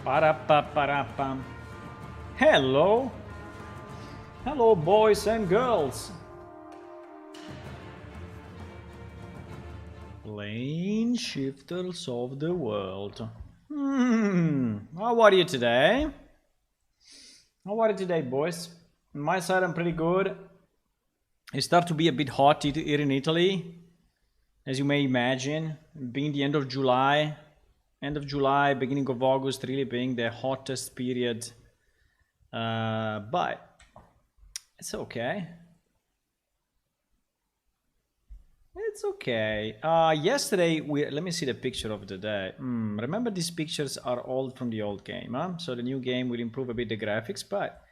Ba-da-ba-ba-da-bum. Hello. Hello, boys and girls. Plane shifters of the world. How are you today? How are you today, boys? On my side, I'm pretty good. It starts to be a bit hot here in Italy, as you may imagine, being the end of July, beginning of August, really being the hottest period. But it's okay. It's okay. Yesterday, let me see the picture of the day. Remember, these pictures are all from the old game, huh? So the new game will improve a bit the graphics, but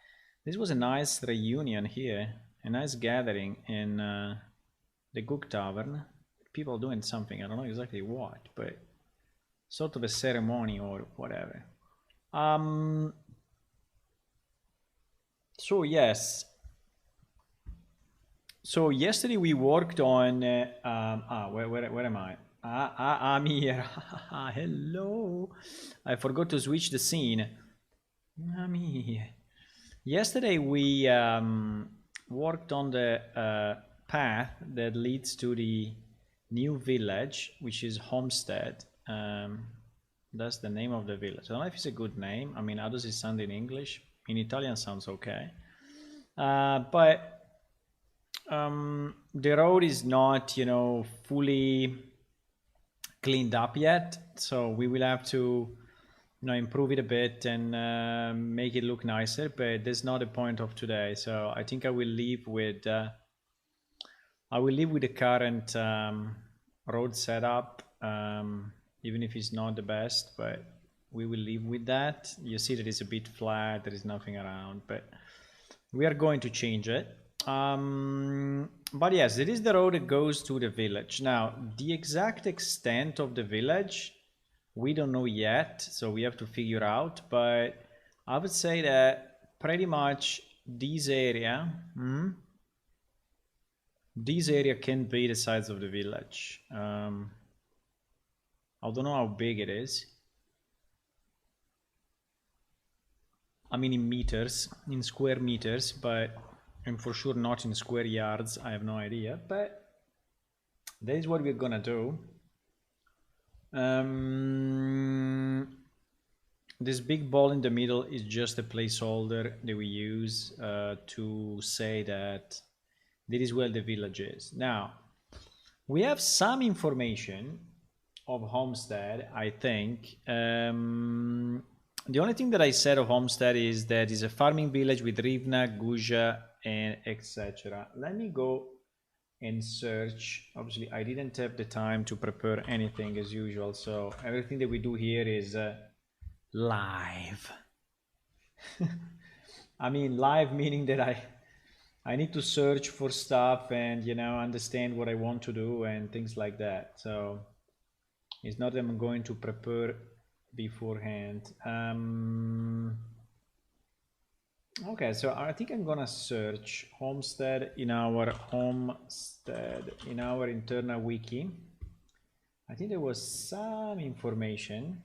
this was a nice reunion here, a nice gathering in the Cook Tavern. People doing something, I don't know exactly what, but sort of a ceremony or whatever. So yes. So yesterday we worked on. Where am I? I'm here. Hello. I forgot to switch the scene. I'm here. Yesterday we worked on the path that leads to the new village, which is Homestead. That's the name of the village. I don't know if it's a good name. I mean, how does it sound in English? In Italian, sounds okay. But the road is not, fully cleaned up yet, so we will have to, improve it a bit and make it look nicer. But that's not the point of today. So I think I will leave with the current road setup, even if it's not the best. But we will live with that. You see that it's a bit flat. There is nothing around, but we are going to change it. But yes, it is the road that goes to the village. Now, the exact extent of the village, we don't know yet, so we have to figure out. But I would say that pretty much this area can be the size of the village. I don't know how big it is. I mean in meters, in square meters, but and for sure not in square yards. I have no idea, but that is what we're gonna do. This big ball in the middle is just a placeholder that we use to say that this is where the village is. Now, we have some information of Homestead, I think. The only thing that I said of Homestead is that it's a farming village with Rivna, Goujah, and etc. Let me go and search. Obviously, I didn't have the time to prepare anything as usual, so everything that we do here is live. I mean, live meaning that I need to search for stuff and understand what I want to do and things like that. So it's not that I'm going to prepare beforehand. Okay, so I think I'm gonna search Homestead in our internal wiki. I think there was some information.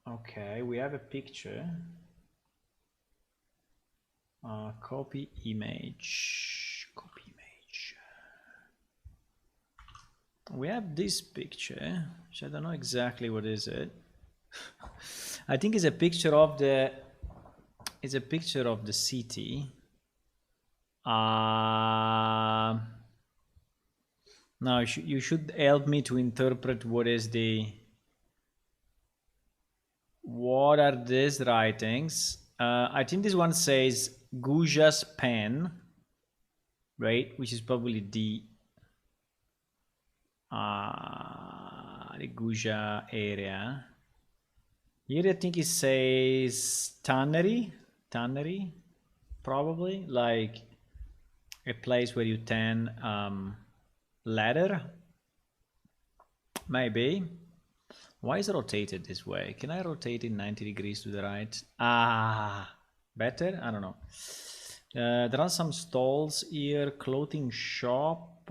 Okay, we have a picture. Copy image. We have this picture, which I don't know exactly what is it. I think it's a picture of the city. Now you should help me to interpret what are these writings. I think this one says Goujah's pen, right? Which is probably the Goujah area. Here I think it says tannery, probably like a place where you tan leather, maybe. Why is it rotated this way? Can I rotate it 90 degrees to the right? Better? I don't know. There are some stalls here, clothing shop.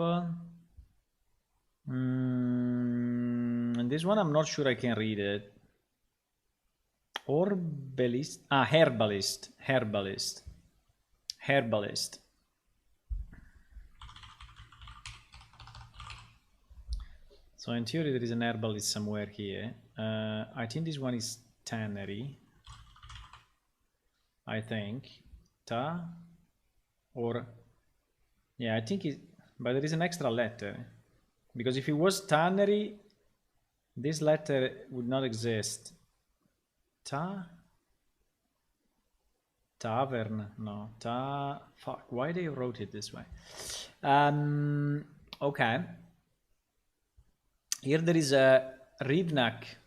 And this one I'm not sure I can read it. Herbalist. Herbalist. So in theory there is an herbalist somewhere here. I think this one is tannery. I think. Or yeah, I think it, but there is an extra letter. Because if it was tannery, this letter would not exist. Tavern, no. Fuck, why they wrote it this way? Okay. Here there is a Rivnak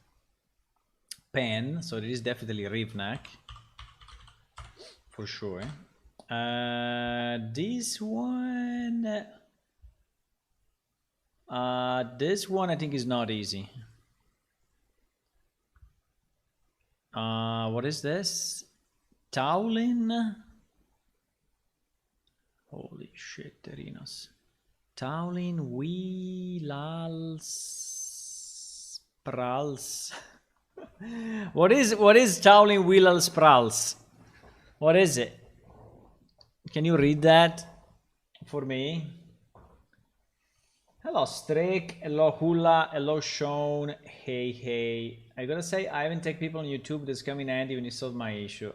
pen, so there is definitely Rivnak. For sure. This one I think is not easy. What is this? Taulin? Holy shit, Terinos. Taulin Wheelals Prals. What is Taulin Wheelals Prals? What is it? Can you read that for me? Hello Strake, hello Hula, hello Sean, hey. I gotta say, I haven't take people on YouTube that's come in handy when you solve my issue.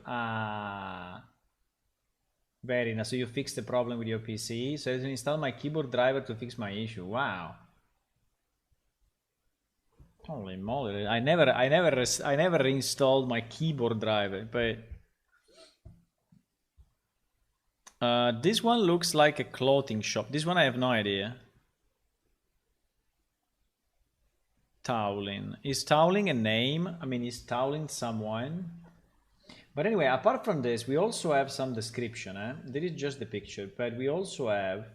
Very nice. So you fixed the problem with your PC. So I have to install my keyboard driver to fix my issue. Wow. Holy moly! I never reinstalled my keyboard driver, but this one looks like a clothing shop. This one I have no idea. Towling. Is Towling a name? I mean, is Towling someone? But anyway, apart from this, we also have some description. There is just the picture, but we also have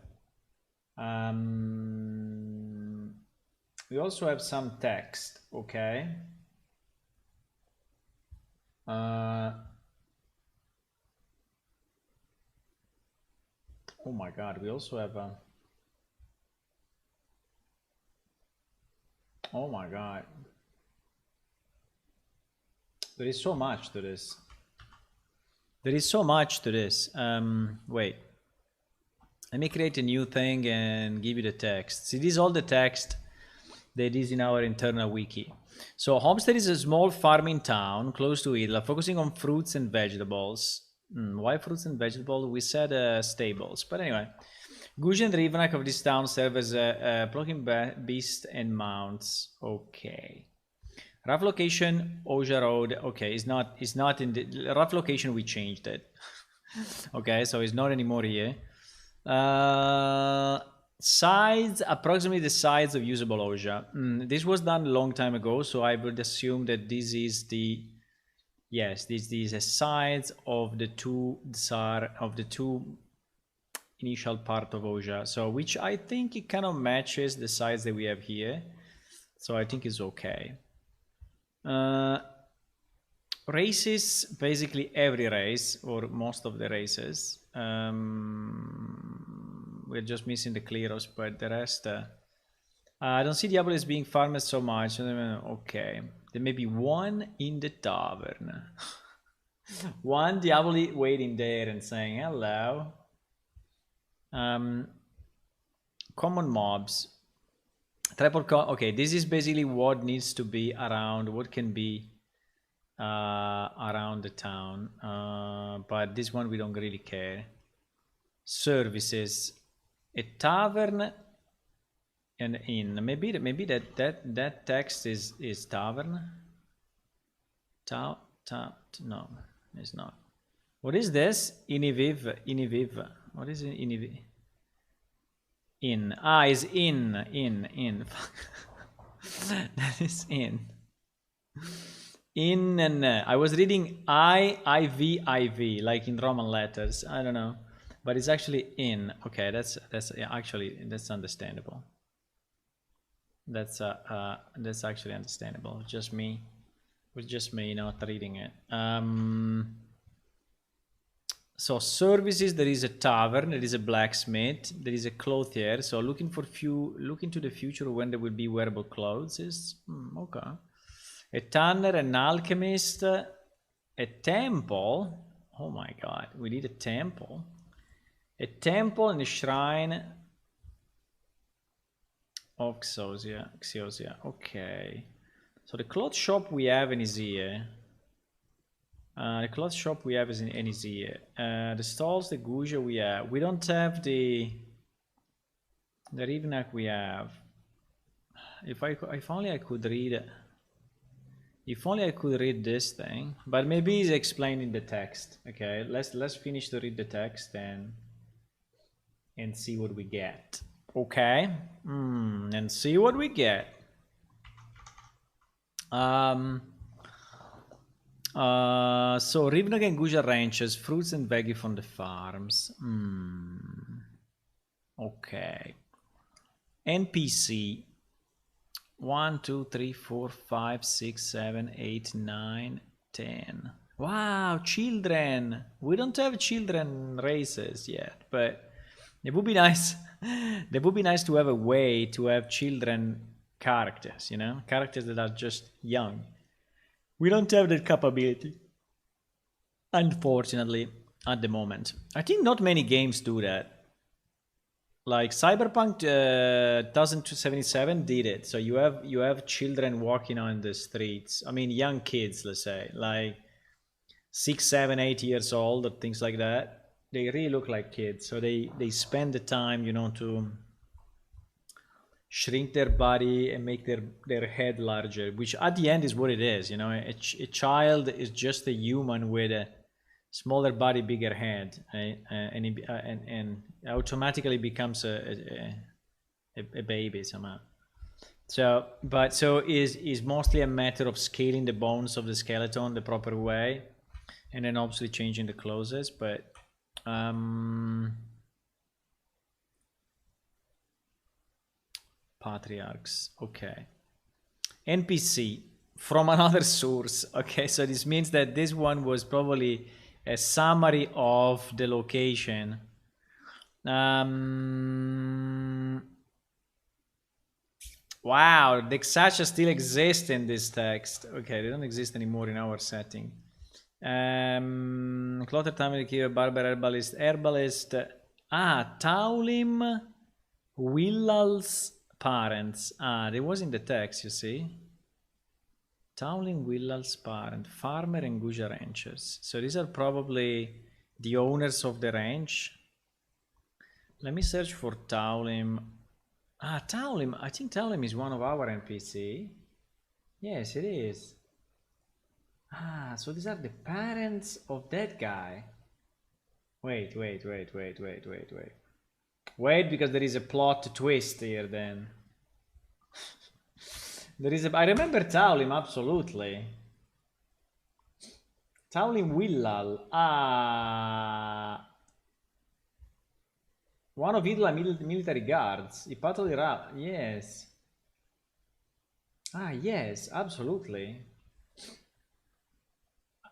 some text. Okay. Oh my God! We also have. Oh my God! There is so much to this. Wait. Let me create a new thing and give you the text. See, this is all the text that is in our internal wiki. So Homestead is a small farming town close to Idla, focusing on fruits and vegetables. Why fruits and vegetables? We said stables. But anyway, Goujah and Rivnak of this town serve as plucking beasts and mounts. Okay. Rough location, Oja Road. Okay, it's not in the rough location. We changed it. Okay, so it's not anymore here. Size, approximately the size of usable Oja. This was done a long time ago, so I would assume that this is the this is the size of the two initial part of Oja. So which I think it kind of matches the size that we have here. So I think it's okay. Races, basically every race or most of the races. We're just missing the Kleros, but the rest. I don't see Diablo as being farmed so much. Okay, there may be one in the tavern. One Diablo waiting there and saying hello. Common mobs. Okay, this is basically what needs to be around, what can be around the town. But this one we don't really care. Services. A tavern and inn. Maybe that text is tavern. No, it's not. What is this? Iniviv. What is Iniviv? In. Is in. That is in. In and I was reading IV, like in Roman letters. I don't know, but it's actually in. Okay, that's actually that's understandable. That's actually understandable. Just me, not reading it. So services, there is a tavern, there is a blacksmith, there is a clothier. So look into the future when there will be wearable clothes. Okay. A tanner, an alchemist, a temple. Oh my god, we need a temple. A temple and a shrine of Xiosia. Okay. So the cloth shop we have in Izia. The cloth shop we have is in Izia. The stalls, the Goujah we have. We don't have the Rivnak we have. If only I could read. If only I could read this thing, but maybe it's explained in the text. Okay, let's finish to read the text and see what we get. Okay, and see what we get. So Rivnag and Goujah ranches, fruits and veggie from the farms. Okay. NPC. 1, 2, 3, 4, 5, 6, 7, 8, 9, 10. Wow, children. We don't have children races yet, but it would be nice. It would be nice to have a way to have children characters, you know, characters that are just young. We don't have that capability, unfortunately, at the moment. I think not many games do that. Like Cyberpunk 2077 did it. So you have children walking on the streets. I mean, young kids, let's say, like 6, 7, 8 years old or things like that. They really look like kids. So they spend the time, you know, to shrink their body and make their head larger, which at the end is what it is. You know, a child is just a human with a smaller body, bigger head, and automatically becomes a baby somehow. So is mostly a matter of scaling the bones of the skeleton the proper way, and then obviously changing the clothes. But patriarchs, okay. NPC from another source. Okay, so this means that this one was probably a summary of the location. Wow, the Xacha still exists in this text. Okay, they don't exist anymore in our setting. Clotter, Tamil, Barber, Herbalist. Taulim Willal's parents. It was in the text, you see. Towling Willal's parent, farmer and Goujah ranchers. So these are probably the owners of the ranch. Let me search for Taulim. Taulim. I think Taulim is one of our NPC. Yes, it is. So these are the parents of that guy. Wait, because there is a plot twist here then. I remember Taulim, absolutely. Taulim Willal. One of Idla military guards. Yes. Yes, absolutely.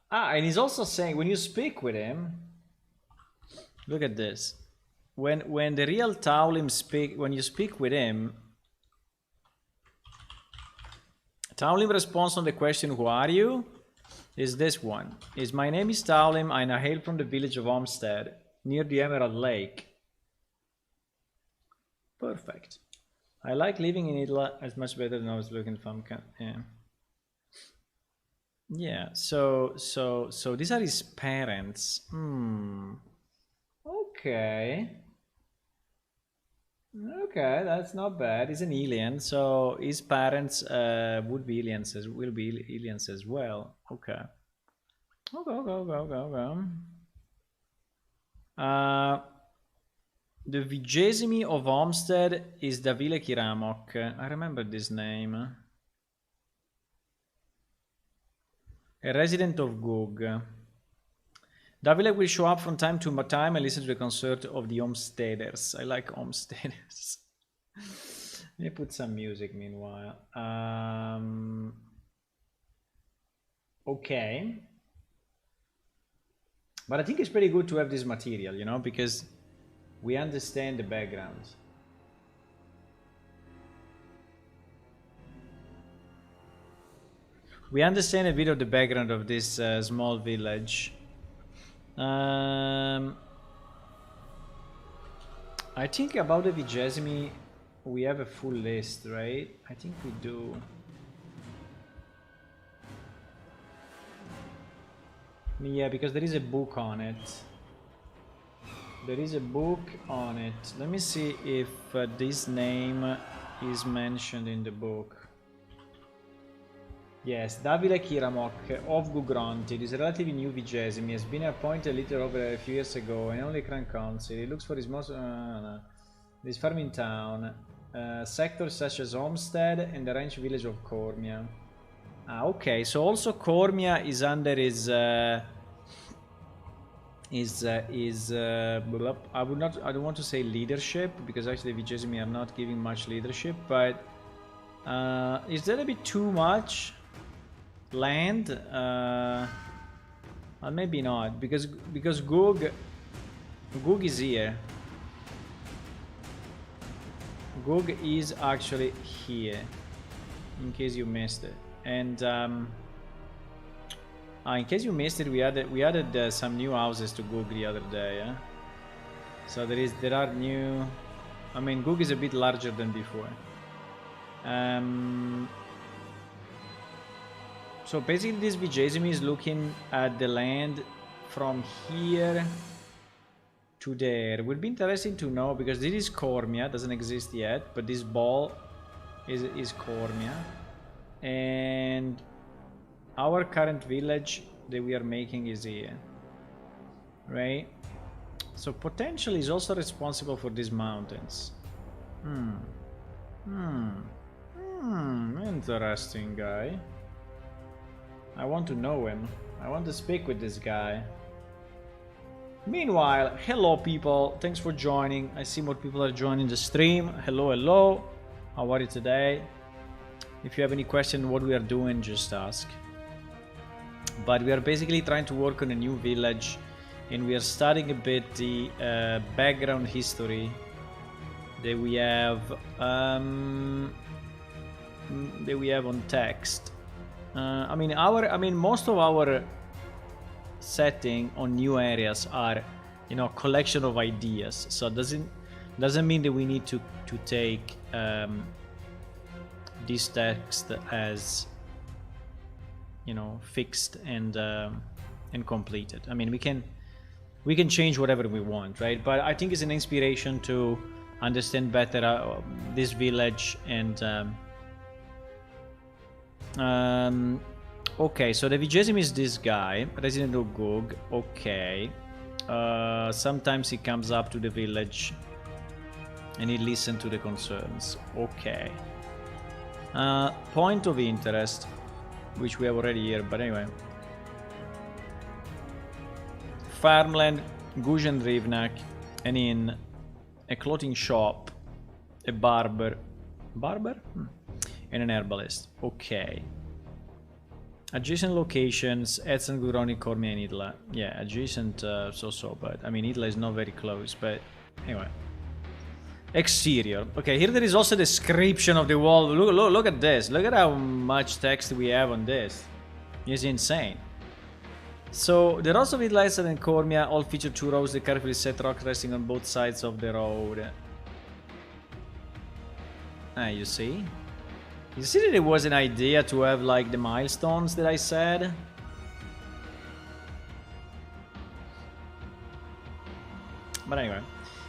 And he's also saying, when you speak with him, look at this. When the real Taulim when you speak with him, Taulim responds on the question, who are you? Is this one. My name is Taulim, and I hail from the village of Olmsted, near the Emerald Lake. Perfect. I like living in Idla. It's much better than I was looking for. Yeah, so these are his parents. Okay. Okay, that's not bad. He's an alien, so his parents will be aliens as well. Okay. The Vigesimi of Olmsted is Davile Kiramok. I remember this name. A resident of Gog. Davile will show up from time to time and listen to the concert of the Homesteaders. I like Homesteaders. Let me put some music meanwhile. Okay. But I think it's pretty good to have this material, you know, because we understand the background. We understand a bit of the background of this small village. I think about the Vigesimi, we have a full list, right? I think we do. Yeah, because there is a book on it. There is a book on it. Let me see if this name is mentioned in the book. Yes, Davile Kiramok of Gugronti. It is a relatively new Vigesimi. He has been appointed a little over a few years ago and only Crown Council. He looks for his most... this farming town. Sectors such as Homestead and the ranch village of Cormia. Ah, okay, so also Cormia is under his... I don't want to say leadership, because actually Vigesimi are not giving much leadership, but... is that a bit too much? Land? Maybe not, because Goog is here. Goog is actually here, in case you missed it. And in case you missed it, we added some new houses to Goog the other day. Yeah? So there are new. I mean, Goog is a bit larger than before. So basically this Vigesimi is looking at the land from here to there. It would be interesting to know, because this is Cormia, doesn't exist yet, but this ball is Cormia. And our current village that we are making is here. Right? So potentially is also responsible for these mountains. Interesting guy. I want to know him. I want to speak with this guy. Meanwhile, hello people. Thanks for joining. I see more people are joining the stream. Hello, hello. How are you today? If you have any question what we are doing, just ask. But we are basically trying to work on a new village, and we are studying a bit the background history that we have on text. I mean, most of our setting on new areas are, you know, collection of ideas. So it doesn't mean that we need to take this text as, you know, fixed and completed. I mean, we can change whatever we want, right? But I think it's an inspiration to understand better this village and. Okay, so the Vigesimi is this guy, resident of Goog. Okay. Sometimes he comes up to the village and he listens to the concerns. Okay. Point of interest, which we have already here, but anyway. Farmland, Goujah and Rivnak, an inn, a clothing shop, a barber. Barber? And an herbalist. Okay. Adjacent locations, Edson, Guroni, Cormia, and Idla. Yeah, adjacent so-so, but I mean Idla is not very close, but anyway. Exterior. Okay, here there is also a description of the wall. Look at this. Look at how much text we have on this. It's insane. So, the roads of Idla, Edson, and Cormia all feature two rows that carefully set rocks resting on both sides of the road. You see? You see that it was an idea to have like the milestones that I said? But anyway,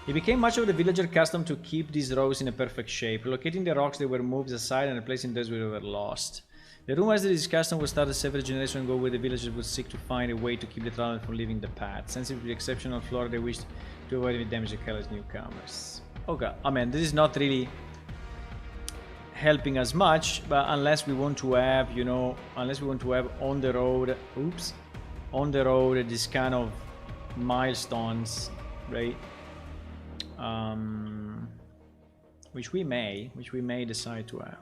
it became much of the villager custom to keep these rows in a perfect shape, locating the rocks that were moved aside and replacing those that were lost. The rumor is that this custom was started several generations ago, where the villagers would seek to find a way to keep the traveler from leaving the path. Sensitive to the exceptional flora, they wished to avoid any damage to careless newcomers. Okay, I mean, this is not really helping us much, but unless we want to have, you know, on the road, this kind of milestones, right? Which we may decide to have.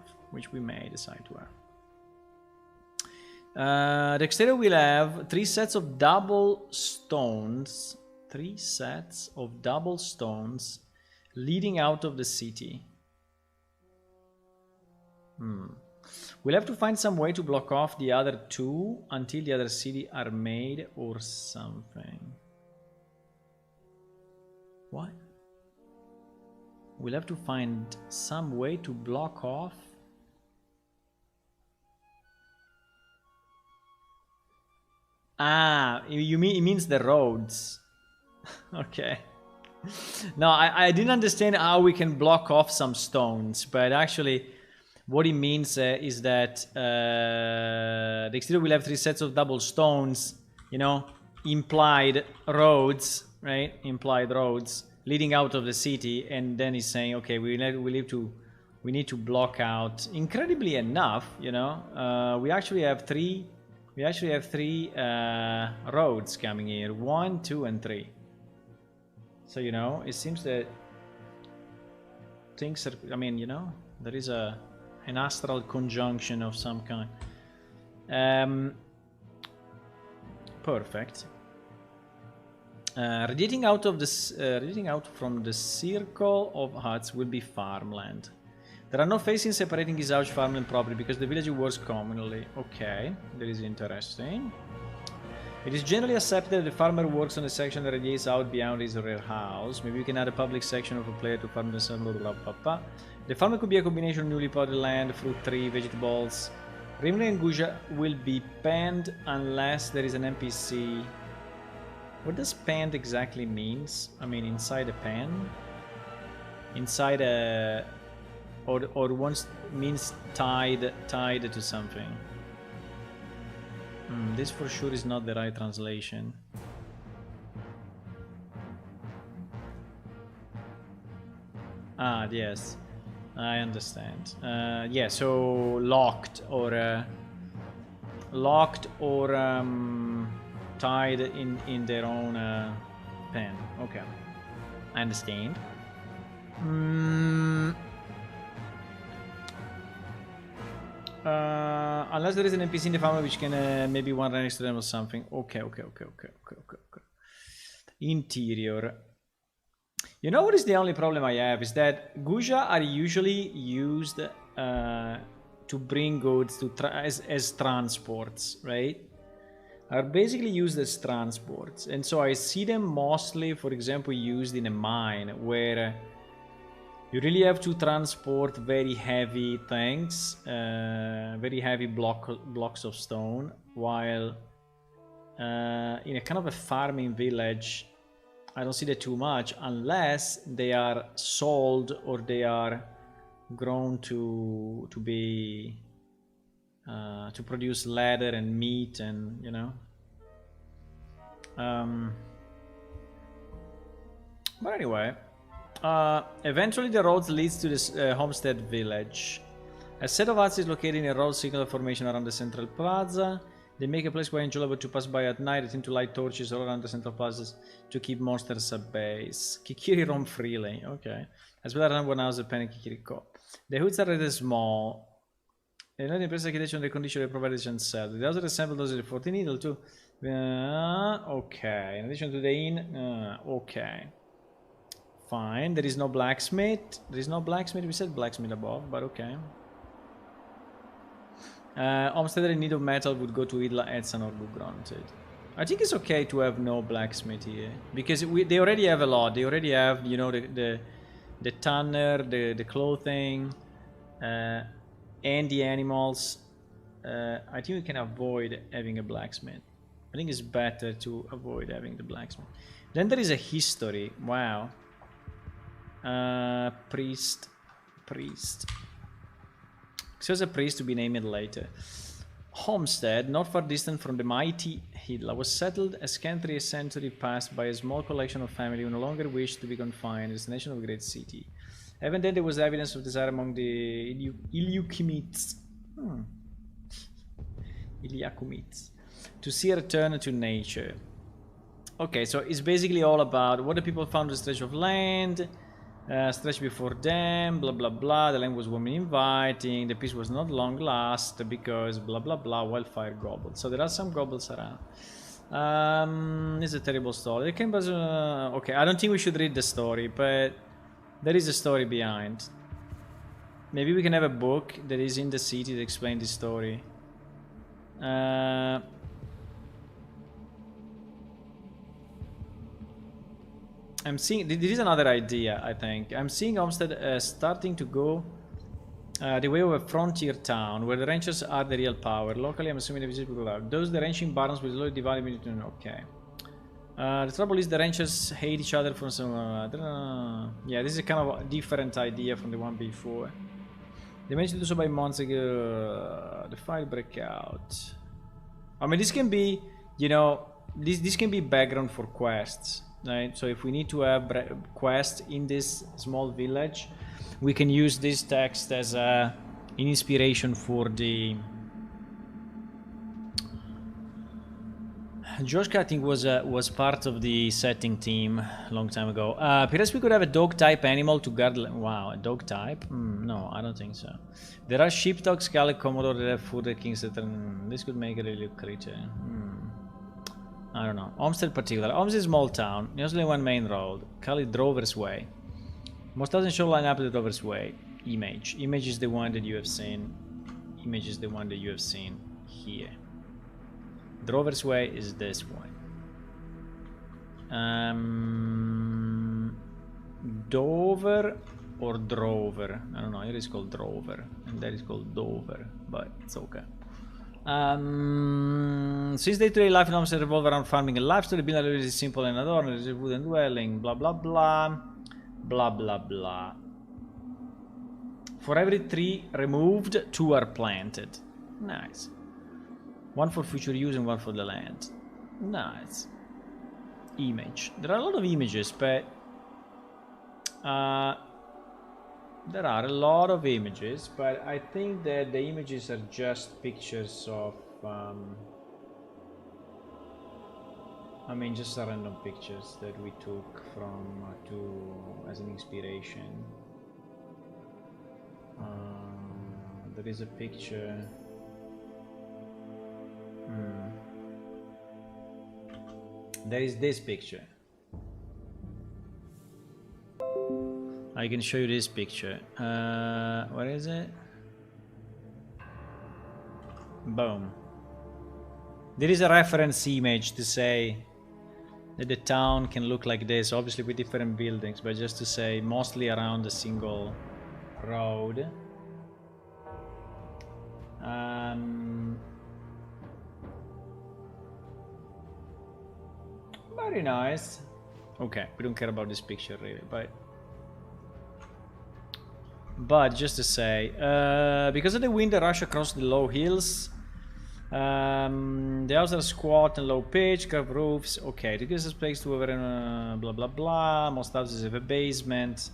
The exterior will have 3 sets of double stones. 3 sets of double stones leading out of the city. We'll have to find some way to block off the other 2 until the other city are made or something. What? We'll have to find some way to block off. Ah, you mean it means the roads. Okay. No, I didn't understand how we can block off some stones, but actually what it means is that the exterior will have 3 sets of double stones, you know, implied roads, right? Implied roads leading out of the city, and then he's saying, okay, we need to block out. Incredibly enough, you know, we actually have 3 roads coming here, 1, 2, and 3. So, you know, it seems that things are, I mean, you know, there is an astral conjunction of some kind. Perfect. Radiating out from the circle of huts will be farmland. There are no facings separating his huge farmland property because the village works communally. Okay, that is interesting. It is generally accepted that the farmer works on a section that radiates out beyond his rear house. Maybe we can add a public section of a player to farm themselves. The farmer could be a combination of newly potted land, fruit tree, vegetables. Rimley and Goujah will be penned unless there is an NPC. What does penned exactly means? I mean, inside a pen? Inside a... Or once means tied to something. This for sure is not the right translation. Ah, yes. I understand. Yeah, so locked or tied in their own pen. Okay, I understand. Unless there is an NPC in the family which can maybe one right next to them or something. Okay. Interior. You know what is the only problem I have is that Goujah are usually used to bring goods to as transports, right? Are basically used as transports, and so I see them mostly, for example, used in a mine where you really have to transport very heavy things, very heavy blocks of stone, while in a kind of a farming village, I don't see that too much unless they are sold or they are grown to be to produce leather and meat, and you know. But anyway, eventually the road leads to this homestead village. A set of huts is located in a road signal formation around the central plaza. They make a place quite enjoyable to pass by at night. They tend to light torches all around the central plazas to keep monsters at bay. Kikiri roam freely. Okay. As well as one house at Penny Kikiriko. The hoods are rather small. They're not impressed architecture on the condition they provided and sell. The houses assembled those are 40 needle too. Okay. In addition to the inn. Okay. Fine. There is no blacksmith. There is no blacksmith. We said blacksmith above, but okay. Homesteader in need of metal would go to Idla, Edson, or Granted. I think it's okay to have no blacksmith here because they already have a lot. They already have, you know, the tanner, the clothing, and the animals. I think we can avoid having a blacksmith. I think it's better to avoid having the blacksmith. Then there is a history. Wow. Priest. Choose a priest to be named later. Homestead, not far distant from the mighty Hidla, was settled a scantily a century past by a small collection of family who no longer wished to be confined as the nation of a great city. Even then, there was evidence of desire among the Ilyukumites to see a return to nature. Okay, so it's basically all about what the people found on the stretch of land. Stretch before them, blah blah blah. The land was warm and inviting. The peace was not long last because blah blah blah. Wildfire goblins. So there are some goblins around. It's a terrible story. Okay, I don't think we should read the story, but there is a story behind. Maybe we can have a book that is in the city to explain this story. I'm seeing. This is another idea, I think. I'm seeing Homestead starting to go the way of a frontier town, where the ranchers are the real power. Locally, I'm assuming the people are. Those the ranching barons will slowly divide between. Okay. The trouble is the ranchers hate each other from some. Yeah, this is kind of a different idea from the one before. They managed to do so by months ago. The fight break out. I mean, this can be, you know, this can be background for quests, right? So if we need to have quests in this small village, we can use this text as an inspiration for the. Joshka, I think, was part of the setting team a long time ago. Perhaps we could have a dog type animal to guard. Wow, a dog type? No, I don't think so. There are sheepdog, Scarlet Commodore that have food at King's this could make a really creature. I don't know. Homestead particular. Homestead is a small town. There's only one main road. Call it Drover's Way. Most doesn't show line up the Drover's Way. Image. Image is the one that you have seen. Image is the one that you have seen here. Drover's Way is this one. Dover or Drover? I don't know. Here it's called Drover, and that is called Dover, but it's okay. Since day-to-day life in Homestead revolve around farming and livestock, the building is simple and adorned. There's a wooden dwelling. Blah blah blah. Blah blah blah. For every tree removed, 2 are planted. Nice. 1 for future use and 1 for the land. Nice. Image. There are a lot of images, but there are a lot of images, but I think that the images are just pictures of I mean, just random pictures that we took from as an inspiration. There is a picture. There is this picture. I can show you this picture. Where is it? Boom. There is a reference image to say that the town can look like this, obviously with different buildings, but just to say mostly around a single road. Very nice. Okay, we don't care about this picture really, but just to say, because of the wind that rush across the low hills, the houses are squat and low pitch, curved roofs. Okay, to give us a space to over blah blah blah. Most houses have a basement.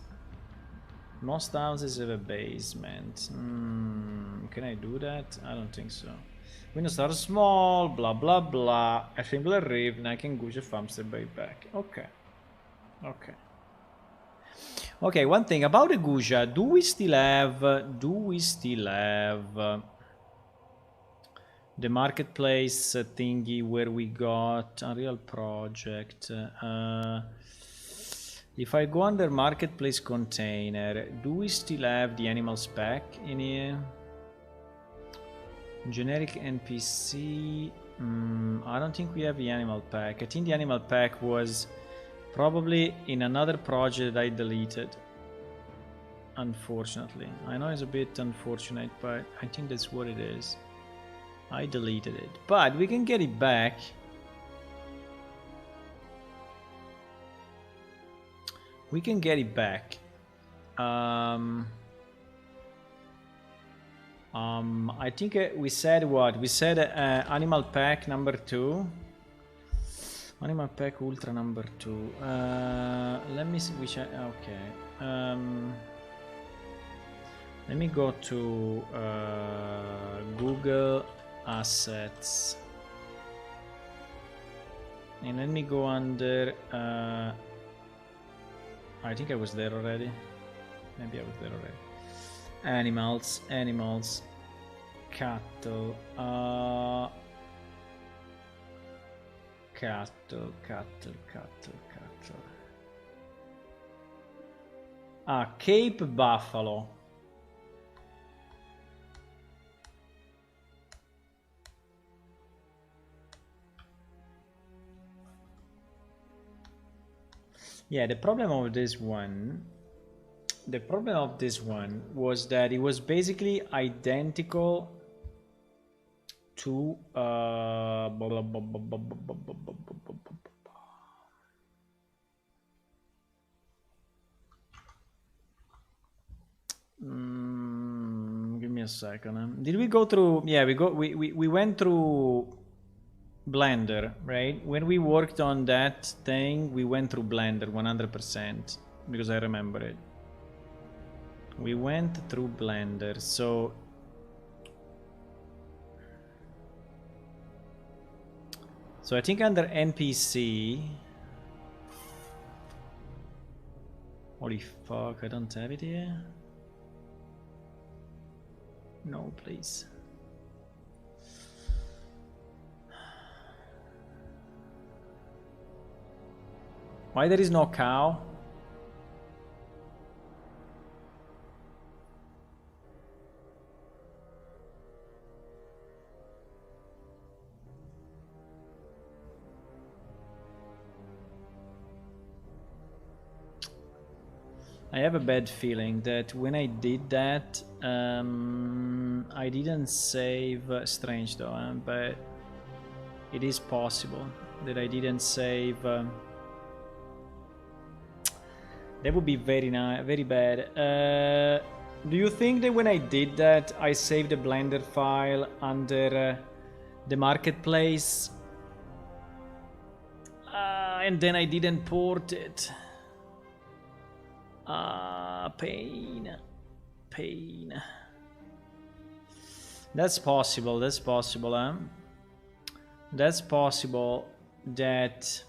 Most houses have a basement. Can I do that? I don't think so. Windows are small, blah blah blah. A single reef, and I can Goujah farm step by back. Okay. Okay. Okay, one thing about the Goujah, do we still have the marketplace thingy where we got Unreal Project? If I go under marketplace container, do we still have the animals pack in here? Generic NPC. I don't think we have the animal pack. I think the animal pack was probably in another project that I deleted. Unfortunately. I know it's a bit unfortunate, but I think that's what it is. I deleted it. But we can get it back. We can get it back. I think we said what? We said animal pack number 2. Animal pack ultra number 2. Let me see which. Okay. Let me go to Google Assets. And let me go under I think I was there already. Maybe I was there already. Animals, animals, cattle, cattle, cattle, cattle, cattle. Ah, Cape Buffalo. Yeah, the problem of this one was that it was basically identical to give me a second. Did we go through? Yeah, we went through Blender, right? When we worked on that thing, we went through Blender 100% because I remember it. We went through Blender, so I think under NPC. Holy fuck, I don't have it here. No, please. Why there is no cow? I have a bad feeling that when I did that, I didn't save strange though, but it is possible that I didn't save. That would be very bad. Do you think that when I did that, I saved the Blender file under the marketplace, and then I didn't port it? Pain. That's possible, That's possible that...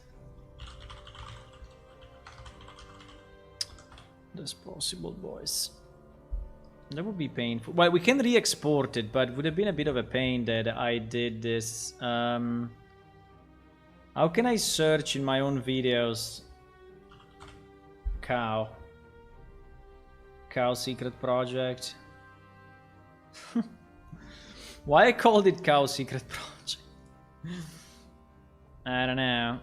That's possible, boys. That would be painful. Well, we can re-export it, but it would have been a bit of a pain that I did this. How can I search in my own videos? Cow secret project. Why I called it cow secret project? I don't know.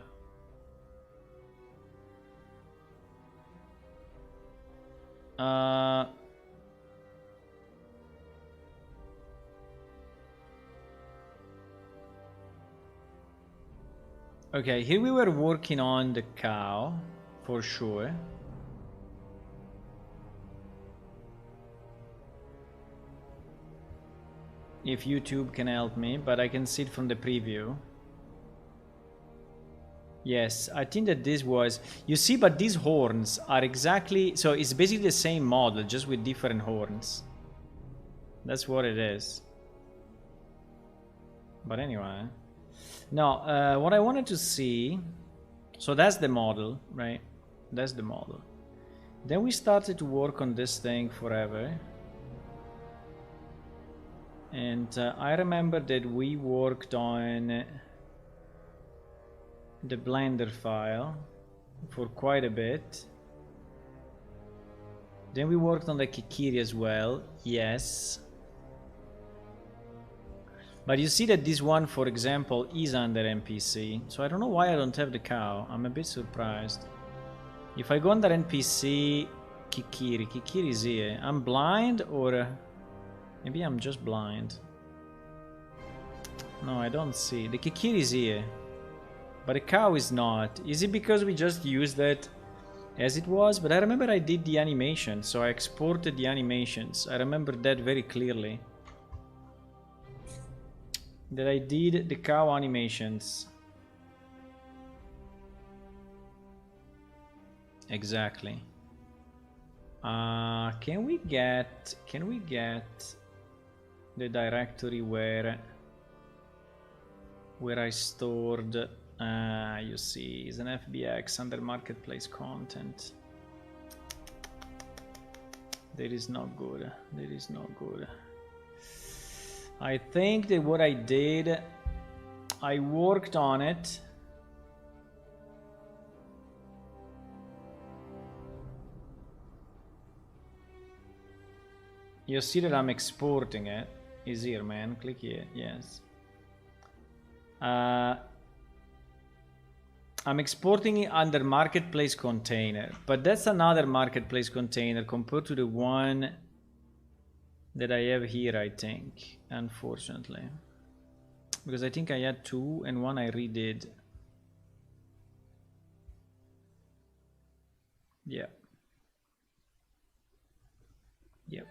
Okay, here we were working on the cow for sure. If YouTube can help me, but I can see it from the preview. Yes, I think that this was... You see, but these horns are exactly... So it's basically the same model, just with different horns. That's what it is. But anyway... No, what I wanted to see... So that's the model, right? That's the model. Then we started to work on this thing forever. And I remember that we worked on the Blender file for quite a bit. Then we worked on the Kikiri as well, yes. But you see that this one, for example, is under NPC. So I don't know why I don't have the cow. I'm a bit surprised. If I go under NPC, Kikiri is here. I'm blind, or maybe I'm just blind. No, I don't see. The Kikiri is here. But the cow is not. Is it because we just used that as it was? But I remember I did the animation, so I exported the animations. I remember that very clearly. That I did the cow animations. Exactly. Can we get the directory where I stored, you see, is an FBX under marketplace content. That is not good. That is not good. I think that what I did, I worked on it. You see that I'm exporting it. Is here, man. Click here. Yes. I'm exporting it under marketplace container, but that's another marketplace container compared to the one that I have here, I think, unfortunately. Because I think I had two and one I redid. Yeah. Yep.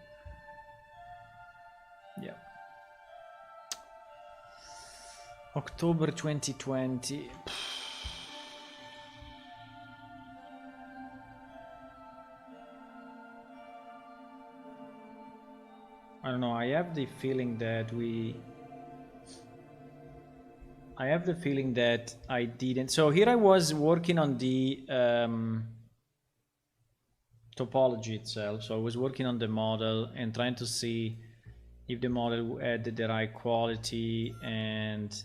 Yep. October 2020. I don't know, I have the feeling that I didn't. So here I was working on the topology itself. So I was working on the model and trying to see if the model had the right quality, and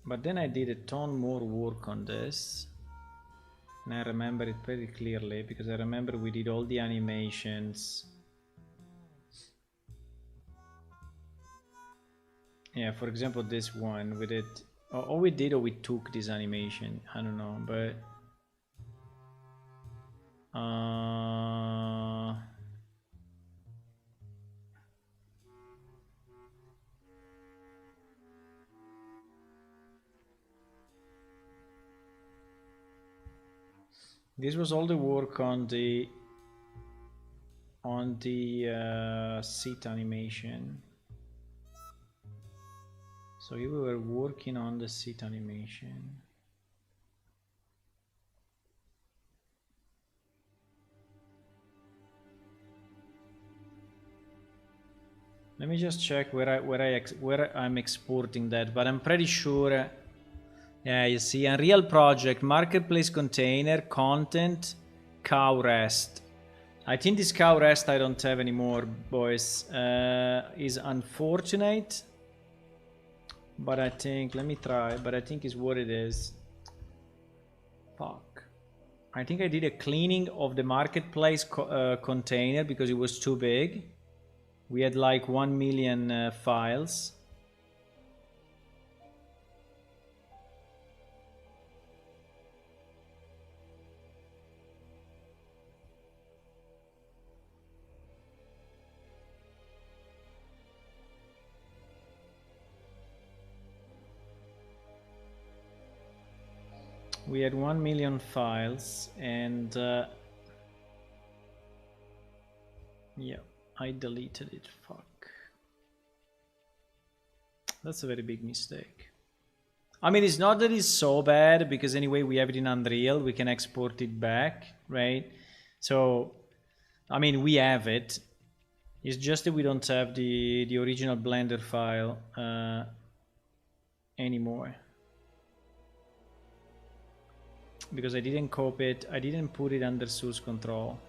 but then I did a ton more work on this. And I remember it pretty clearly because I remember we did all the animations. Yeah, for example, this one we did, or we did, or we took this animation. I don't know, but this was all the work on the seat animation. So here we were working on the seat animation. Let me just check where I'm exporting that, but I'm pretty sure. Yeah, you see, Unreal Project, Marketplace Container, Content, Cow Rest. I think this Cow Rest I don't have anymore, boys. Is unfortunate. But I think, let me try, but I think is what it is. Fuck. I think I did a cleaning of the Marketplace container because it was too big. We had like 1 million files. We had 1 million files, and yeah, I deleted it. Fuck. That's a very big mistake. I mean, it's not that it's so bad because anyway we have it in Unreal. We can export it back, right? So, I mean, we have it. It's just that we don't have the original Blender file anymore. Because I didn't copy it, I didn't put it under source control.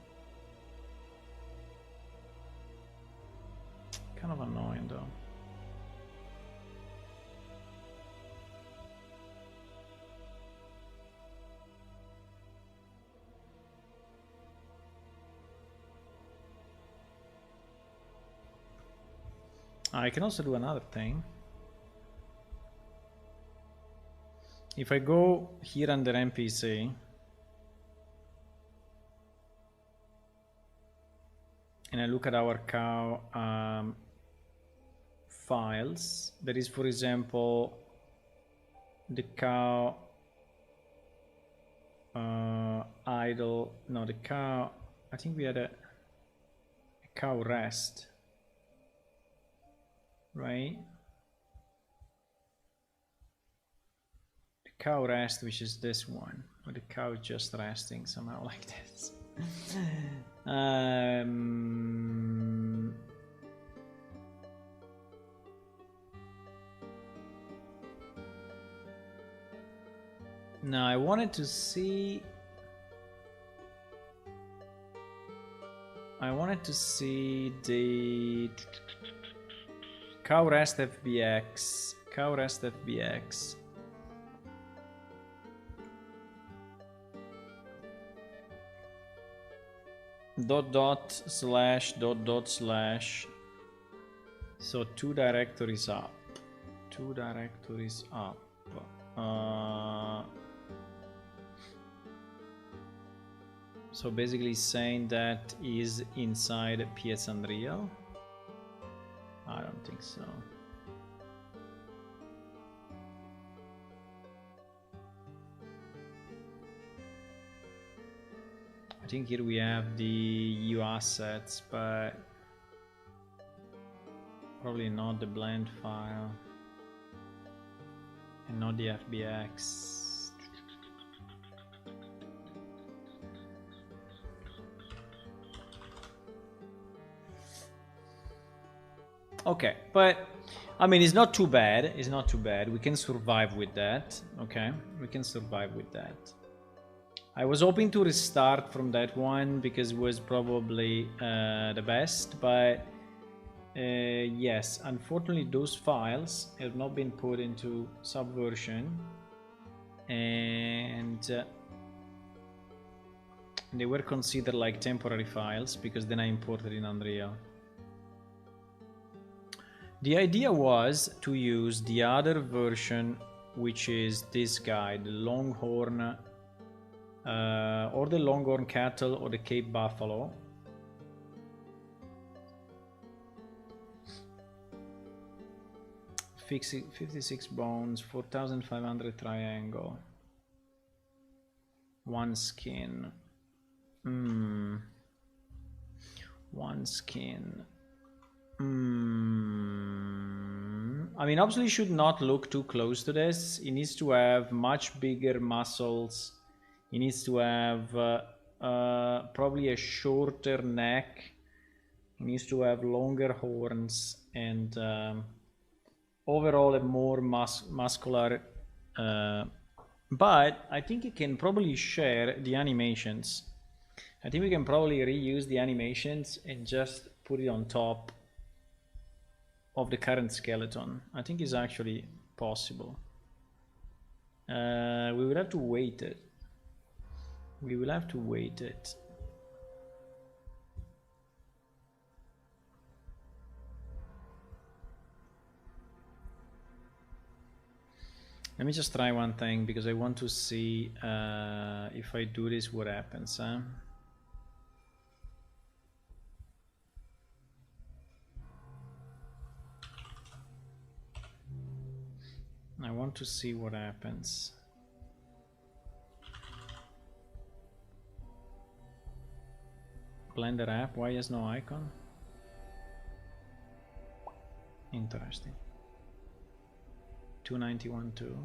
Kind of annoying though. I can also do another thing. If I go here under NPC and I look at our cow files, there is, for example, the cow idle, no, the cow, I think we had a cow rest, right? Cow rest, which is this one, or the cow just resting somehow like this. Now I wanted to see. I wanted to see the cow rest FBX. Cow rest FBX. Dot dot slash dot dot slash. So 2 directories up. 2 directories up. So basically saying that is inside PS Unreal. I don't think so. I think here we have the EU assets, but probably not the blend file and not the FBX. Okay, but I mean, it's not too bad. It's not too bad. We can survive with that. Okay, we can survive with that. I was hoping to restart from that one because it was probably the best, but yes, unfortunately those files have not been put into Subversion, and they were considered like temporary files because then I imported in Unreal. The idea was to use the other version, which is this guy, the Longhorn, or the Longhorn Cattle, or the Cape Buffalo. Fixing 56 bones, 4,500 triangle, 1 skin. One skin. I mean, obviously should not look too close to this. It needs to have much bigger muscles. It needs to have probably a shorter neck. It needs to have longer horns and overall a more muscular. But I think it can probably share the animations. I think we can probably reuse the animations and just put it on top of the current skeleton. I think it's actually possible. We will have to wait it. We will have to wait it. Let me just try one thing because I want to see if I do this, what happens. I want to see what happens. Blender app, why has no icon? Interesting. 291 too.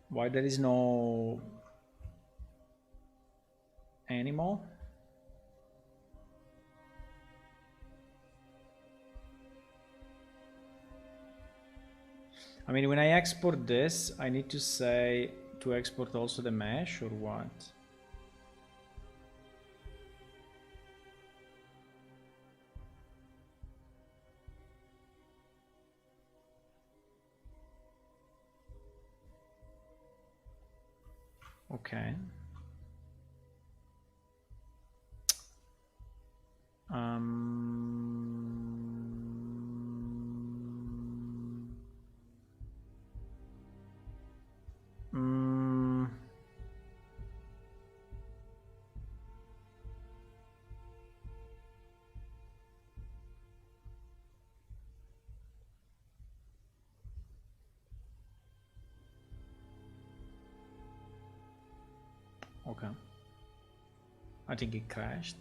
Why there is no animal? I mean, when I export this, I need to say to export also the mesh or what? Okay. Okay. I think it crashed.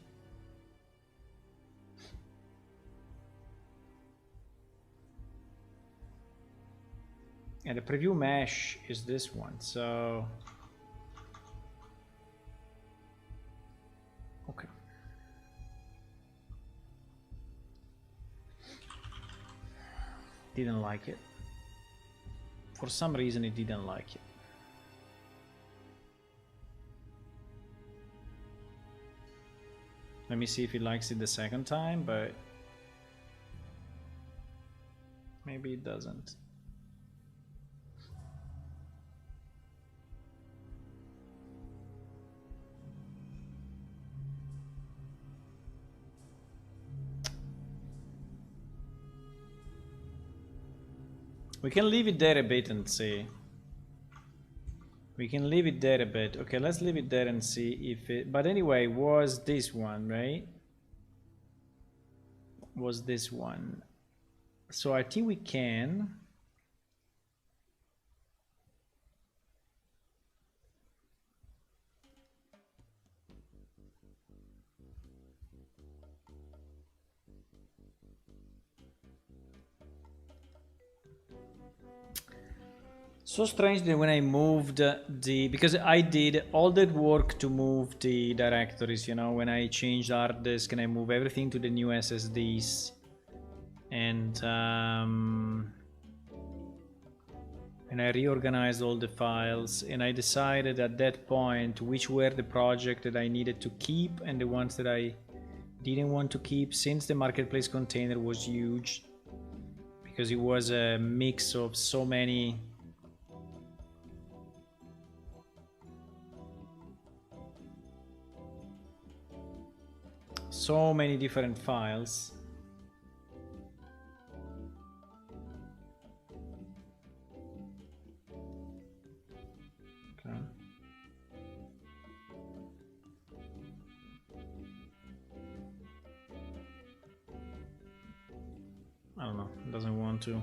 And the preview mesh is this one, so okay. Didn't like it. For some reason it didn't like it. Let me see if it likes it the second time, but maybe it doesn't. We can leave it there a bit and see. We can leave it there a bit. Okay, let's leave it there and see if it... But anyway, was this one, right? Was this one. So I think we can... So strange that when I moved the... Because I did all that work to move the directories, you know, when I changed hard disk and I moved everything to the new SSDs. And I reorganized all the files, and I decided at that point which were the projects that I needed to keep and the ones that I didn't want to keep, since the marketplace container was huge, because it was a mix of so many different files. Okay. I don't know, it doesn't want to.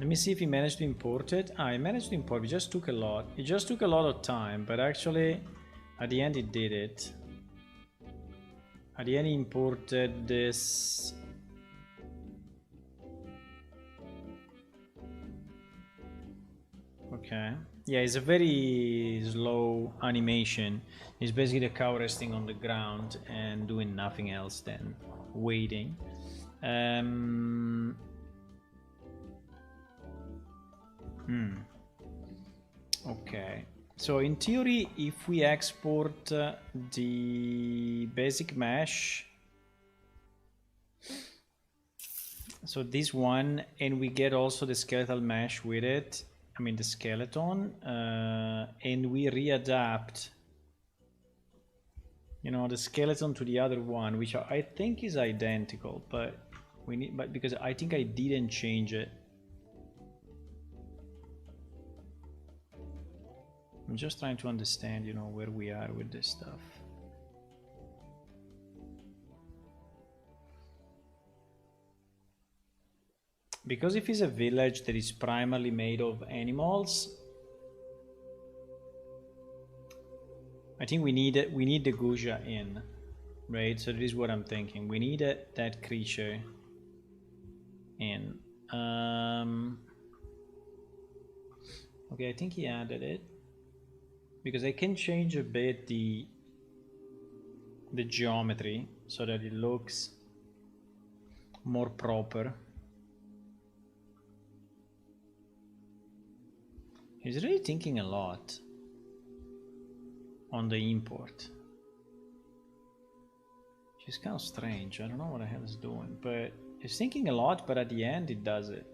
Let me see if he managed to import it. I managed to import it. It just took a lot. It just took a lot of time, but actually at the end it did it. At the end he imported this. Okay. Yeah, it's a very slow animation. It's basically the cow resting on the ground and doing nothing else than waiting. Okay. So in theory, if we export the basic mesh, so this one, and we get also the skeletal mesh with it, I mean the skeleton, and we readapt, you know, the skeleton to the other one, which I think is identical, but we need, but because I think I didn't change it. I'm just trying to understand, you know, where we are with this stuff. Because if it's a village that is primarily made of animals, I think we need the Goujah in, right? So this is what I'm thinking. We need that creature in. Okay, I think he added it. Because I can change a bit the geometry so that it looks more proper. He's really thinking a lot on the import. Which is kind of strange. I don't know what the hell it's doing, but it's thinking a lot, but at the end it does it.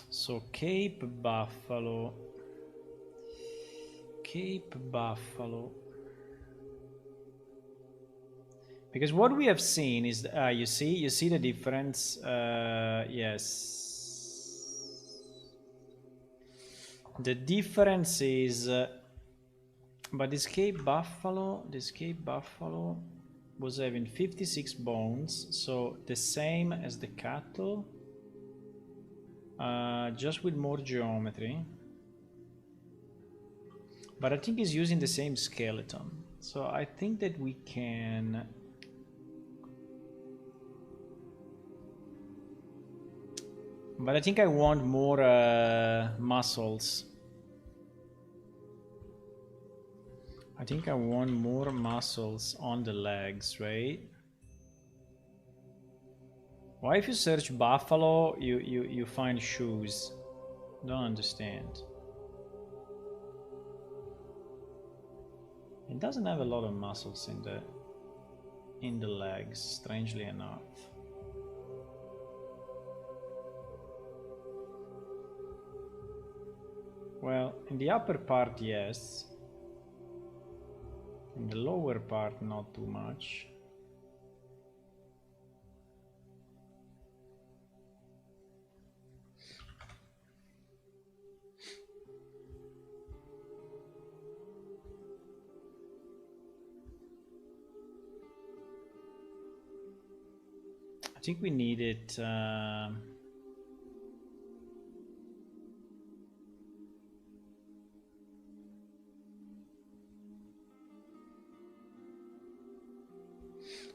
So Cape Buffalo. Because what we have seen is, you see the difference. Yes, the difference is, but this Cape Buffalo was having 56 bones, so the same as the cattle, just with more geometry. But I think it's using the same skeleton, so I think that we can. But I think I want more muscles. I think I want more muscles on the legs, right? Why if you search buffalo, you find shoes? Don't understand. It doesn't have a lot of muscles in the legs, strangely enough. Well, in the upper part, yes. In the lower part, not too much. I think we need it.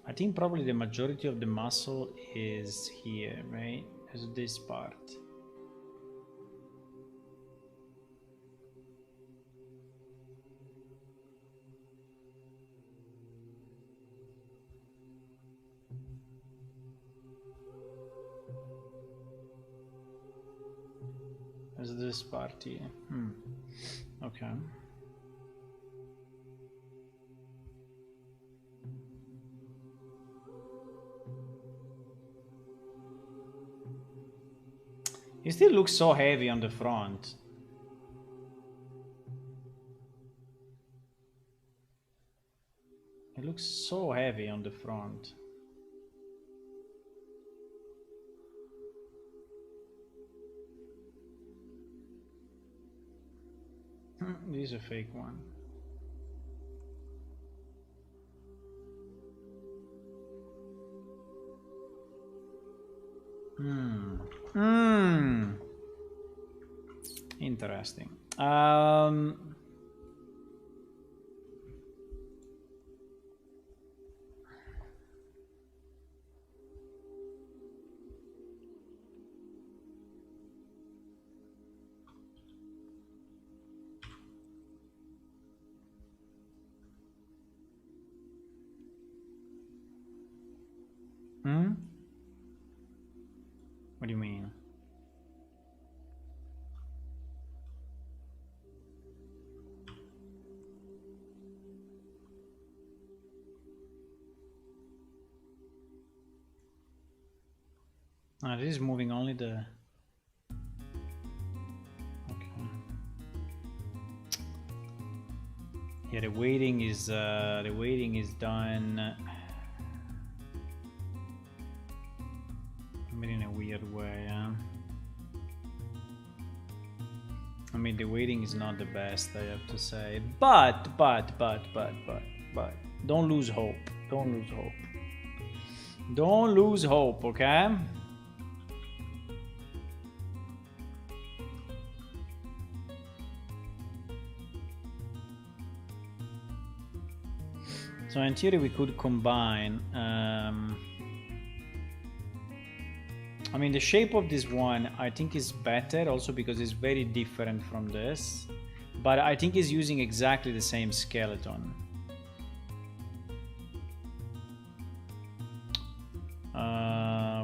I think probably the majority of the muscle is here, right? As this part. As this part here. Okay. It still looks so heavy on the front. It looks so heavy on the front. This is a fake one. Interesting. What do you mean? This is moving only the. Okay. Yeah, the weighting is done. In a weird way, I mean, the weighting is not the best, I have to say, but don't lose hope. Don't lose hope. Don't lose hope, okay? So in theory, we could combine. I mean, the shape of this one, I think, is better also because it's very different from this. But I think it's using exactly the same skeleton.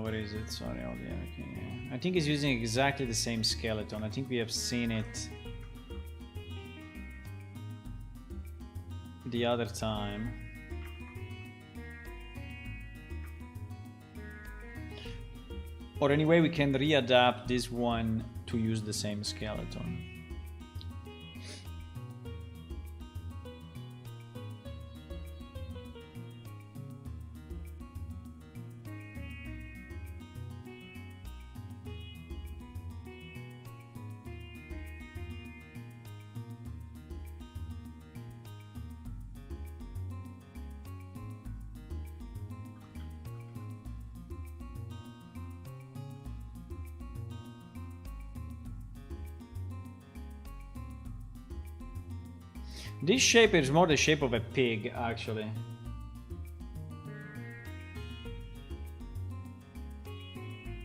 What is it? Sorry, okay. I think it's using exactly the same skeleton. I think we have seen it the other time. Or anyway, we can readapt this one to use the same skeleton. This shape is more the shape of a pig, actually.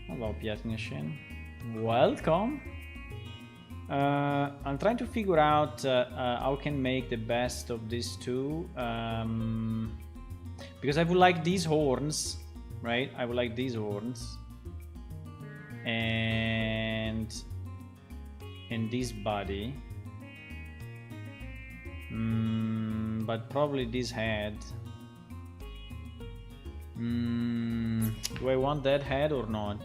Hello, Piatnishin. Welcome. I'm trying to figure out how I can make the best of these two. Because I would like these horns, right? I would like these horns. And this body. But probably this head. Do I want that head or not?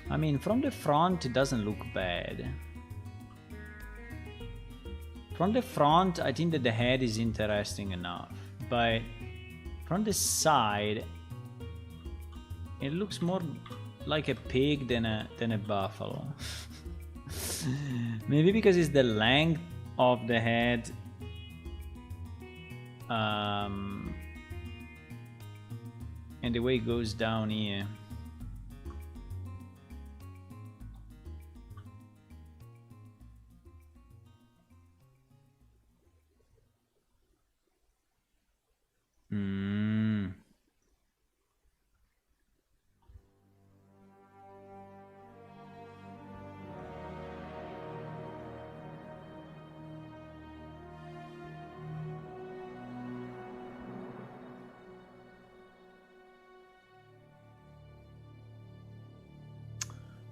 I mean, from the front it doesn't look bad. From the front I think that the head is interesting enough, but from the side it looks more like a pig than a buffalo. Maybe because it's the length of the head, and the way it goes down here.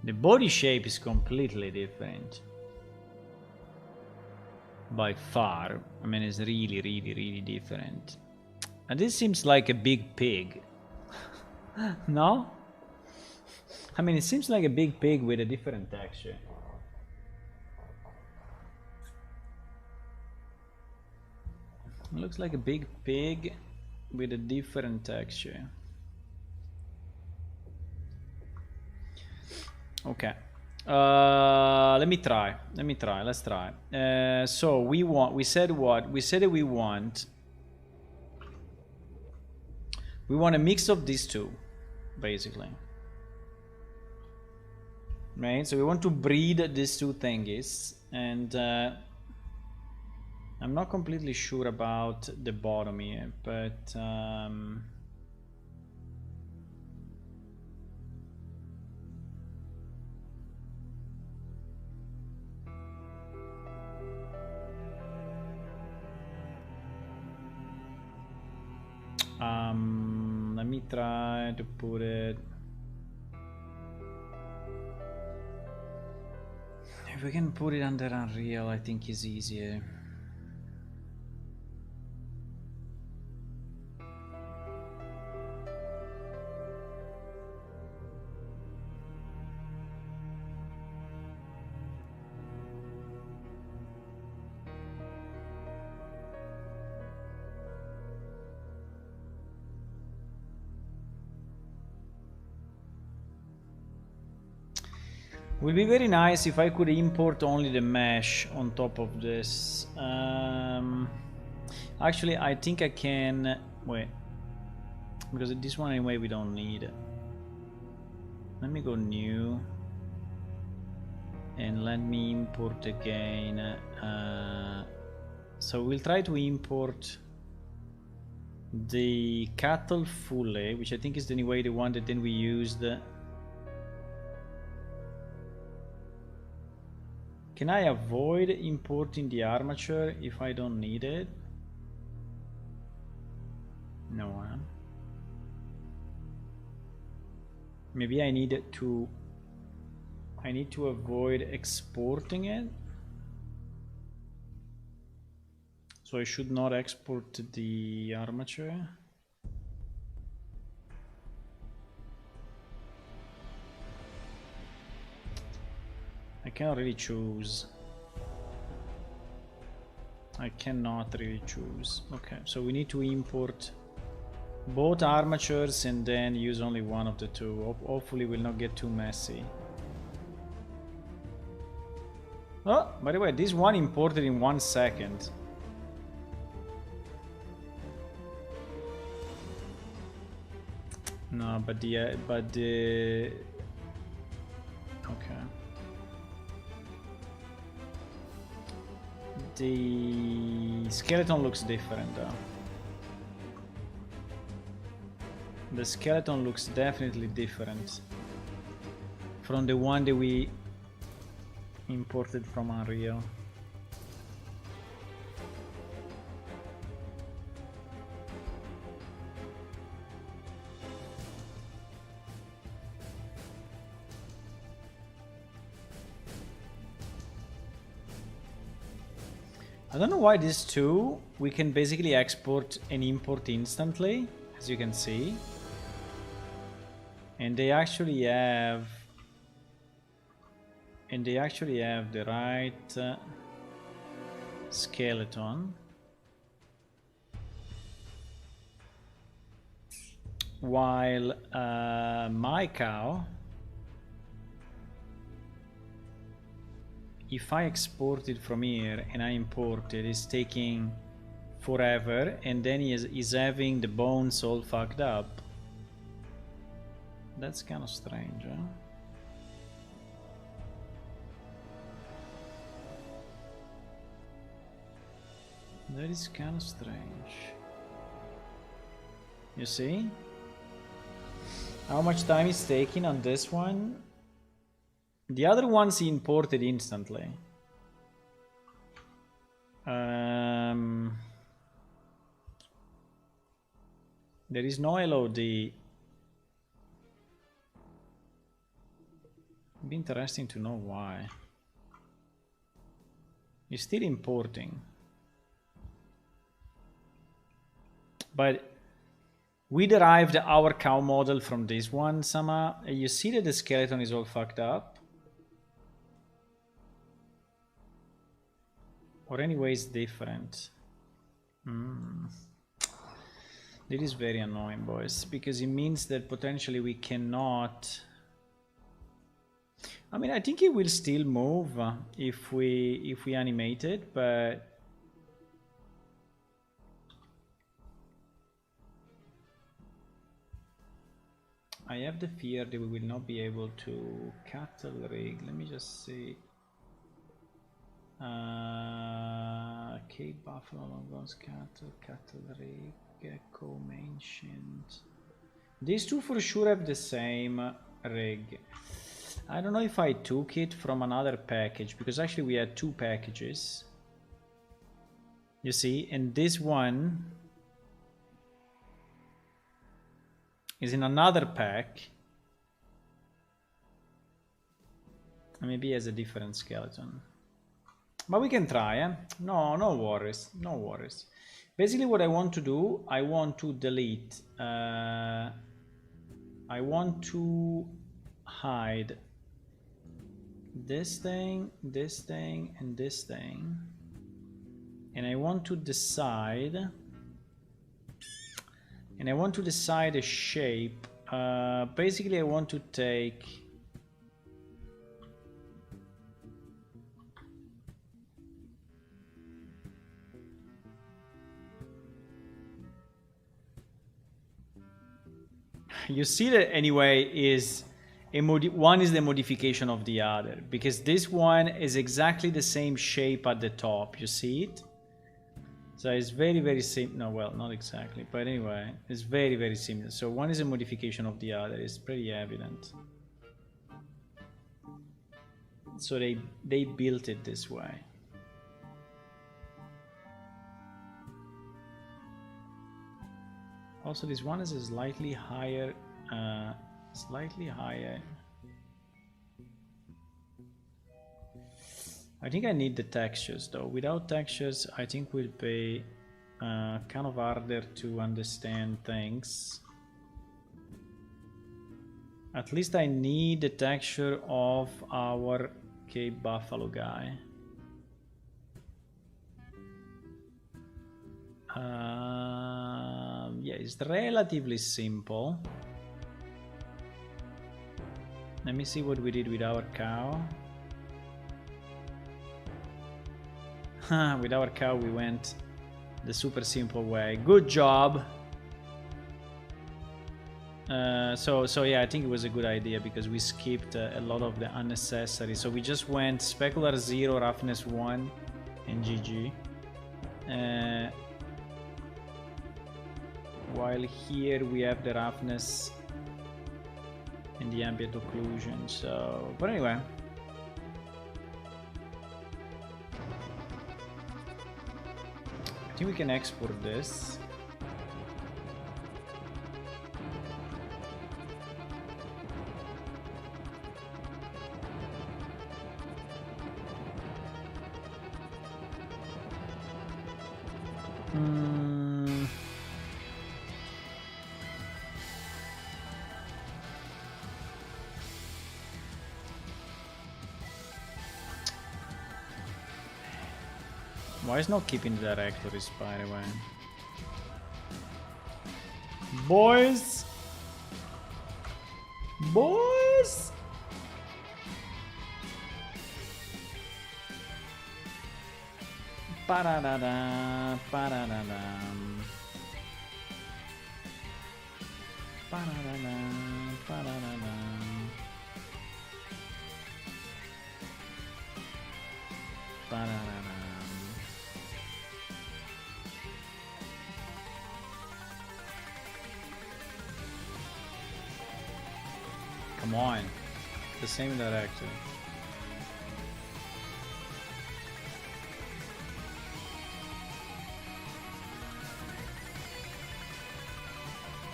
The body shape is completely different. By far. I mean, it's really, really, really different. And this seems like a big pig. No? I mean, it seems like a big pig with a different texture. It looks like a big pig with a different texture. Okay. Let's try. So we said what? We said that we want a mix of these two, basically. Right? So we want to breed these two thingies, and I'm not completely sure about the bottom here, but let me try to put it. If we can put it under Unreal, I think it's easier. Would be very nice if I could import only the mesh on top of this. Actually, I think I can. Wait, because this one anyway we don't need. Let me go new and let me import again. So we'll try to import the cattle fully, which I think is anyway the one that then we used. Can I avoid importing the armature if I don't need it? No. Maybe I need to avoid exporting it. So I should not export the armature. I cannot really choose. I cannot really choose. Okay, so we need to import both armatures and then use only one of the two. Hopefully we'll not get too messy. Oh, by the way, this one imported in 1 second. No, but the okay. The skeleton looks different though. The skeleton looks definitely different from the one that we imported from Unreal. I don't know why these two we can basically export and import instantly, as you can see. And they actually have the right skeleton. While my cow, if I export it from here and I import it, it's taking forever, and then he's having the bones all fucked up. That's kind of strange, huh? That is kind of strange. You see? How much time is taking on this one? The other ones he imported instantly. There is no LOD. It'd be interesting to know why. He's still importing. But we derived our cow model from this one, Sama. You see that the skeleton is all fucked up? Or anyways different. It is very annoying, boys, because it means that potentially we cannot... I mean, I think it will still move if we animate it, but... I have the fear that we will not be able to cattle rig. Let me just see. Cape Buffalo, Longbones cattle rig, Gecko, Ancient. These two for sure have the same rig. I don't know if I took it from another package, because actually we had two packages. You see, and this one is in another pack. Maybe he has a different skeleton. But we can try, eh? No worries, no worries. Basically what I want to do, I want to delete. I want to hide this thing, and this thing. And I want to decide... a shape. Basically I want to take... You see that anyway is one is the modification of the other, because this one is exactly the same shape at the top. You see it? So it's very similar. No, well, not exactly, but anyway, it's very similar. So one is a modification of the other. It's pretty evident. So they built it this way. Also, this one is a slightly higher. I think I need the textures though. Without textures, I think will be kind of harder to understand things. At least I need the texture of our Cape Buffalo guy. Yeah, it's relatively simple. Let me see what we did with our cow. With our cow we went the super simple way. Good job. So yeah, I think it was a good idea because we skipped a lot of the unnecessary. So we just went specular 0, roughness 1, and GG. While here we have the roughness and the ambient occlusion. So, but anyway. I think we can export this. Why is not keeping the directories, by the way? Boys! Boys! Ba-da-da-da, ba-da-da-da. Ba-da-da-da, ba-da-da-da. Ba-da-da-da. Come on, the same director.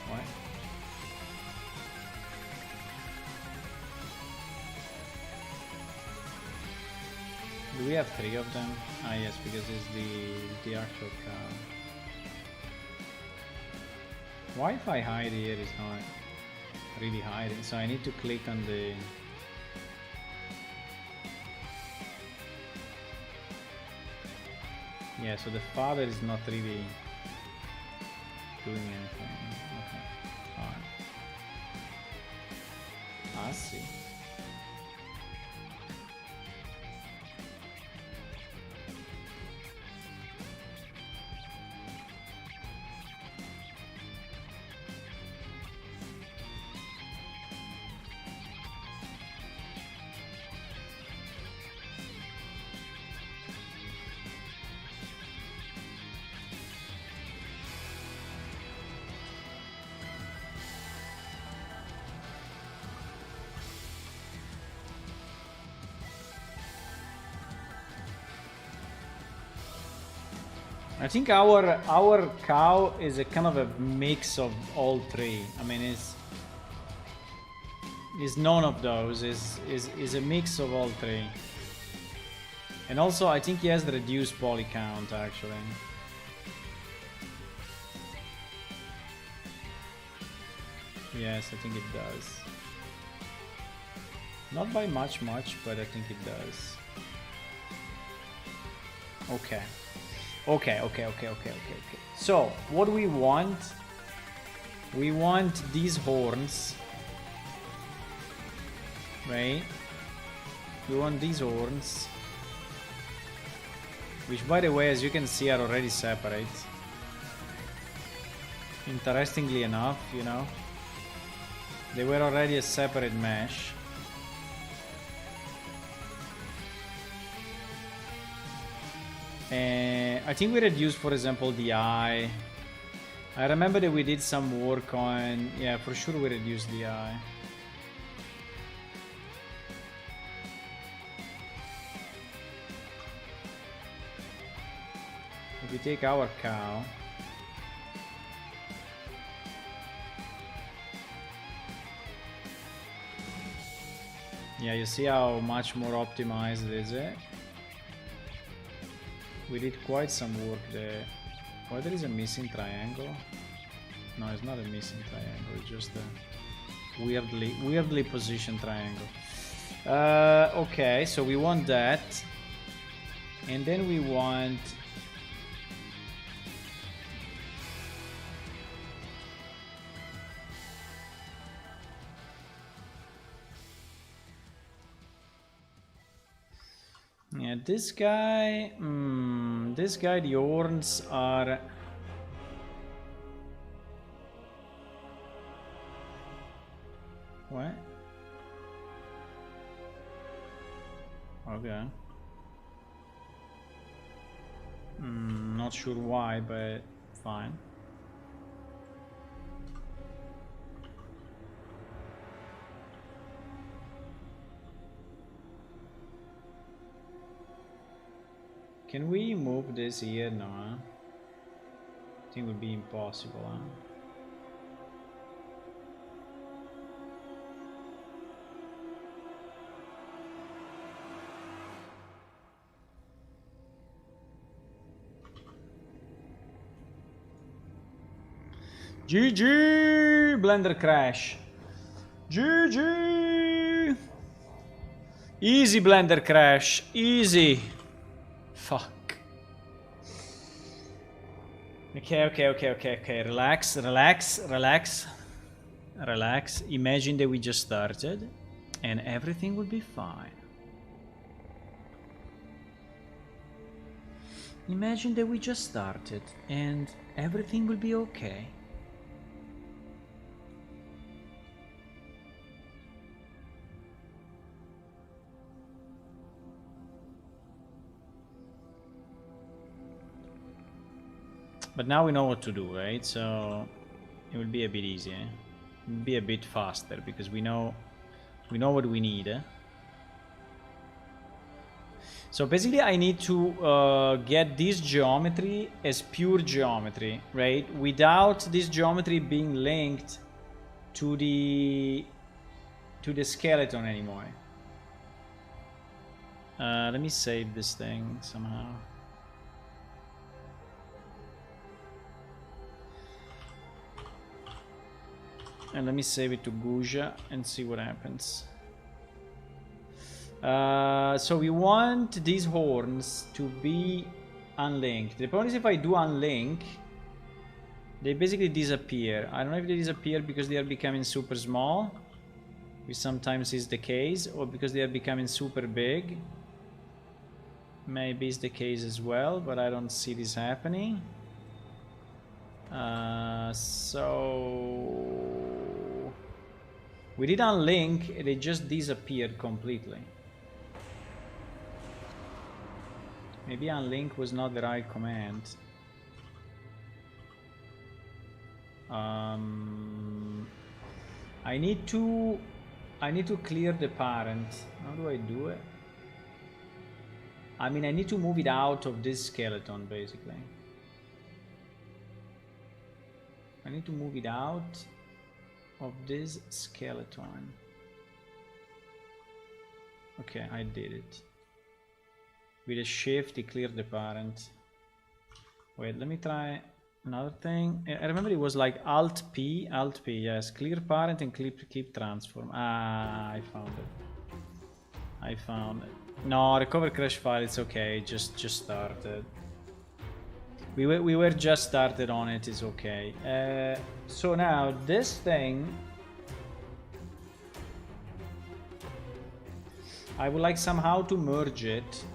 What? Do we have 3 of them? Ah yes, because it's the actual cow. Why if I hide here is not really hiding, so I need to click on the yeah, so the father is not really doing anything. Okay, alright. I see. I think our cow is a kind of a mix of all 3. I mean, it's none of those. Is a mix of all 3. And also, I think he has the reduced poly count actually. Yes, I think it does. Not by much, but I think it does. Okay. Okay. So, what we want these horns, right? We want these horns, which by the way, as you can see, are already separate. Interestingly enough, you know, they were already a separate mesh. I think we reduced, for example, the eye. I remember that we did some work on, yeah, for sure we reduced the eye. If we take our cow, yeah, you see how much more optimized is it? We did quite some work there. Why there is a missing triangle? No, it's not a missing triangle, it's just a weirdly positioned triangle. Okay, so we want that. And then we want yeah, this guy, the horns are... Okay. Not sure why, but fine. Can we move this here? No, huh? I think it would be impossible, huh? GG! Blender crash. GG! Easy Blender crash. Easy. Fuck. Okay. Relax. Imagine that we just started and everything will be fine. Imagine that we just started and everything will be okay. But now we know what to do, right? So it will be a bit easier. It will be a bit faster because we know what we need. So basically I need to get this geometry as pure geometry, right? Without this geometry being linked to the skeleton anymore. Let me save this thing somehow. And let me save it to Goujah and see what happens. So we want these horns to be unlinked. The point is if I do unlink, they basically disappear. I don't know if they disappear because they are becoming super small, which sometimes is the case, or because they are becoming super big. Maybe it's the case as well, but I don't see this happening. So we did unlink, they just disappeared completely. Maybe unlink was not the right command. I need to clear the parent. How do I do it? I mean, I need to move it out of this skeleton, basically. I need to move it out of this skeleton. Okay, I did it. With a shift, it cleared the parent. Wait, let me try another thing. I remember it was like Alt P, yes. Clear parent and keep transform. Ah, I found it. No, recover crash file, it's okay. Just started. We were just started on it, it's okay. So now this thing, I would like somehow to merge it.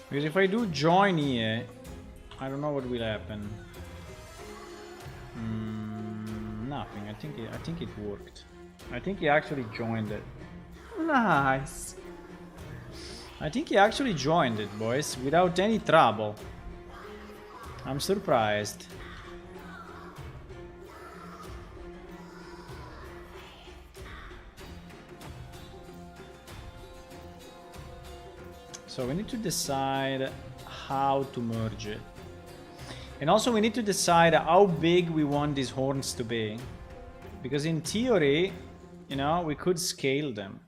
Because if I do join here, I don't know what will happen. Nothing. I think it worked. I think he actually joined it. Nice. I think he actually joined it, boys, without any trouble. I'm surprised. So we need to decide how to merge it. And also we need to decide how big we want these horns to be. Because in theory, you know, we could scale them.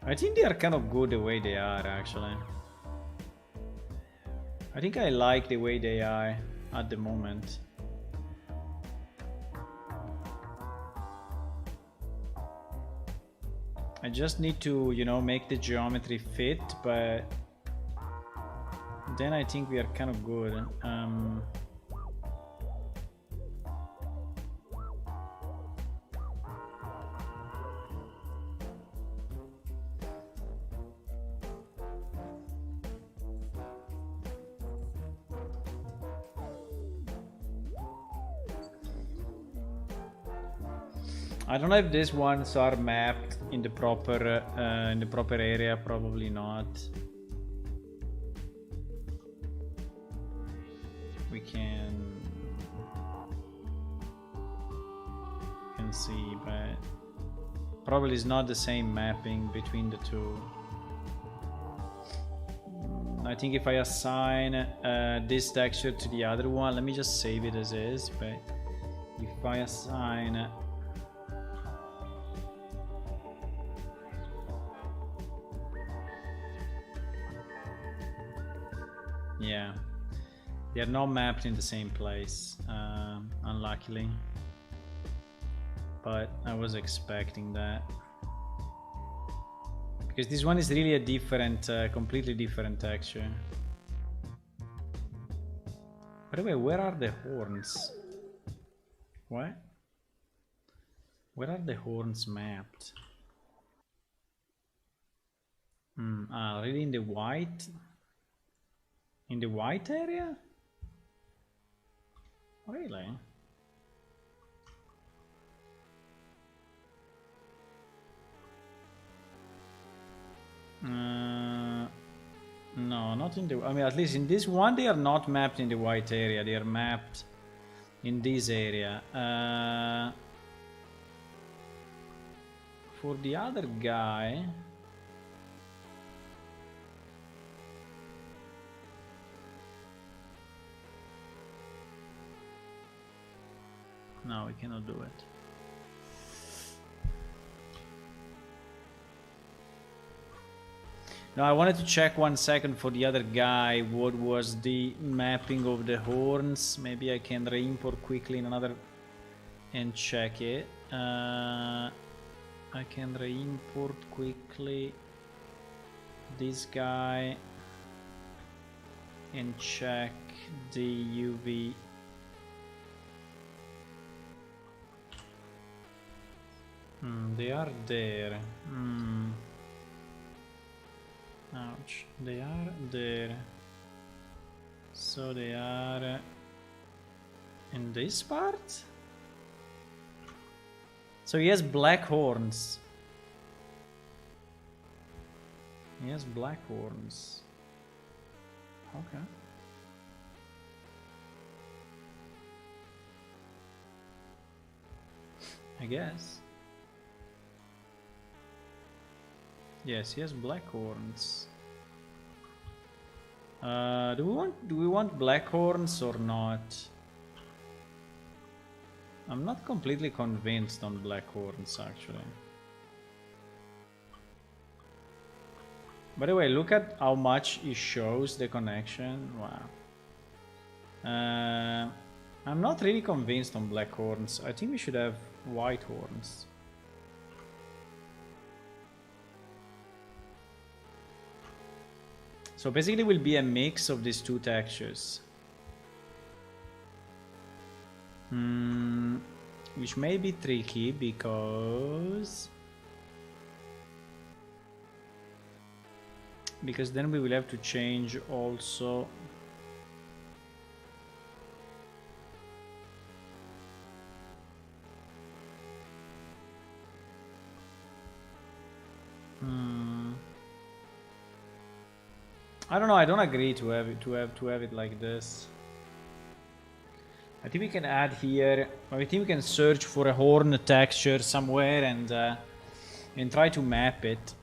I think they are kind of good the way they are, actually. I think I like the way they are at the moment. I just need to, you know, make the geometry fit, but then I think we are kind of good. I don't know if these ones are mapped in the proper area. Probably not. We can see, but probably it's not the same mapping between the two. I think if I assign this texture to the other one, let me just save it as is. But if I assign yeah, they are not mapped in the same place, unluckily. But I was expecting that. Because this one is really a different, completely different texture. By the way, where are the horns? What? Where are the horns mapped? Really in the white? In the white area? Really? No, not in the... I mean, at least in this one they are not mapped in the white area. They are mapped in this area. For the other guy... No, we cannot do it. Now I wanted to check 1 second for the other guy what was the mapping of the horns. Maybe I can re-import quickly in another and check it. I can re-import quickly this guy and check the UV. They are there. Ouch. They are there. So they are in this part? So he has black horns. He has black horns. Okay. I guess. Yes, he has black horns. Do we want black horns or not? I'm not completely convinced on black horns actually. By the way, look at how much it shows the connection. Wow. I'm not really convinced on black horns. I think we should have white horns. So basically it will be a mix of these two textures. Which may be tricky because then we will have to change also I don't know. I don't agree to have it like this. I think we can add here, I think we can search for a horn texture somewhere and try to map it.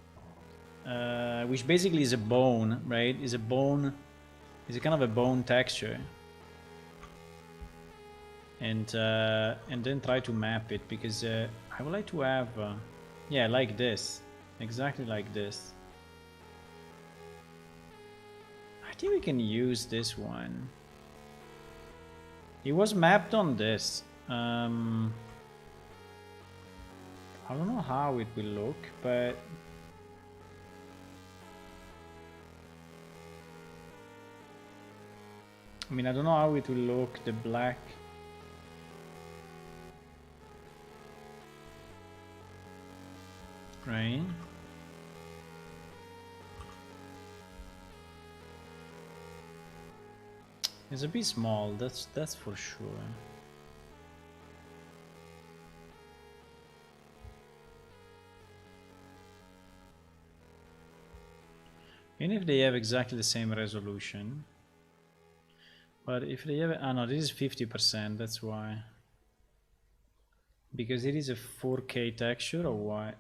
Which basically is a bone, right? Is a kind of a bone texture. And then try to map it, because I would like to have, yeah, like this. Exactly like this. I think we can use this one. It was mapped on this. I don't know how it will look, but I mean, I don't know how it will look, the black. Right? It's a bit small, that's for sure. Even if they have exactly the same resolution. But if they have, no, this is 50%, that's why. Because it is a 4K texture, or why?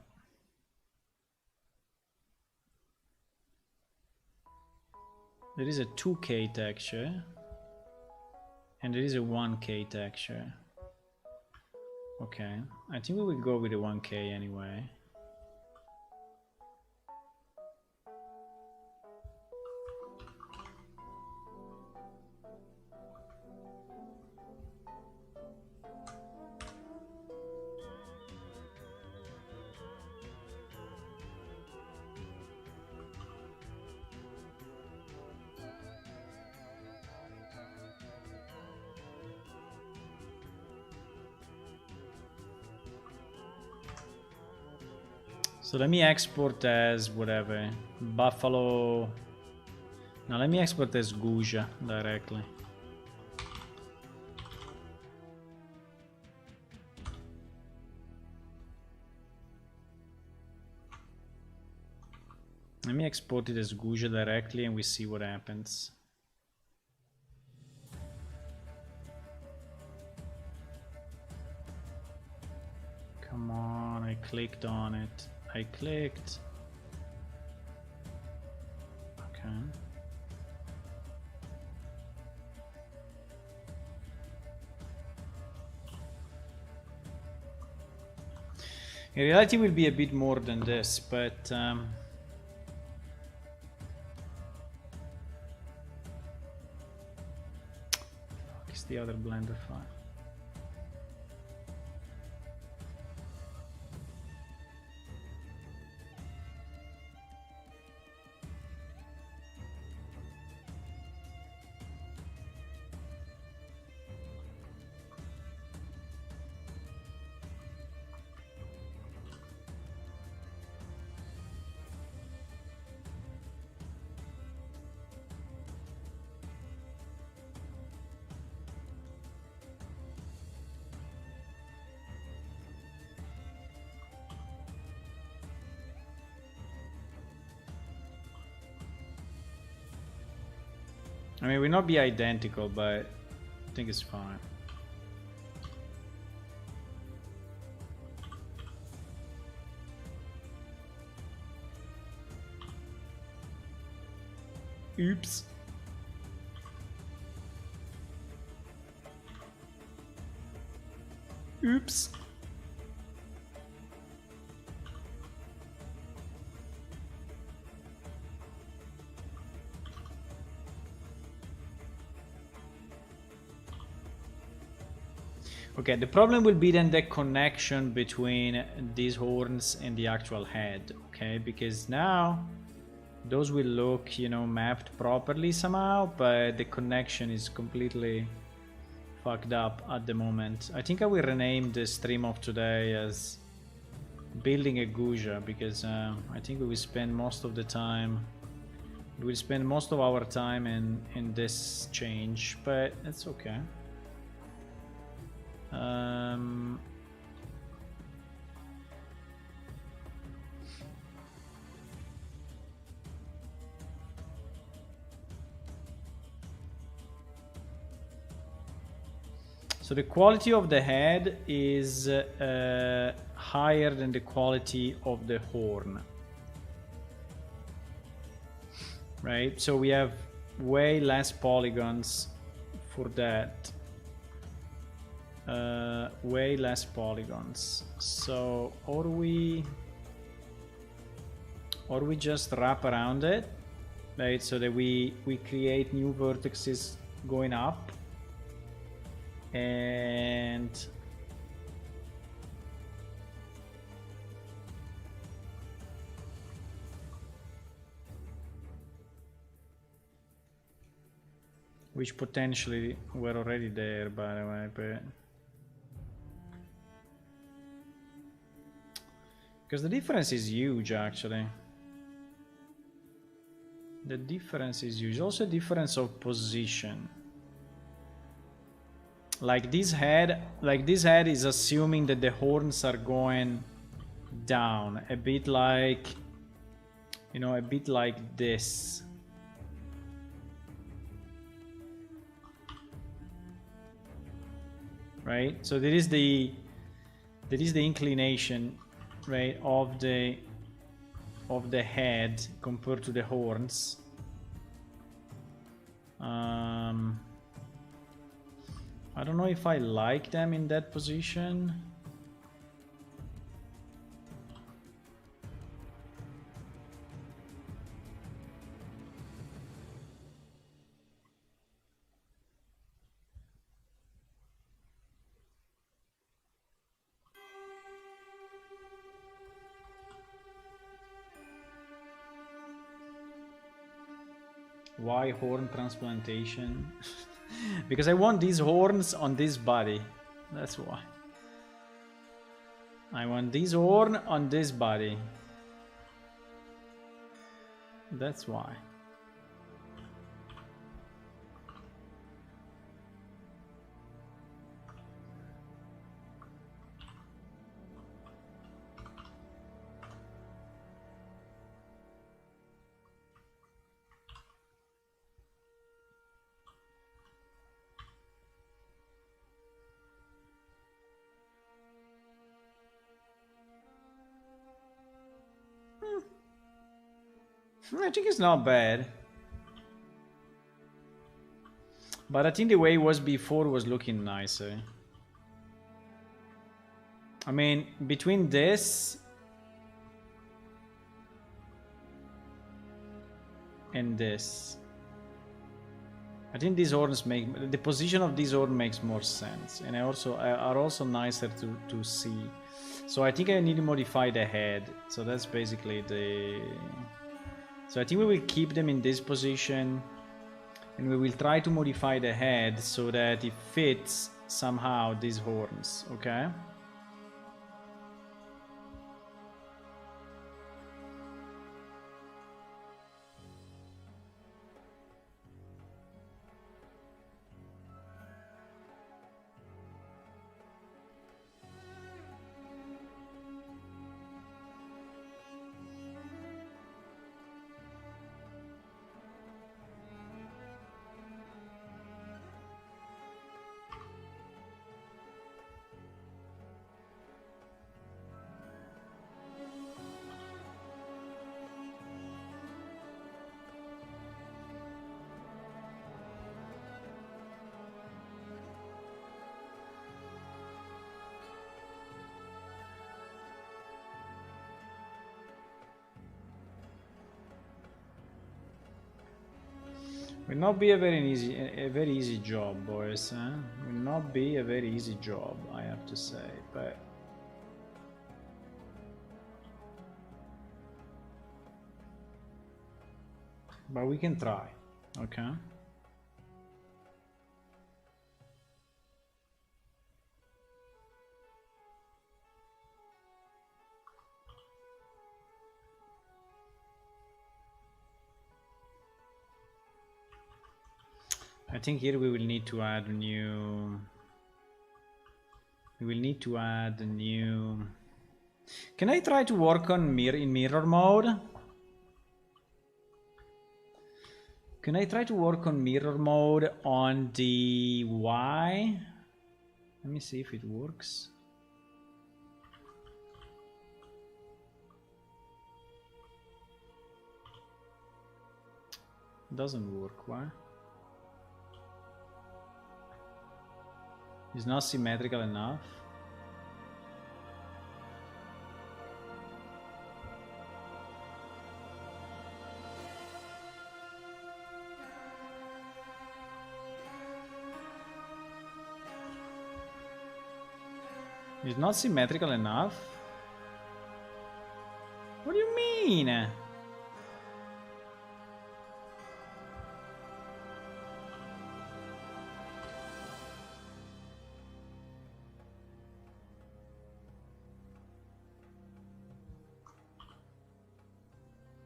There is a 2K texture. And there is a 1K texture. Okay, I think we will go with the 1K anyway. So let me export as whatever, buffalo. Now let me export as Goujah directly. Let me export it as Goujah directly and we see what happens. Come on, I clicked on it. I clicked. Okay. In reality, it will be a bit more than this, but it's the other Blender file. I mean, we'll not be identical, but I think it's fine. Oops. Oops. Okay, the problem will be then the connection between these horns and the actual head, okay? Because now those will look, you know, mapped properly somehow, but the connection is completely fucked up at the moment. I think I will rename the stream of today as building a Goujah, because I think we will spend most of the time, we will spend most of our time in this change, but it's okay. So the quality of the head is higher than the quality of the horn. Right? So we have way less polygons for that. Way less polygons. So or we just wrap around it, right? So that we create new vertices going up, and which potentially were already there, by the way, but because the difference is huge, actually. The difference is huge. Also, difference of position. Like this head is assuming that the horns are going down, a bit like, you know, a bit like this. Right? So there is the inclination, right, of the head compared to the horns. I don't know if I like them in that position. Why horn transplantation? Because I want these horns on this body. That's why. I want this horn on this body. That's why. I think it's not bad. But I think the way it was before was looking nicer. I mean, between this and this, I think these horns make the position of these horns makes more sense, and are also nicer to see. So I think I need to modify the head. So that's basically the. So I think we will keep them in this position, and we will try to modify the head so that it fits somehow these horns. Okay. Will not be a very easy job, boys. Huh? Will not be a very easy job, I have to say. But we can try. Okay. I think here we will need to add a new. We will need to add a new. Can I try to work on mirror mode? Can I try to work on mirror mode on the Y? Let me see if it works. Doesn't work, why? It's not symmetrical enough. It's not symmetrical enough? What do you mean?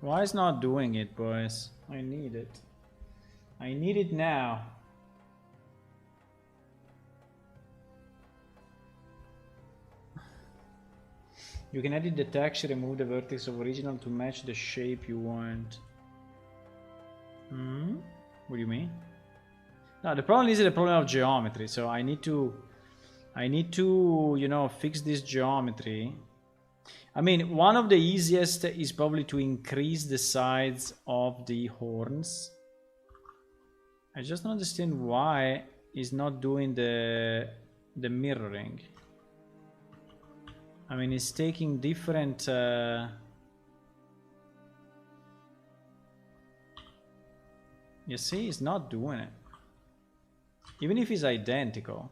Why is not doing it, boys? I need it. I need it now. You can edit the texture, remove the vertex of original to match the shape you want. What do you mean? No, the problem is the problem of geometry. So I need to, you know, fix this geometry. I mean, one of the easiest is probably to increase the size of the horns. I just don't understand why it's not doing the mirroring. I mean, it's taking different... You see, it's not doing it. Even if it's identical.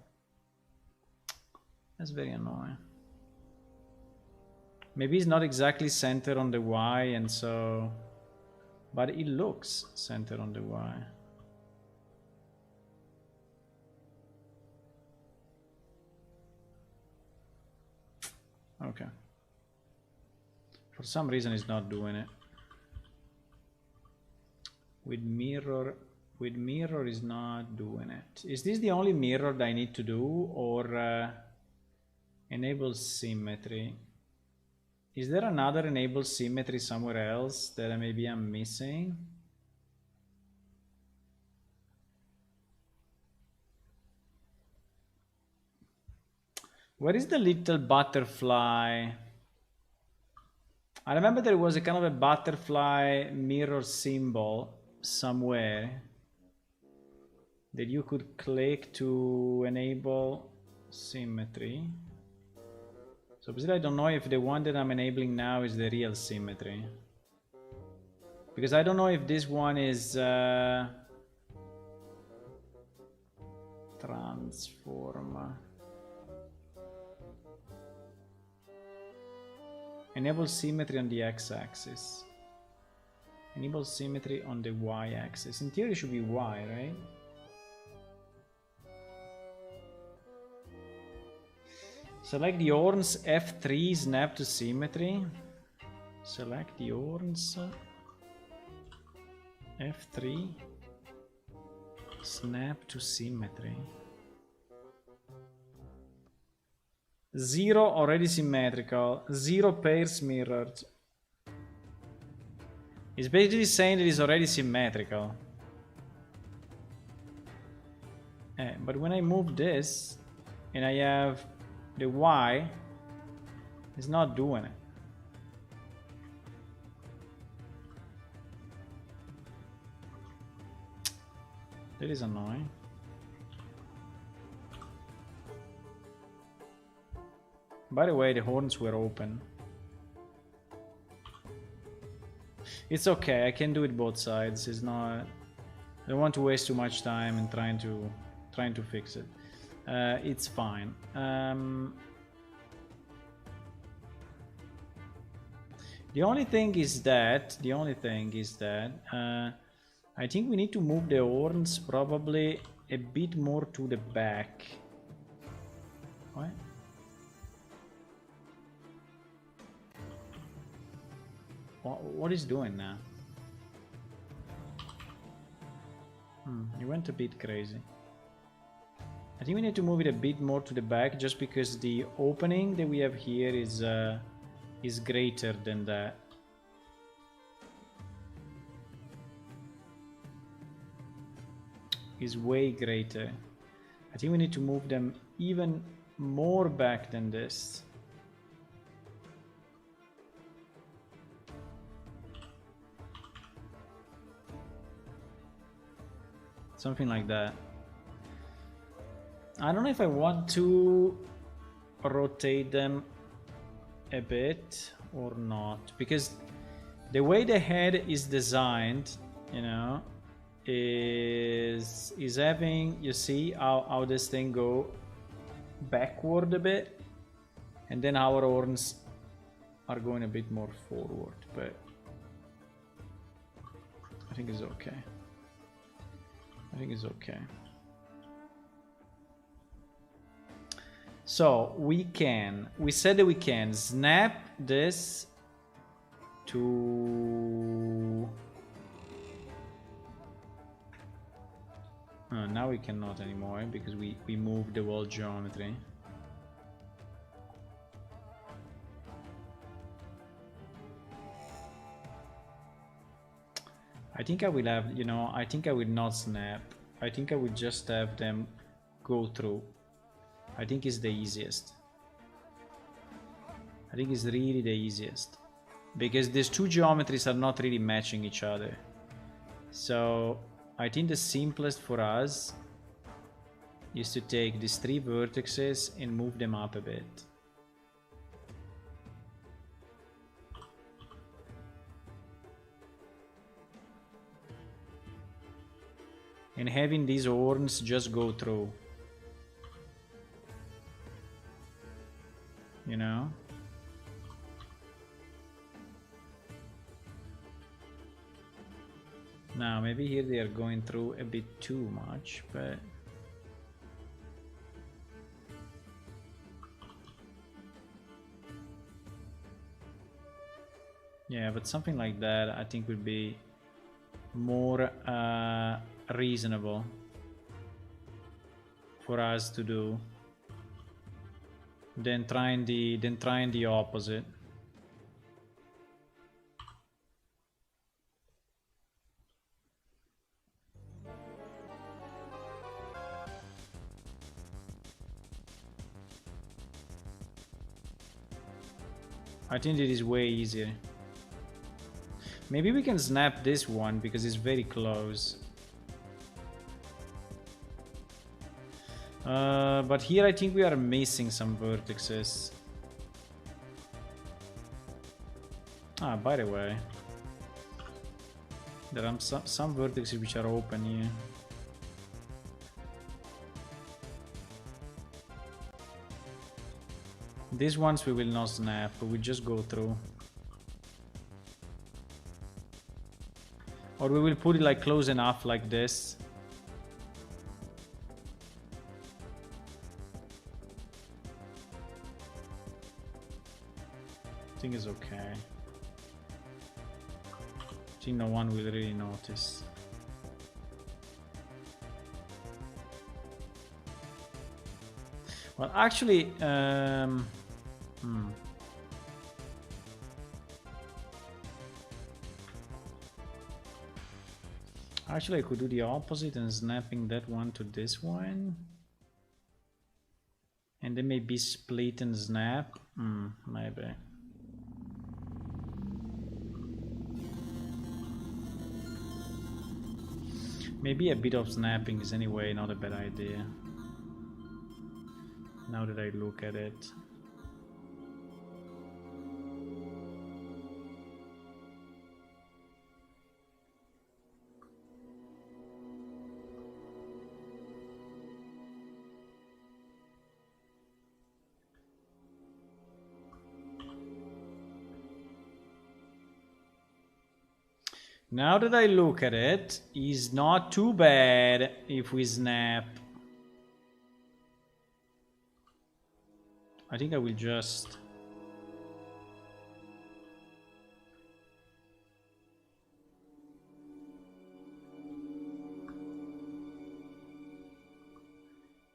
That's very annoying. Maybe it's not exactly centered on the Y and so... But it looks centered on the Y. Okay. For some reason it's not doing it. With mirror is not doing it. Is this the only mirror that I need to do, or enable symmetry? Is there another enable symmetry somewhere else that maybe I'm missing? Where is the little butterfly? I remember there was a kind of a butterfly mirror symbol somewhere that you could click to enable symmetry. So basically I don't know if the one that I'm enabling now is the real symmetry. Because I don't know if this one is transform. Enable symmetry on the x-axis. Enable symmetry on the y-axis. In theory it should be y, right? Select the horns F3, snap to symmetry. Select the horns F3, snap to symmetry. 0 already symmetrical, 0 pairs mirrored. It's basically saying that it's already symmetrical. But when I move this and I have the Y, it's not doing it. That is annoying. By the way, the horns were open. It's okay, I can do it both sides. It's not... I don't want to waste too much time in trying to fix it. It's fine. The only thing is that I think we need to move the horns probably a bit more to the back. What? What is doing now? It went a bit crazy. I think we need to move it a bit more to the back, just because the opening that we have here is greater than that. Is way greater. I think we need to move them even more back than this. Something like that. I don't know if I want to rotate them a bit or not, because the way the head is designed, you know, is having, you see how this thing go backward a bit, and then our horns are going a bit more forward, but I think it's okay. I think it's okay. So we said that we can snap this to... Oh, now we cannot anymore because we moved the wall geometry. I think I will have, you know, I think I will not snap. I think I would just have them go through. I think it's the easiest. I think it's really the easiest. Because these two geometries are not really matching each other. So I think the simplest for us is to take these three vertices and move them up a bit. And having these horns just go through. You know? Now maybe here they are going through a bit too much, but yeah, but something like that I think would be more reasonable for us to do than trying the opposite. I think it is way easier. Maybe we can snap this one because it's very close. But here I think we are missing some vertices. Ah, by the way, there are some vertices which are open here. These ones we will not snap, we just go through. Or we will put it like close enough like this. I think it's okay. I think no one will really notice. Well, actually, Actually, I could do the opposite and snapping that one to this one. And then maybe split and snap. Maybe. Maybe a bit of snapping is anyway not a bad idea. Now that I look at it. Now that I look at it, it's not too bad if we snap. I think I will just...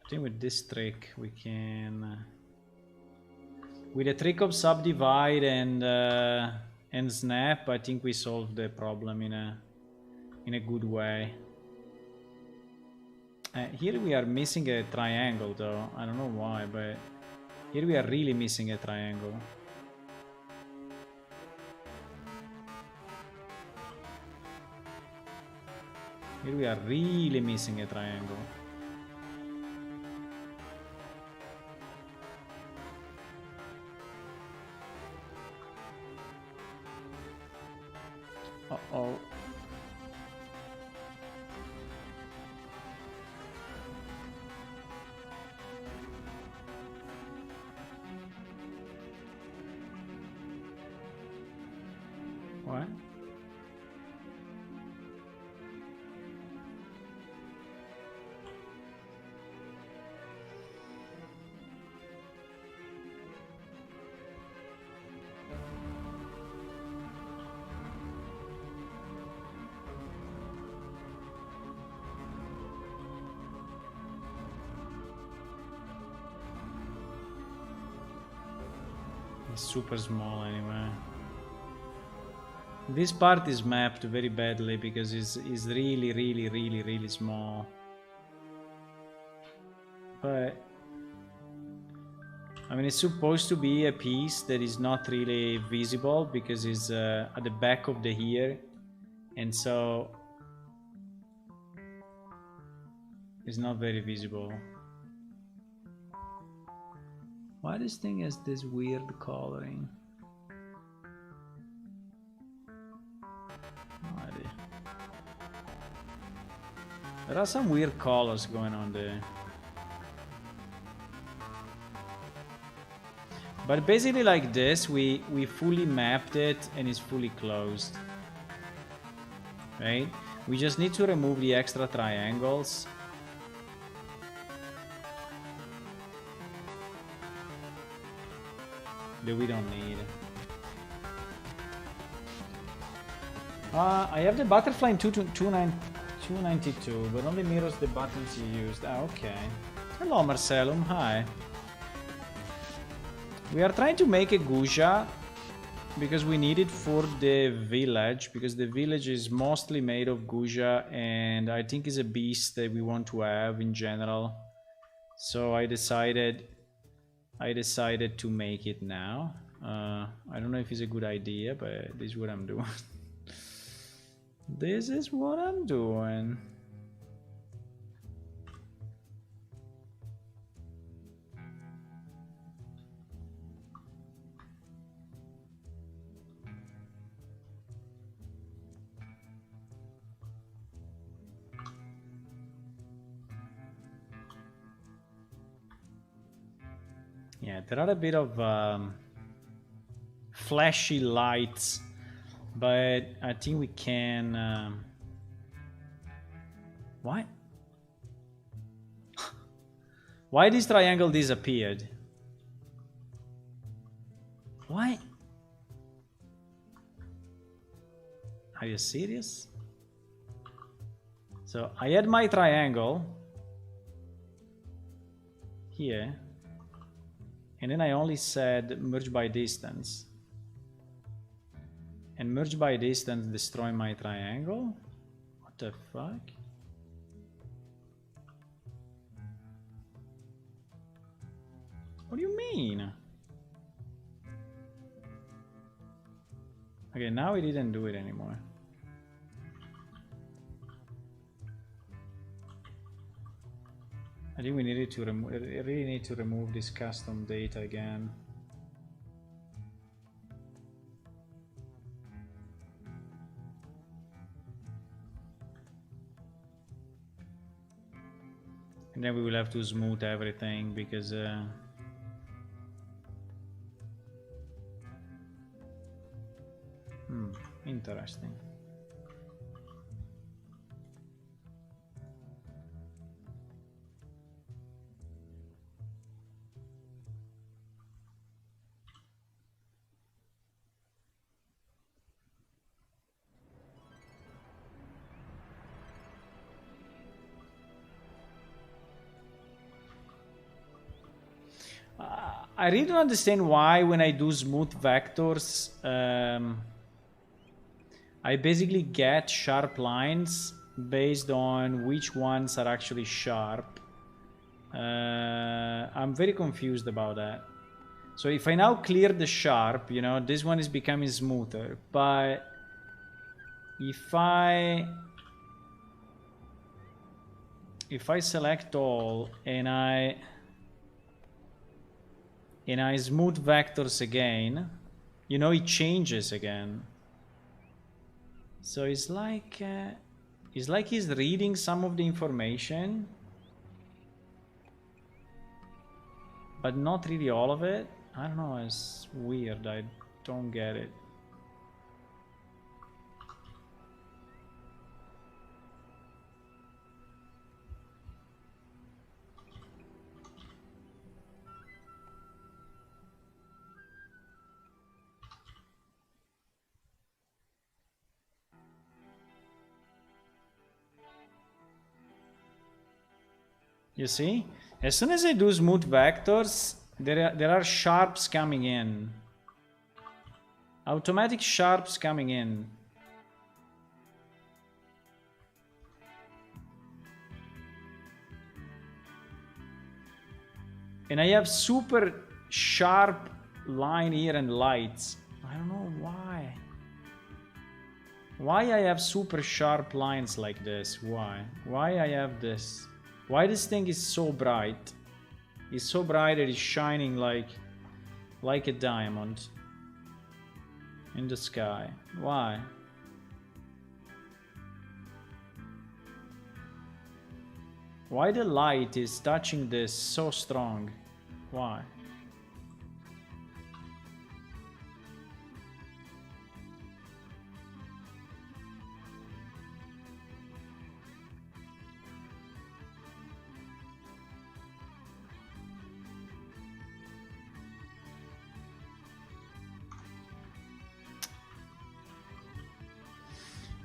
I think with this trick we can... with the trick of subdivide and snap, I think we solved the problem in a good way. Here we are missing a triangle though. I don't know why, but here we are really missing a triangle. Here we are really missing a triangle. Uh-oh. What? It's super small anyway. This part is mapped very badly because it's really small. But I mean, it's supposed to be a piece that is not really visible because it's at the back of the ear, and so it's not very visible. Why this thing has this weird coloring? No idea. There are some weird colors going on there. But basically like this, we fully mapped it and it's fully closed. Right? We just need to remove the extra triangles. That we don't need. I have the butterfly in 292, but only mirrors the buttons you used. Ah, okay. Hello, Marcellum. Hi. We are trying to make a Goujah because we need it for the village, because the village is mostly made of Goujah and I think is a beast that we want to have in general. So I decided to make it now. I don't know if it's a good idea, but this is what I'm doing. This is what I'm doing. Yeah, there are a bit of flashy lights, but I think we can... Why? Why this triangle disappeared? Why? Are you serious? So I had my triangle here. And then I only said merge by distance. And merge by distance destroy my triangle? What the fuck? What do you mean? Okay, now it didn't do it anymore. I think we needed to remove. I really need to remove this custom data again. And then we will have to smooth everything because interesting. I really don't understand why when I do smooth vectors, I basically get sharp lines based on which ones are actually sharp. I'm very confused about that. So if I now clear the sharp, you know, this one is becoming smoother. But if I select all and I smooth vectors again, you know, it changes again. So it's like he's reading some of the information, but not really all of it. I don't know, it's weird. I don't get it. You see? As soon as I do smooth vectors, there are sharps coming in. Automatic sharps coming in. And I have super sharp line here and lights. I don't know why. Why I have super sharp lines like this? Why? Why I have this? Why this thing is so bright? It's so bright that it's shining like a diamond in the sky. Why? Why the light is touching this so strong? Why?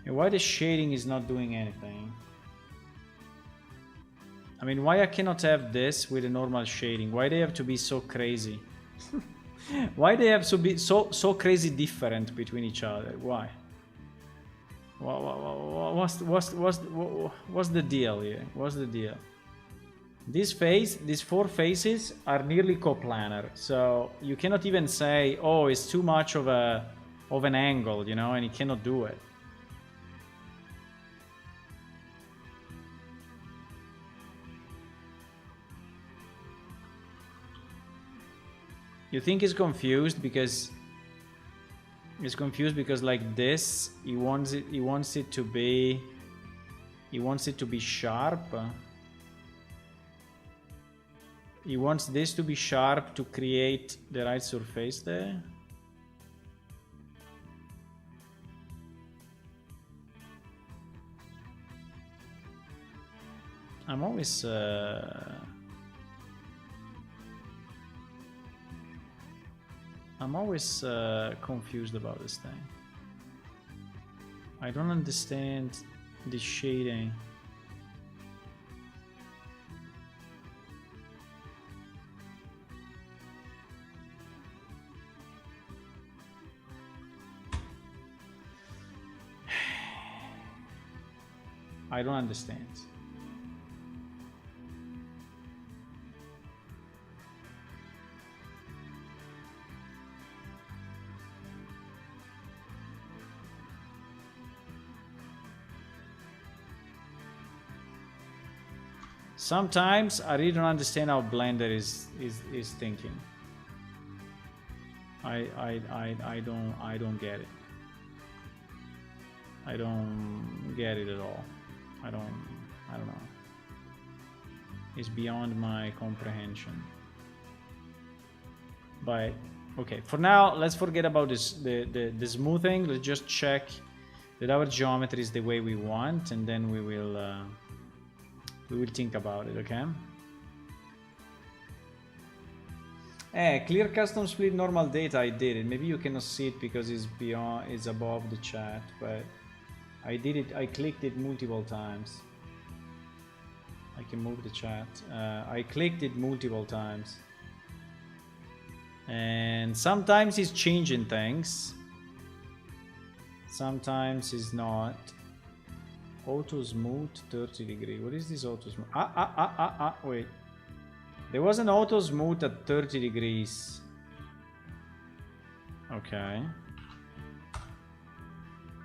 And why the shading is not doing anything? I mean, why I cannot have this with a normal shading? Why they have to be so crazy? Why they have to be so crazy different between each other? Why? What's the deal here? What's the deal? These four faces are nearly coplanar, so you cannot even say, oh, it's too much of an angle, you know, and you cannot do it. You think he's confused because like this, he wants it to be sharp. He wants this to be sharp to create the right surface there. I'm always confused about this thing. I don't understand the shading. I don't understand. Sometimes I really don't understand how Blender is thinking. I don't get it. I don't get it at all. I don't know. It's beyond my comprehension. But okay, for now let's forget about this the smoothing. Let's just check that our geometry is the way we want, and then we will think about it, okay? Clear custom split normal data, I did it. Maybe you cannot see it because it's above the chat, but I did it. I clicked it multiple times. I can move the chat. I clicked it multiple times. And sometimes it's changing things. Sometimes it's not. Auto smooth 30 degree. What is this auto smooth? Wait. There was an auto smooth at 30 degrees. Okay.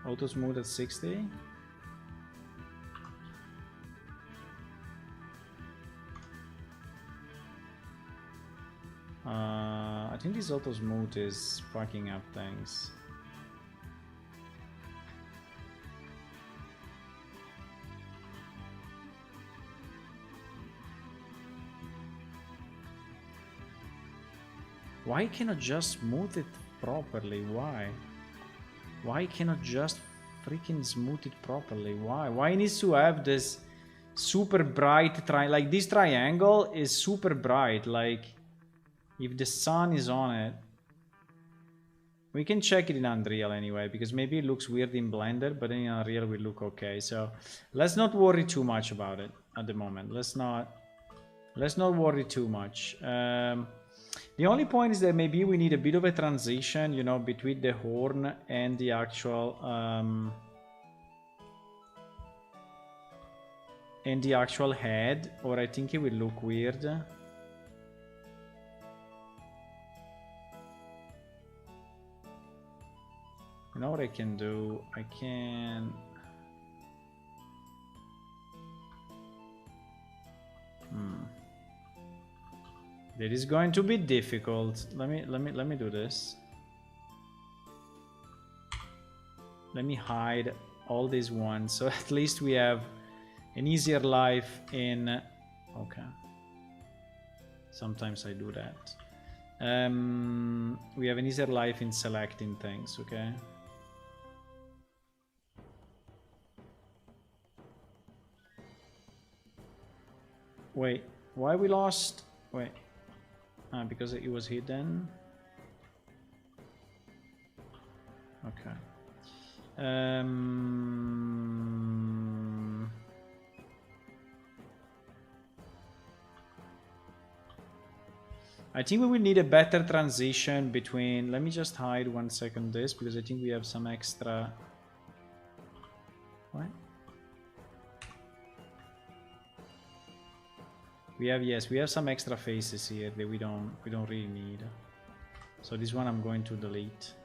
Auto smooth at 60. I think this auto smooth is fucking up things. Why cannot just smooth it properly? Why? Why cannot just freaking smooth it properly? Why? Why it needs to have this super bright like this triangle is super bright. Like if the sun is on it, we can check it in Unreal anyway, because maybe it looks weird in Blender, but in Unreal it will look okay. So let's not worry too much about it at the moment. Let's not worry too much. The only point is that maybe we need a bit of a transition, you know, between the horn and the actual head, or I think it will look weird. You know what I can do? I can... It is going to be difficult. Let me do this. Let me hide all these ones, so at least we have an easier life in... Okay. Sometimes I do that. We have an easier life in selecting things, okay? Wait, why we lost? Wait. Because it was hidden. Okay. I think we will need a better transition between... Let me just hide 1 second this, because I think we have some extra... What? We have, yes, we have some extra faces here that we don't really need. So this one I'm going to delete.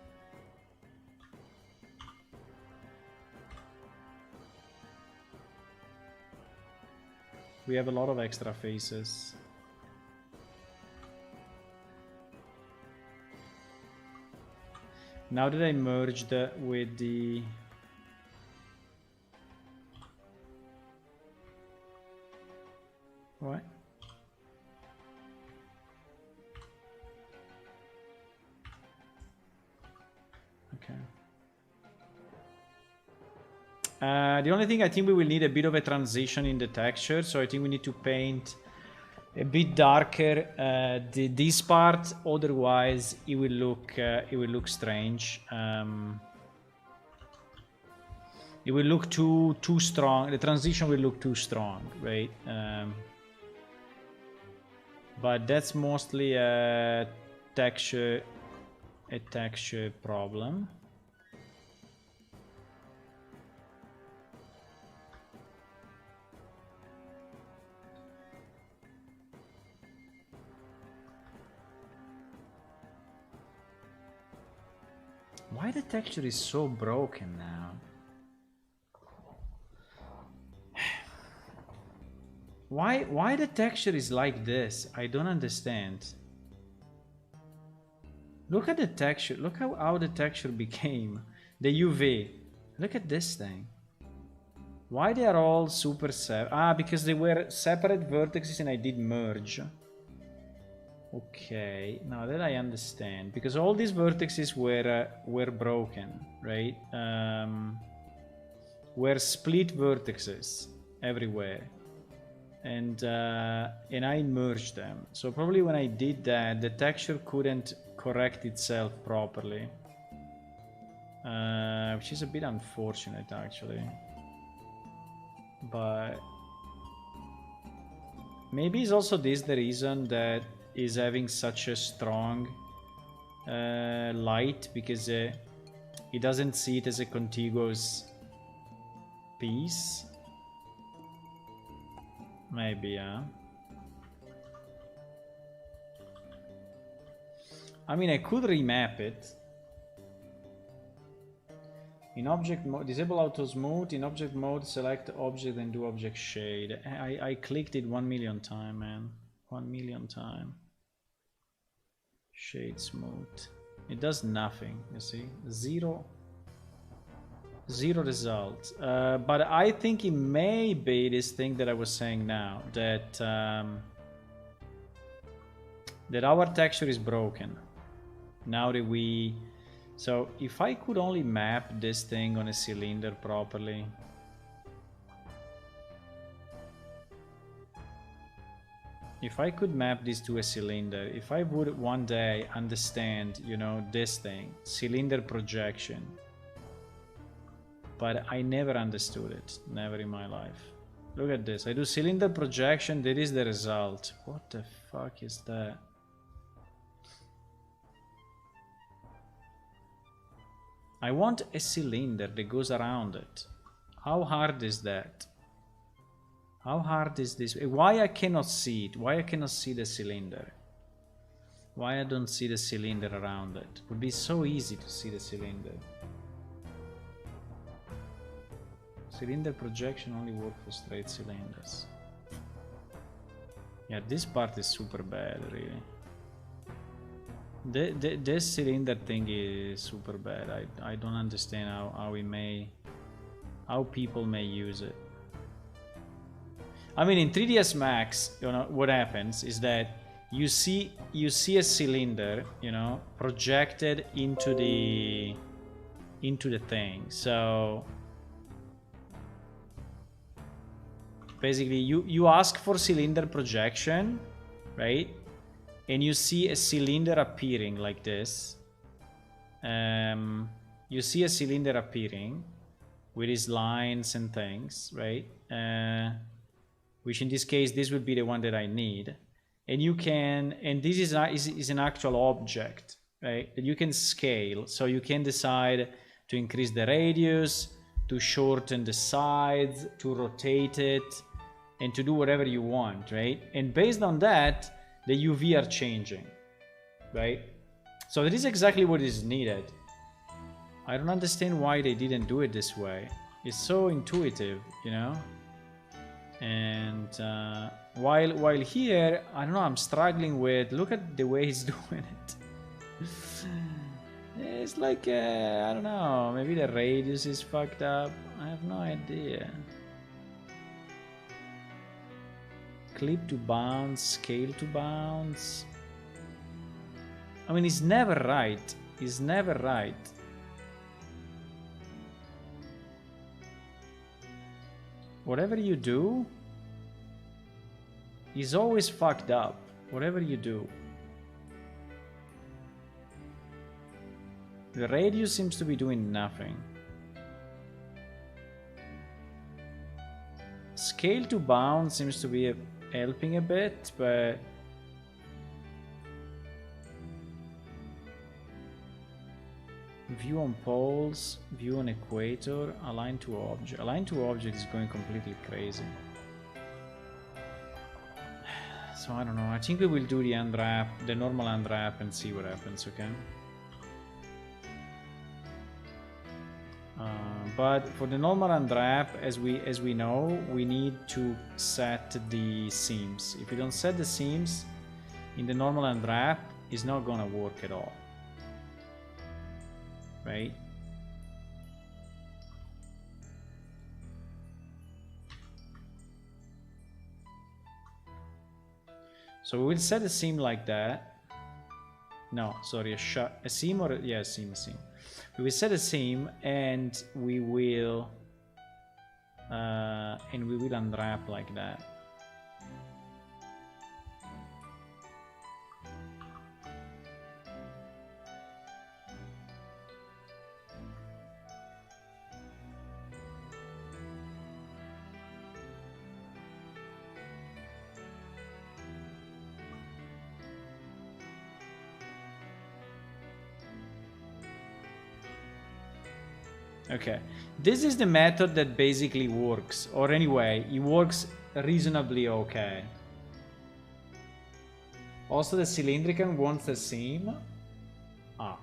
We have a lot of extra faces. Now that I merged with the... What? Okay. The only thing, I think we will need a bit of a transition in the texture, so I think we need to paint a bit darker this part, otherwise it will look strange. It will look too strong. The transition will look too strong, right? But that's mostly a texture problem. Why the texture is so broken now? Why the texture is like this? I don't understand. Look at the texture. Look how the texture became. The UV. Look at this thing. Why they are all super separate? Because they were separate vertices and I did merge. Okay, now that I understand. Because all these vertices were broken, right? Were split vertices everywhere. And I merged them. So probably when I did that, the texture couldn't correct itself properly, which is a bit unfortunate actually. But maybe it's also this the reason that is having such a strong light, because it doesn't see it as a contiguous piece. Maybe, yeah. I mean, I could remap it. In object mode, disable auto smooth. In object mode, select object and do object shade. I clicked it 1 million times, man. 1 million times. Shade smooth. It does nothing, you see? Zero result. But I think it may be this thing that I was saying now, that that our texture is broken. Now that we... So if I could only map this thing on a cylinder properly. If I could map this to a cylinder, if I would one day understand, you know, this thing, cylinder projection. But I never understood it, never in my life. Look at this, I do cylinder projection, that is the result. What the fuck is that? I want a cylinder that goes around it. How hard is that? How hard is this? Why I cannot see it? Why I cannot see the cylinder? Why I don't see the cylinder around it? It would be so easy to see the cylinder. Cylinder projection only works for straight cylinders. Yeah, this part is super bad, really. This cylinder thing is super bad. I don't understand how people may use it. I mean, in 3ds Max, you know what happens is that you see a cylinder, you know, projected into the thing. So basically, you ask for cylinder projection, right? And you see a cylinder appearing like this. You see a cylinder appearing with its lines and things, right? Which in this case, this would be the one that I need. And you can, and this is an actual object, right? That you can scale. So you can decide to increase the radius, to shorten the sides, to rotate it, and to do whatever you want, right? And based on that, the UV are changing, right? So that is exactly what is needed. I don't understand why they didn't do it this way. It's so intuitive, you know? And while here, I don't know, I'm struggling with, look at the way he's doing it. It's like, I don't know, maybe the radius is fucked up. I have no idea. Clip to bounce, scale to bounce. I mean, it's never right. It's never right. Whatever you do is always fucked up. Whatever you do. The radius seems to be doing nothing. Scale to bounce seems to be helping a bit, but view on poles, view on equator, align to object. Align to object is going completely crazy. So I don't know. I think we will do the unwrap, the normal unwrap, and see what happens. Okay. But for the normal unwrap, as we know, we need to set the seams. If we don't set the seams in the normal unwrap, it's not gonna work at all, right? So we will set a seam like that. No, sorry, a seam or yeah, a seam. We will set a seam and we will unwrap like that. Okay, this is the method that basically works, or anyway, it works reasonably okay. Also, the cylindrical wants the same. Ah.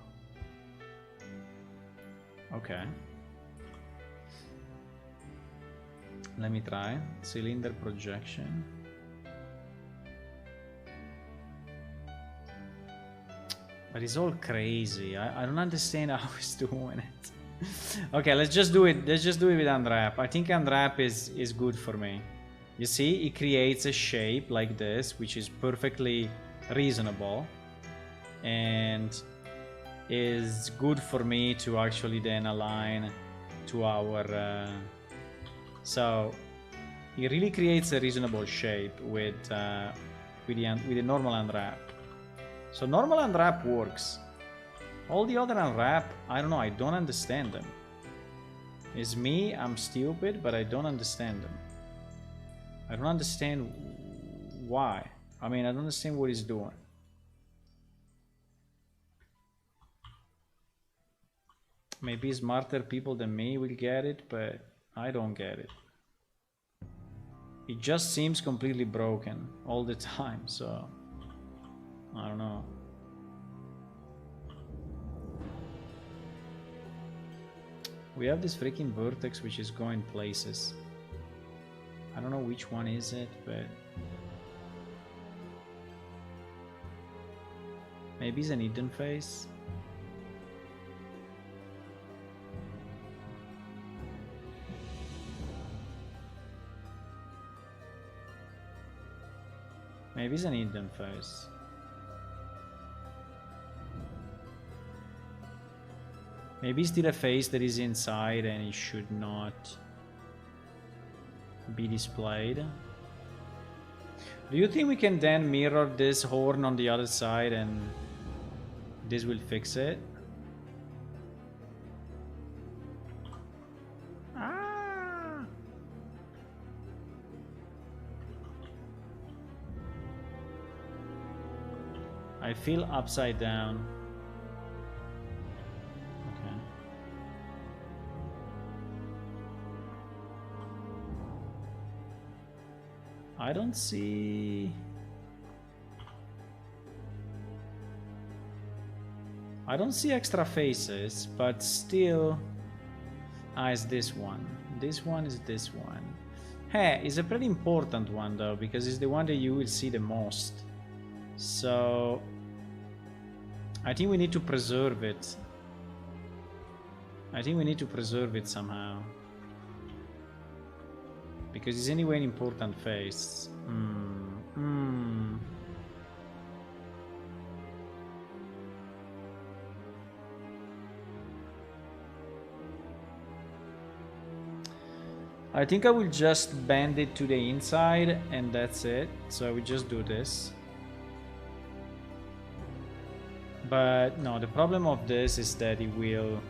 Okay. Let me try. Cylinder projection. But it's all crazy. I don't understand how he's doing it. Okay, let's just do it. Let's just do it with unwrap. I think unwrap is good for me. You see, it creates a shape like this, which is perfectly reasonable and is good for me to actually then align to our so it really creates a reasonable shape with the normal unwrap. So normal unwrap works. All the other unwrap, I don't know, I don't understand them. It's me, I'm stupid, but I don't understand them. I don't understand why. I mean, I don't understand what he's doing. Maybe smarter people than me will get it, but I don't get it. It just seems completely broken all the time, so I don't know. We have this freaking vertex which is going places. I don't know which one is it, but maybe it's an hidden face. Maybe it's an hidden face. Maybe it's still a face that is inside and it should not be displayed. Do you think we can then mirror this horn on the other side and this will fix it? Ah! I feel upside down. I don't see... I don't see extra faces, but still... Ah, it's this one. This one is this one. Hey, it's a pretty important one though, because it's the one that you will see the most. So... I think we need to preserve it. I think we need to preserve it somehow. Because it's anyway an important face. I think I will just bend it to the inside and that's it. So I will just do this. But no, the problem of this is that it will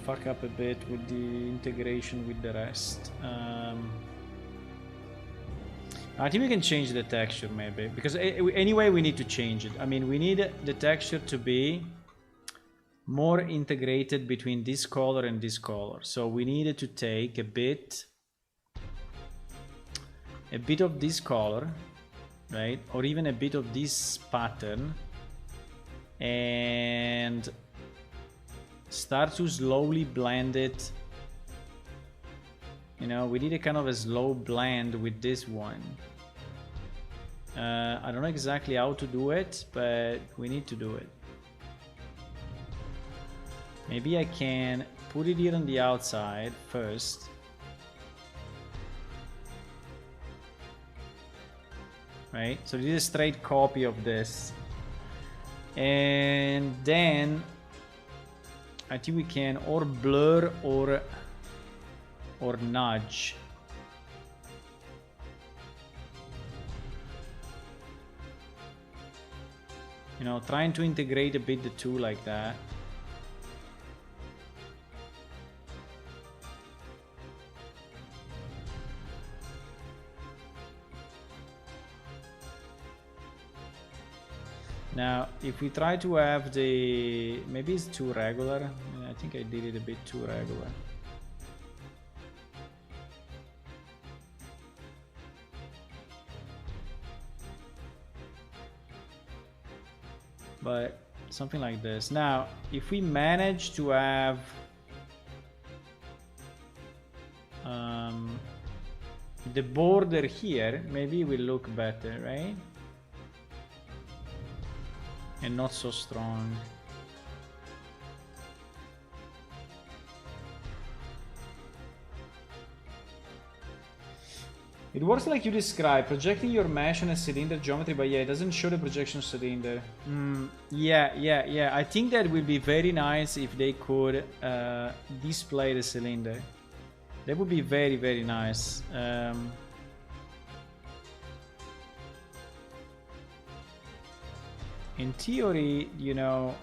fuck up a bit with the integration with the rest. I think we can change the texture maybe, because anyway we need to change it. I mean, we need the texture to be more integrated between this color and this color. So we needed to take a bit of this color, right? Or even a bit of this pattern and start to slowly blend it. You know, we did a kind of a slow blend with this one. I don't know exactly how to do it, but we need to do it. Maybe I can put it here on the outside first. Right? So this is a straight copy of this. And then I think we can or blur or nudge. You know, trying to integrate a bit the two like that. Now, if we try to have the... maybe it's too regular. I think I did it a bit too regular. But something like this. Now, if we manage to have the border here, maybe it will look better, right? And not so strong. It works like you described, projecting your mesh on a cylinder geometry, but yeah, it doesn't show the projection cylinder. Yeah. I think that would be very nice if they could display the cylinder. That would be very, very nice. In theory, you know,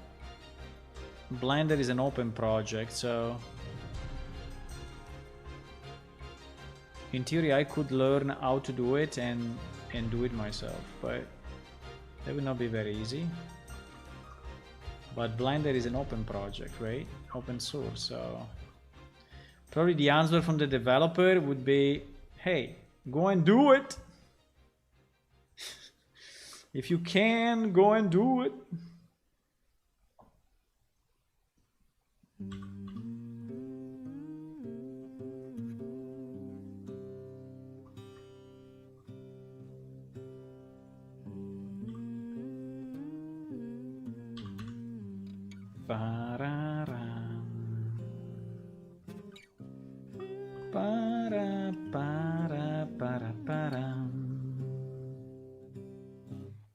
Blender is an open project, so in theory I could learn how to do it and do it myself, but that would not be very easy. But Blender is an open project, right? Open source, so probably the answer from the developer would be, hey, go and do it. If you can, go and do it.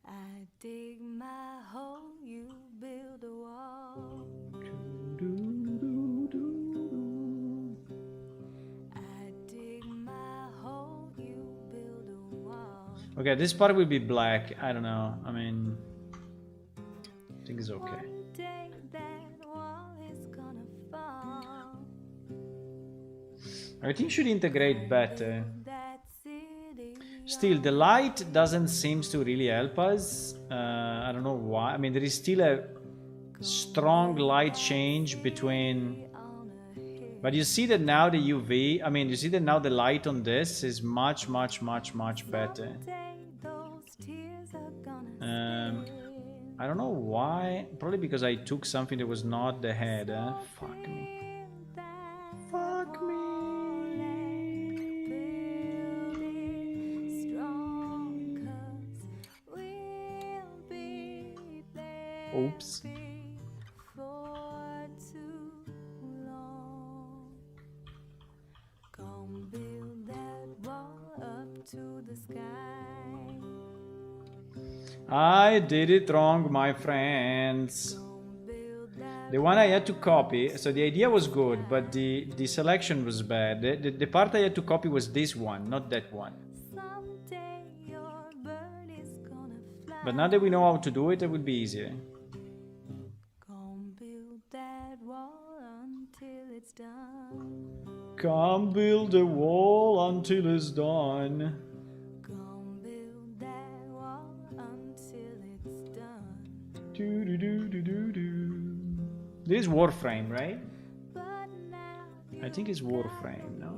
I dig my hole, you build a wall. I dig my hole, you build a wall. Okay, this part will be black. I don't know. I mean, I think it's okay. One day that wall is gonna fall. Everything should integrate better. That city Still, the light doesn't seem to really help us. I don't know why. I mean, there is still a strong light change between... But you see that now the UV, I mean, you see that now the light on this is much better. I don't know why. Probably because I took something that was not the head. Fuck me. Fuck me. Oops. I did it wrong, my friends. The one I had to copy, so the idea was good, but the selection was bad. The part I had to copy was this one, not that one. But now that we know how to do it, it will be easier. Come build a wall until it's done. This is Warframe, right? I think it's Warframe, no?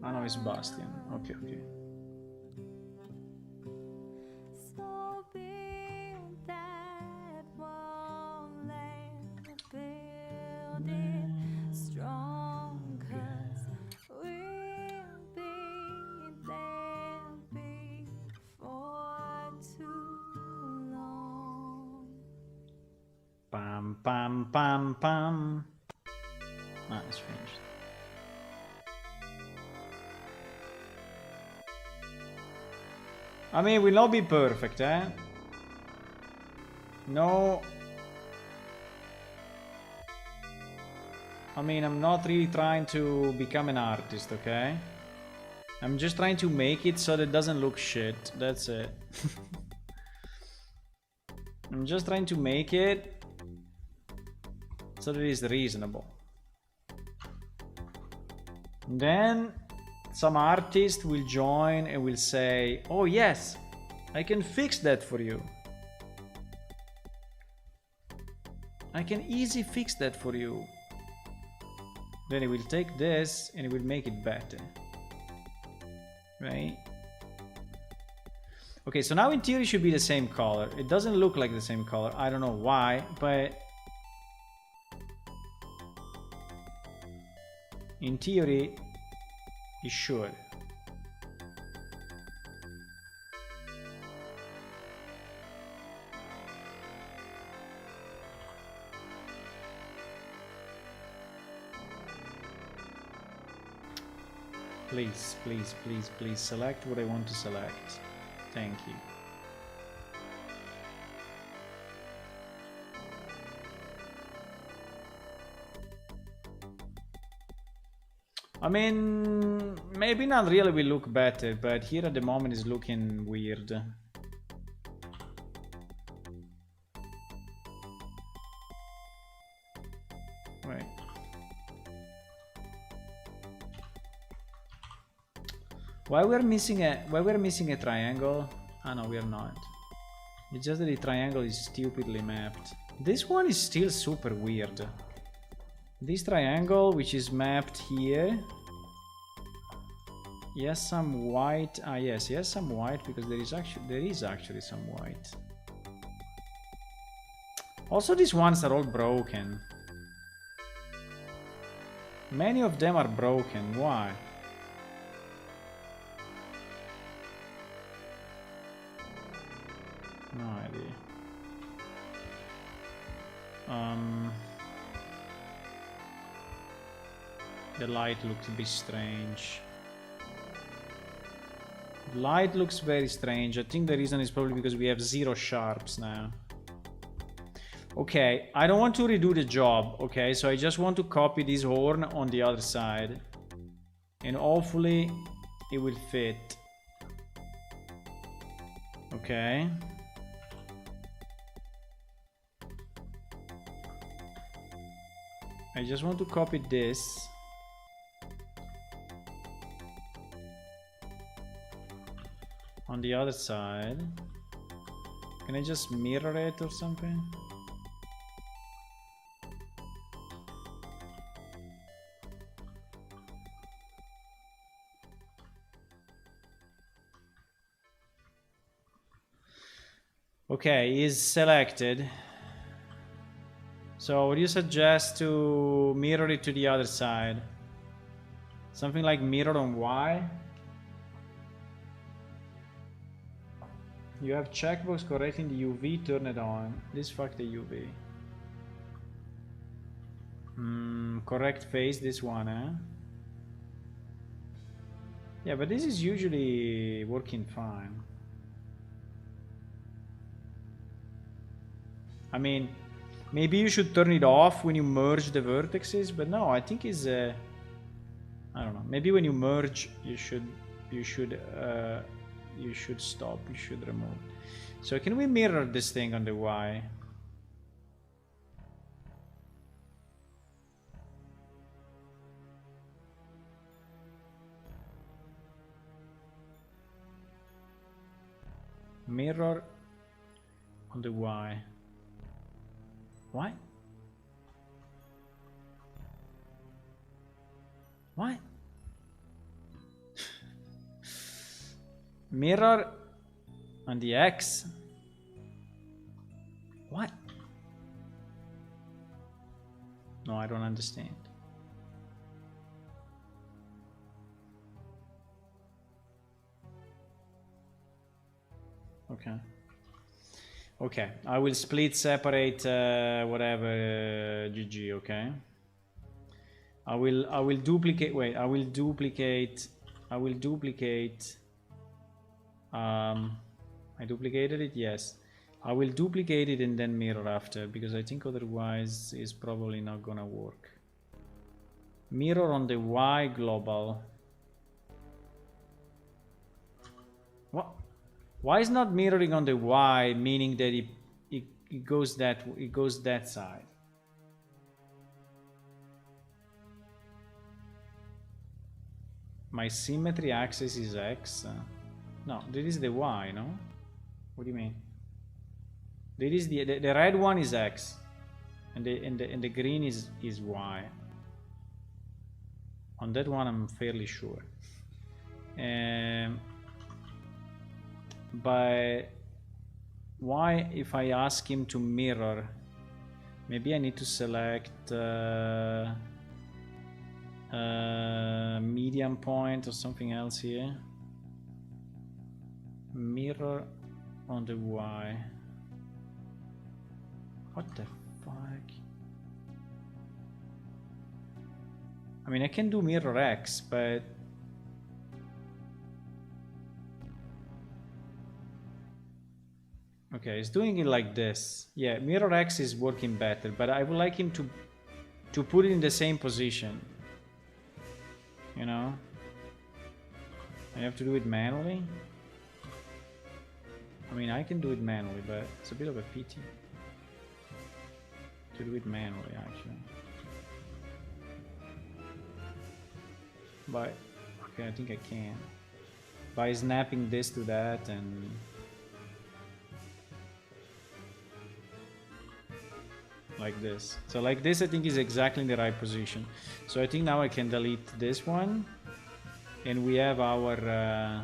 Oh no, it's Bastion. Okay. Pam. Ah, it's finished. I mean, it will not be perfect, eh? No. I mean, I'm not really trying to become an artist, okay? I'm just trying to make it so that it doesn't look shit. That's it. I'm just trying to make it so that it is reasonable. And then some artist will join and will say, oh yes, I can fix that for you. I can easily fix that for you. Then it will take this and it will make it better. Right? Okay, so now in theory it should be the same color. It doesn't look like the same color. I don't know why, but in theory it should. Please, please, please, please select what I want to select. Thank you. I mean, maybe not really will look better, but here at the moment is looking weird. Right. Why we're missing a triangle? Ah no, we are not. It's just that the triangle is stupidly mapped. This one is still super weird. This triangle, which is mapped here, yes, some white. Ah yes, yes, some white, because there is actually some white. Also, these ones are all broken. Many of them are broken. Why? No idea. The light looks a bit strange. The light looks very strange. I think the reason is probably because we have 0 sharps now. Okay, I don't want to redo the job, okay? So I just want to copy this horn on the other side. And hopefully it will fit. Okay. I just want to copy this. On the other side. Can I just mirror it or something? Okay, is selected. So what do you suggest to mirror it to the other side? Something like mirror on Y? You have checkbox correcting the UV, turn it on. This fuck the UV. Correct face, this one, eh? Yeah, but this is usually working fine. I mean, maybe you should turn it off when you merge the vertices, but no, I think it's I don't know. Maybe when you merge, you should stop. You should remove. So can we mirror this thing on the Y? Mirror on the Y. What? What? Mirror on the X? What? No, I don't understand. Okay. Okay, I will split, separate, whatever, GG, okay? I will duplicate, wait, I duplicated it, yes. I will duplicate it and then mirror after, because I think otherwise it's probably not gonna work. Mirror on the Y global. What? Why is not mirroring on the Y, meaning that it goes that side? My symmetry axis is X. No, this is the Y, no? What do you mean? There is the red one is X, and the green is Y. On that one, I'm fairly sure. But why, if I ask him to mirror, maybe I need to select medium point or something else here. Mirror on the Y. What the fuck? I mean, I can do mirror X, but okay, it's doing it like this. Yeah, mirror X is working better, but I would like him to put it in the same position. You know? I have to do it manually. I mean, I can do it manually, but it's a bit of a pity to do it manually, actually. But okay, I think I can by snapping this to that and like this. So like this, I think is exactly in the right position. So I think now I can delete this one, and we have our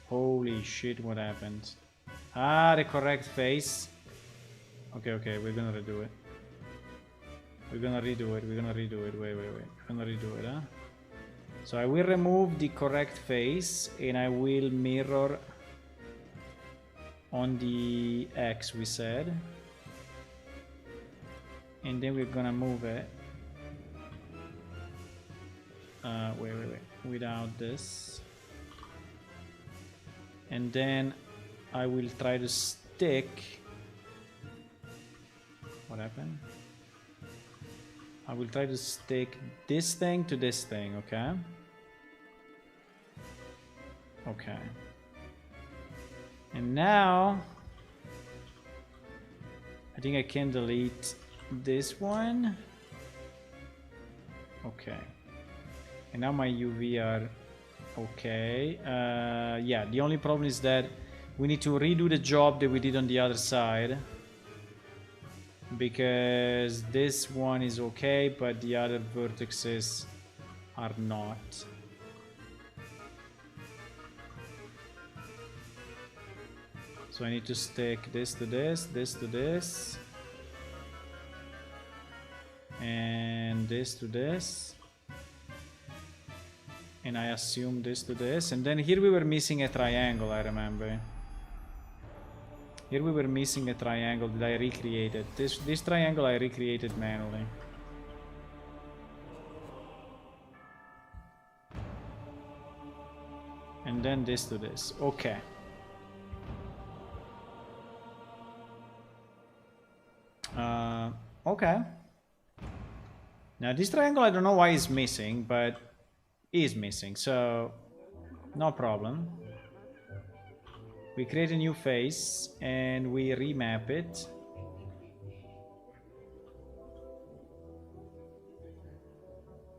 holy shit, what happened? Ah, the correct face. Okay, we're gonna redo it. We're gonna redo it. Wait. We're gonna redo it, huh? So I will remove the correct face and I will mirror on the X we said. And then we're gonna move it. Wait. Without this. And then I will try to stick. What happened? I will try to stick this thing to this thing, okay? Okay. And now I think I can delete this one. Okay. And now my UV are okay. Yeah, the only problem is that we need to redo the job that we did on the other side, because this one is okay, but the other vertices are not. So I need to stick this to this, this to this, and this to this, and I assume this to this, and then here we were missing a triangle, I remember. Here we were missing a triangle that I recreated. This triangle I recreated manually. And then this to this. Okay. Okay. Now this triangle, I don't know why it's missing, but it is missing, so no problem. We create a new face and we remap it.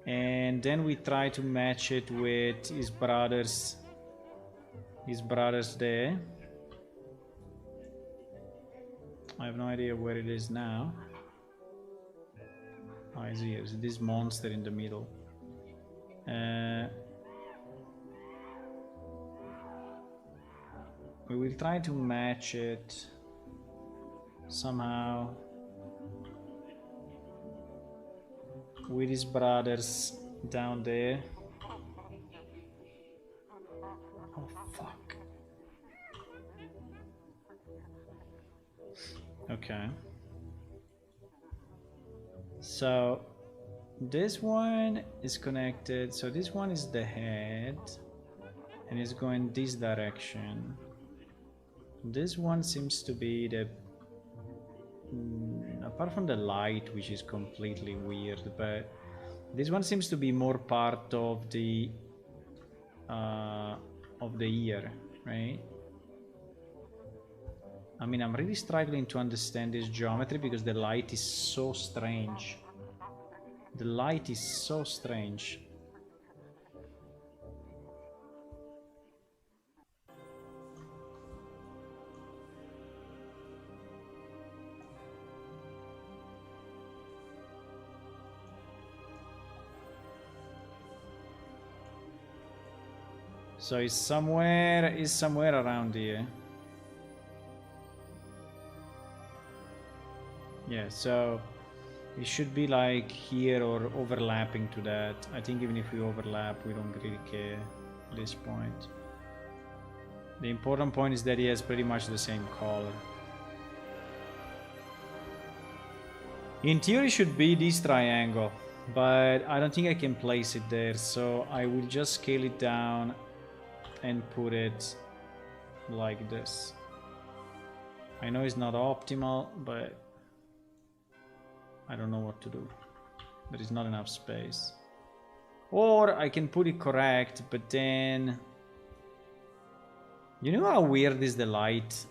And then we try to match it with his brothers there. I have no idea where it is now. Oh, it's here. It's this monster in the middle. We will try to match it somehow with his brothers down there. Oh fuck. Okay. So this one is connected. So this one is the head and it's going this direction. This one seems to be the apart from the light, which is completely weird, but this one seems to be more part of the ear, right? I mean, I'm really struggling to understand this geometry because the light is so strange. The light is so strange. So it's somewhere around here. Yeah, so it should be like here or overlapping to that. I think even if we overlap, we don't really care at this point. The important point is that he has pretty much the same color. In theory, it should be this triangle, but I don't think I can place it there, so I will just scale it down and put it like this. I know it's not optimal, but I don't know what to do. There is not enough space. Or I can put it correct, but then... You know how weird is the light?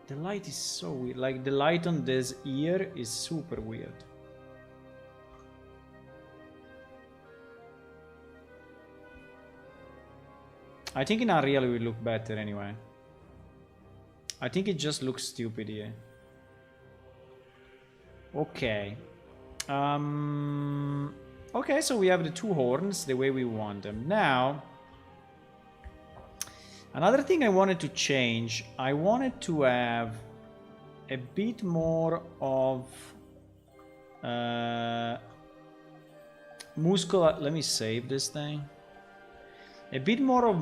The light is so weird. Like, the light on this ear is super weird. I think in Unreal it will look better anyway. I think it just looks stupid here. Okay. Okay, so we have the two horns the way we want them. Now, another thing I wanted to change, I wanted to have a bit more of muscular. Let me save this thing. A bit more of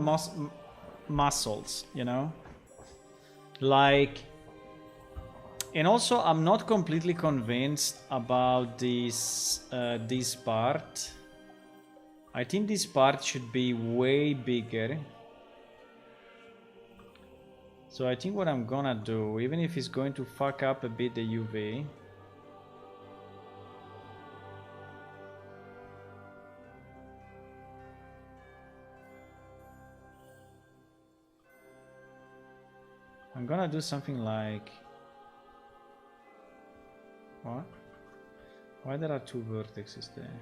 muscles, you know? Like... And also, I'm not completely convinced about this part. I think this part should be way bigger. So I think what I'm gonna do, even if it's going to fuck up a bit the UV... I'm gonna do something like... What? Why there are two vertices there?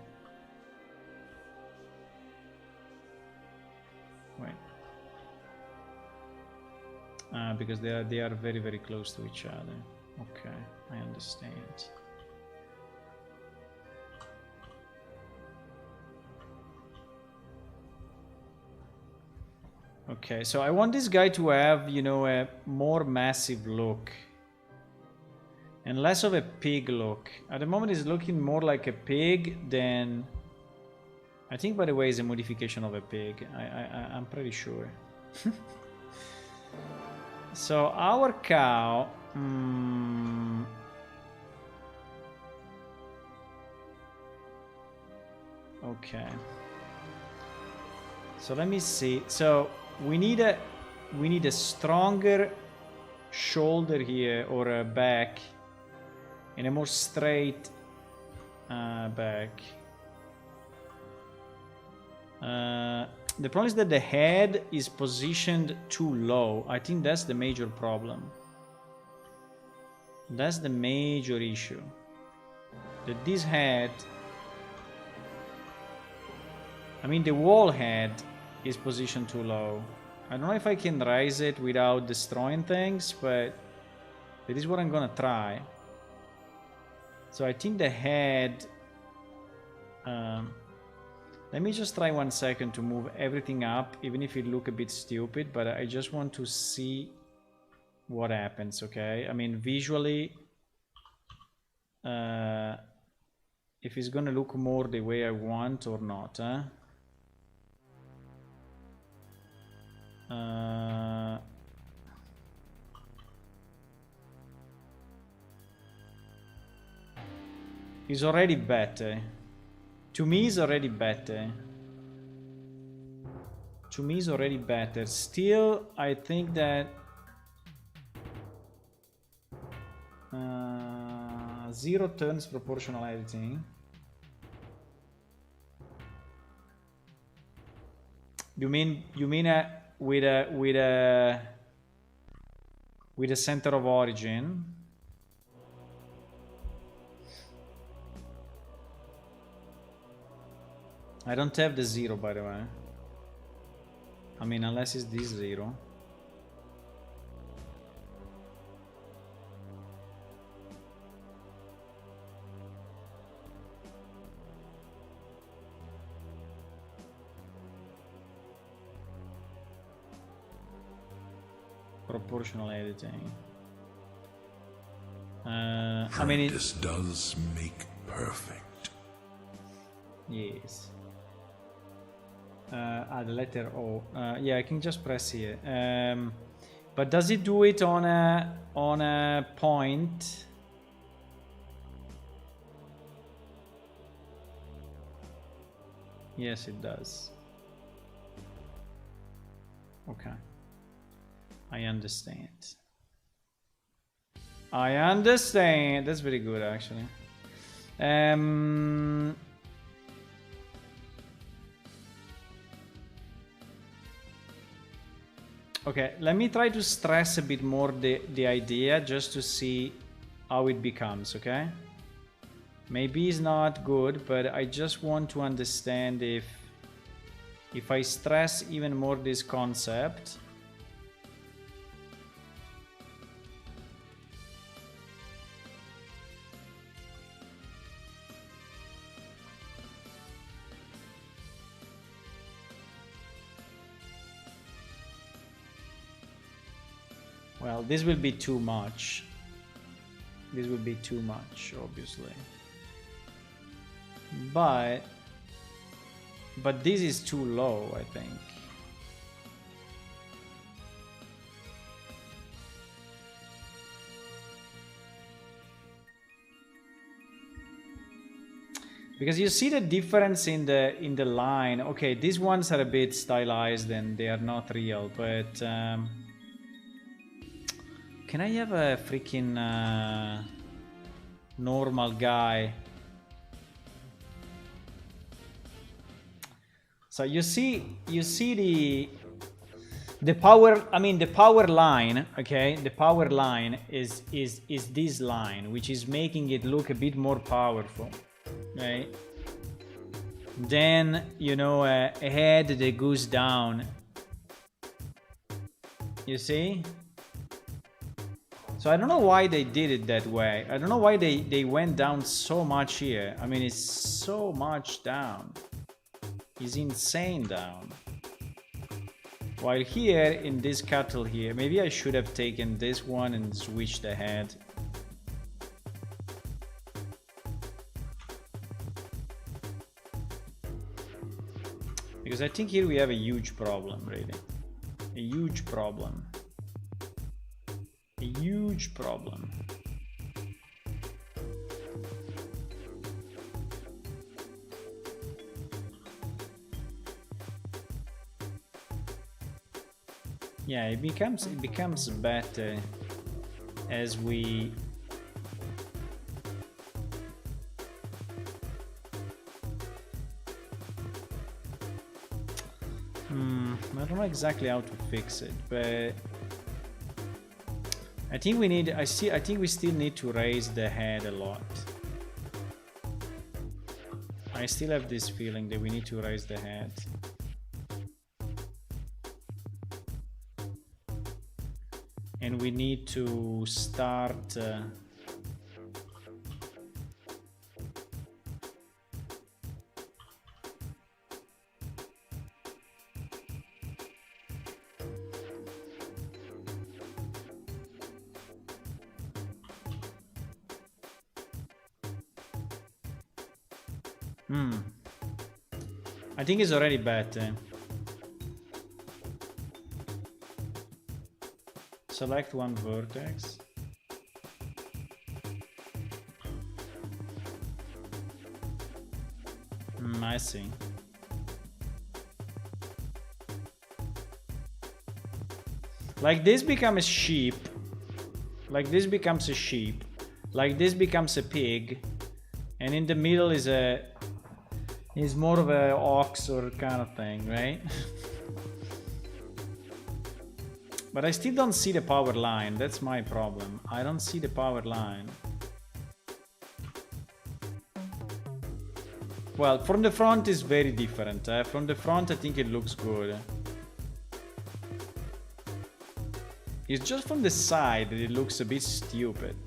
Wait. Because they are very, very close to each other. Okay, I understand. Okay, so I want this guy to have, you know, a more massive look. And less of a pig look. At the moment it's looking more like a pig than... I think, by the way, it's a modification of a pig. I'm pretty sure. So our cow... Okay. So let me see. So we need a stronger shoulder here, or a back. And a more straight back. The problem is that the head is positioned too low. I think that's the major problem. That's the major issue. That this head... I mean, the wall head is positioned too low. I don't know if I can raise it without destroying things, but that is what I'm gonna try. So I think the head... let me just try 1 second to move everything up, even if it look a bit stupid, but I just want to see what happens, okay? I mean, visually, if it's gonna look more the way I want or not, huh? It's already better. To me, it's already better. To me, it's already better. Still, I think that... zero turns proportional editing. You mean with a center of origin? I don't have the 0, by the way. I mean, unless it's this 0. Proportional editing. I mean, Practice does make perfect. yes. The letter O. Yeah, I can just press here. But does it do it on a point? Yes, it does. Okay. I understand. I understand. That's very good, actually. Okay, let me try to stress a bit more the idea just to see how it becomes, okay? Maybe it's not good, but I just want to understand if I stress even more this concept. Well, this will be too much. This will be too much, obviously. But this is too low, I think. Because you see the difference in the line. Okay, these ones are a bit stylized and they are not real, but can I have a freaking normal guy? So you see the power. I mean the power line. Okay, the power line is this line, which is making it look a bit more powerful, right? Then you know a head that goes down. You see? So I don't know why they did it that way. I don't know why they went down so much here. I mean, it's so much down. It's insane down. While here, in this cattle here, maybe I should have taken this one and switched the head. Because I think here we have a huge problem, really. A huge problem. A huge problem. Yeah, it becomes better as we I don't know exactly how to fix it, but I think we need I think we still need to raise the head a lot. I still have this feeling that we need to raise the head. And we need to start I think it's already better. Select one vertex. I see. Like this becomes a sheep. Like this becomes a sheep. Like this becomes a pig. And in the middle is more of a ox or kind of thing, right? But I still don't see the power line. That's my problem. I don't see the power line. Well, from the front is very different. From the front I think it looks good. It's just from the side that it looks a bit stupid.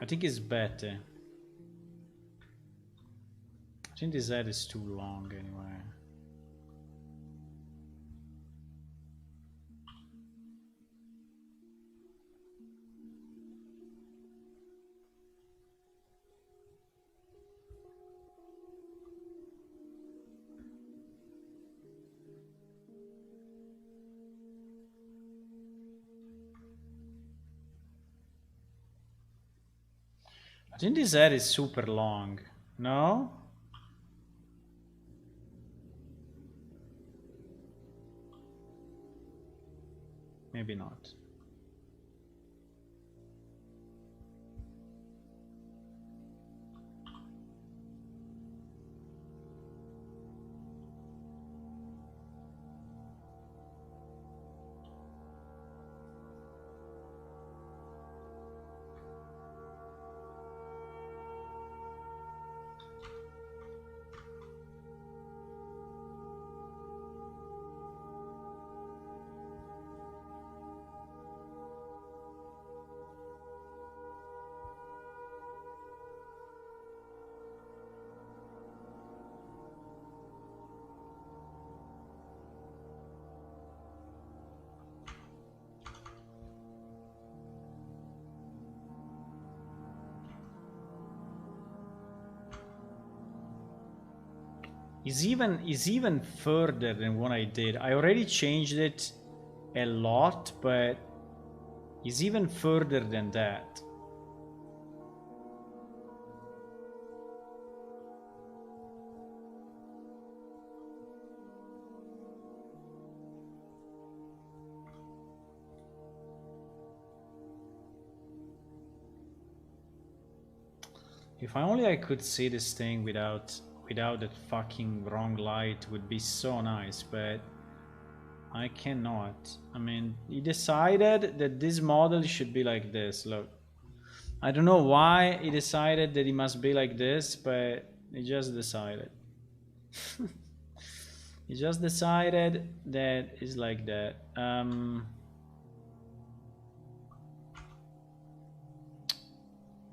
I think it's better. I think this ad is too long anyway. I think this ad is super long. No? Maybe not. Is even further than what I did. I already changed it a lot, but it's even further than that. If only I could see this thing without that fucking wrong light, would be so nice, but I cannot. I mean, he decided that this model should be like this. Look, I don't know why he decided that it must be like this, but he just decided. He just decided that it's like that.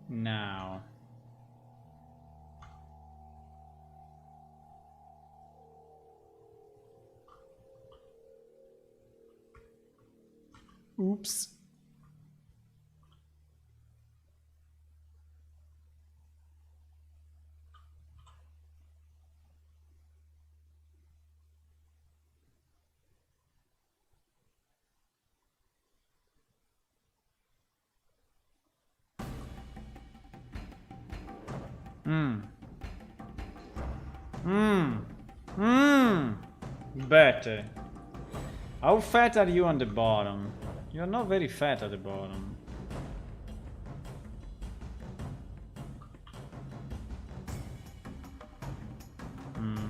Now. Oops. Better. How fat are you on the bottom? You're not very fat at the bottom.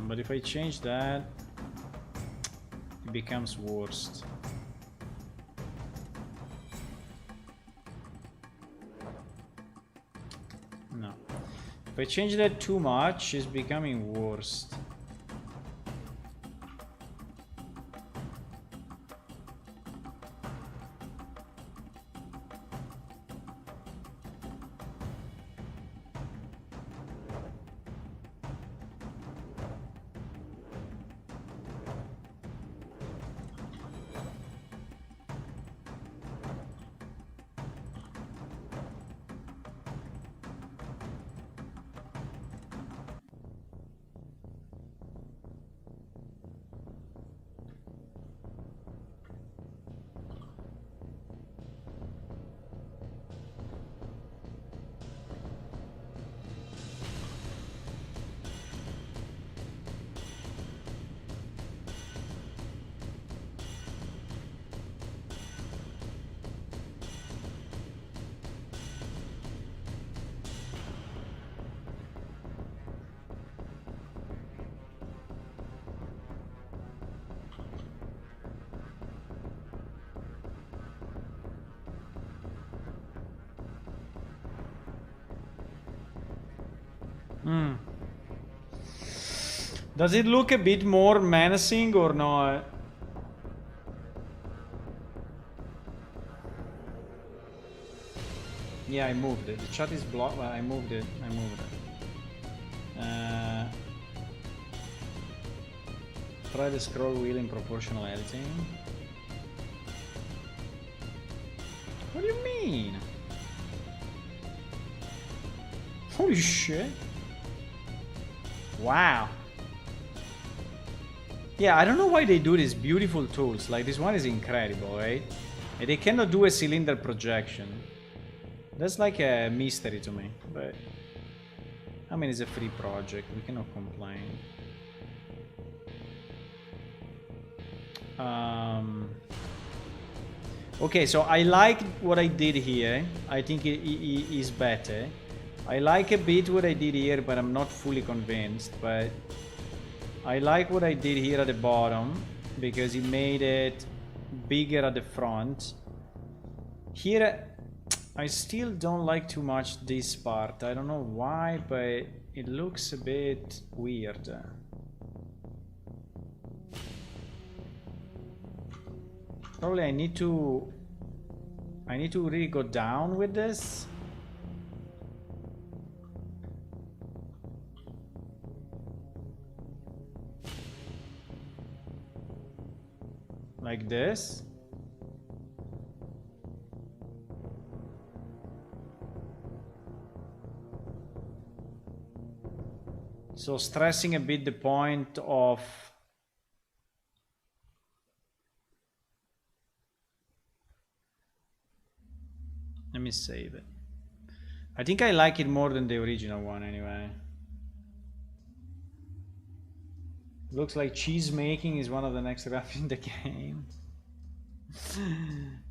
But if I change that, it becomes worst. No. If I change that too much, it's becoming worst. Does it look a bit more menacing or not? Yeah, I moved it. The chat is blocked, but I moved it. I moved it. Try the scroll wheel in proportional editing. What do you mean? Holy shit. Wow. Yeah, I don't know why they do these beautiful tools. Like, this one is incredible, right? And they cannot do a cylinder projection. That's like a mystery to me. But, I mean, it's a free project. We cannot complain. Okay, so I like what I did here. I think it is better. I like a bit what I did here, but I'm not fully convinced. But I like what I did here at the bottom, because it made it bigger at the front. Here, I still don't like too much this part. I don't know why, but it looks a bit weird. Probably I need to really go down with this. Like this. So stressing a bit the point of... Let me save it. I think I like it more than the original one anyway. Looks like cheese making is one of the next rap in the game.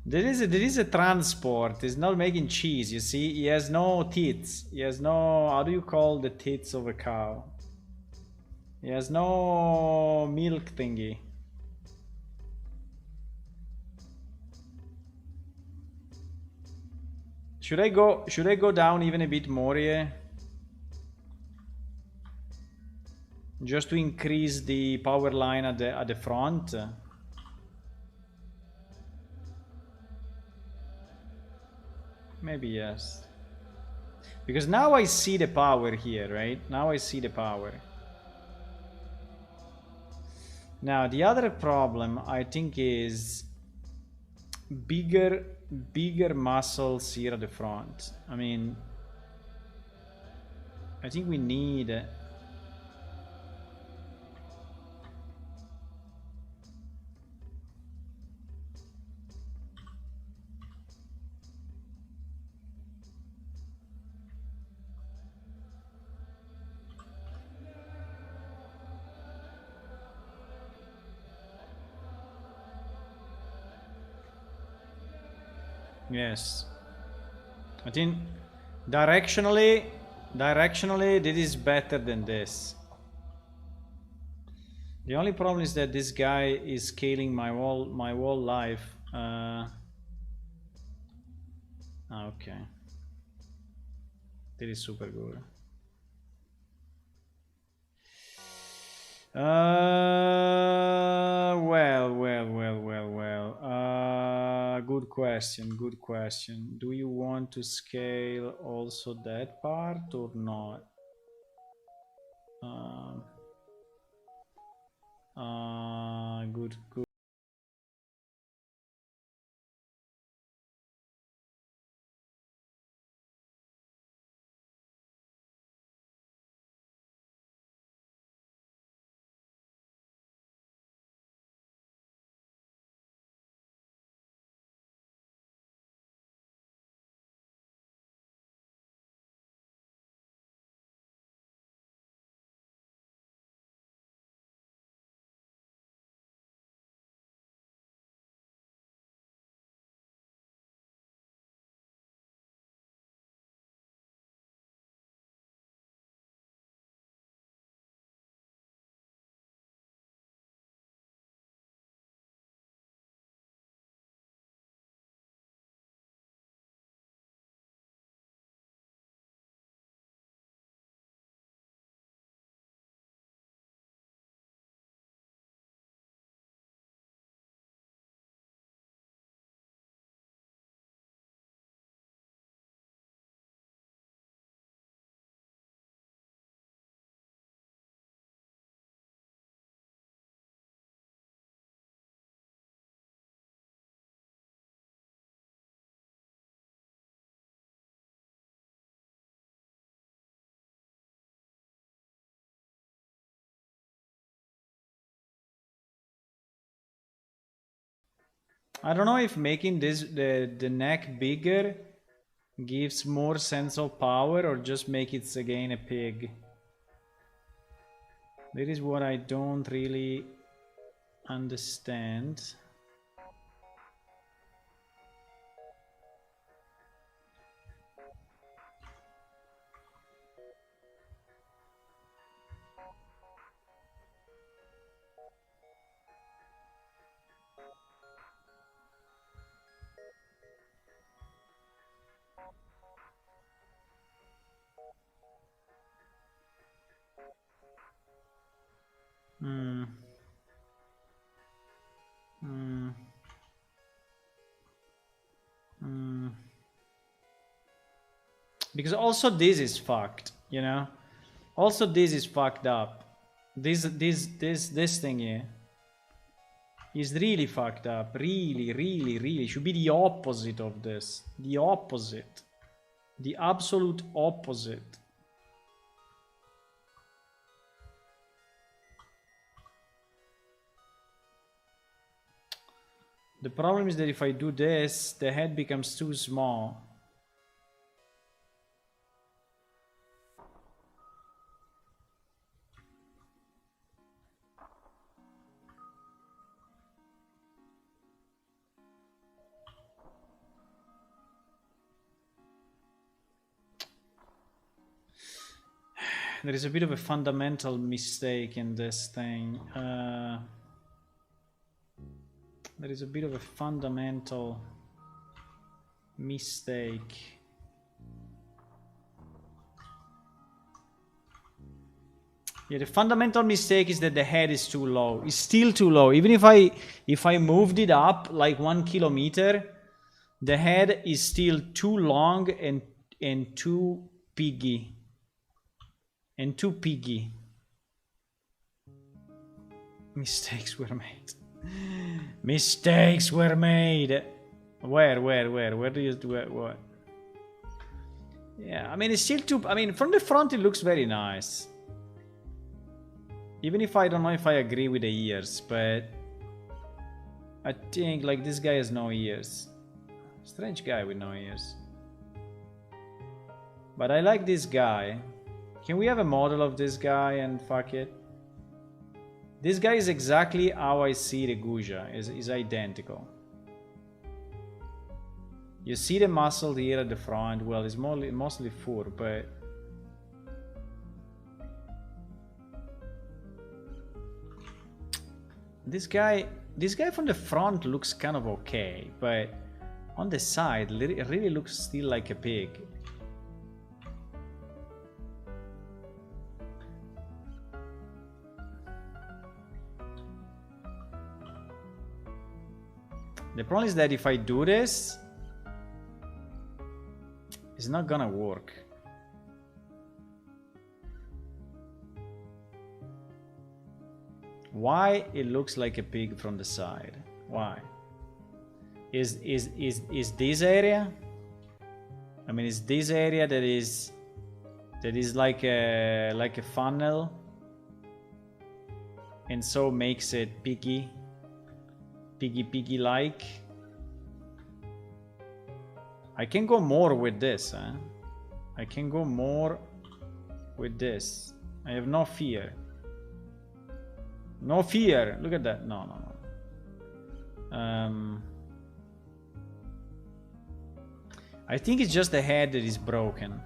There is a transport. He's not making cheese, you see? He has no teats. He has no... How do you call the teats of a cow? He has no milk thingy. Should I go down even a bit more here? Just to increase the power line at the front? Maybe yes. Because now I see the power here, right? Now I see the power. Now the other problem I think is bigger muscles here at the front. I mean, I think we need... Yes. I think directionally this is better than this. The only problem is that this guy is scaling my whole life. Okay. That is super good. Well. Good question. Do you want to scale also that part or not? Good. I don't know if making this the neck bigger gives more sense of power or just make it again a pig. That is what I don't really understand. Hmm. Hmm. Hmm. Because also this is fucked, you know. Also this is fucked up. This thing here is really fucked up. Really, really, really. Should be the opposite of this. The opposite. The absolute opposite. The problem is that if I do this, the head becomes too small. There is a bit of a fundamental mistake in this thing. There is a bit of a fundamental mistake. Yeah, the fundamental mistake is that the head is too low. It's still too low. Even if I moved it up like 1 kilometer, the head is still too long and too piggy. And too piggy. Mistakes were made. Mistakes were made. Where do you do it? What? Yeah, I mean, it's still too. I mean, from the front, it looks very nice. Even if I don't know if I agree with the ears, but I think like this guy has no ears. Strange guy with no ears. But I like this guy. Can we have a model of this guy and fuck it? This guy is exactly how I see the Goujah. Is identical. You see the muscle here at the front. Well, it's mostly fur, but this guy from the front looks kind of okay, but on the side, it really looks still like a pig. The problem is that if I do this, it's not gonna work. Why it looks like a pig from the side? Why? Is this area? I mean, is this area that is like a funnel, and so makes it piggy like? I can go more with this, huh? I can go more with this. I have no fear. No fear. Look at that. No. I think it's just the head that is broken.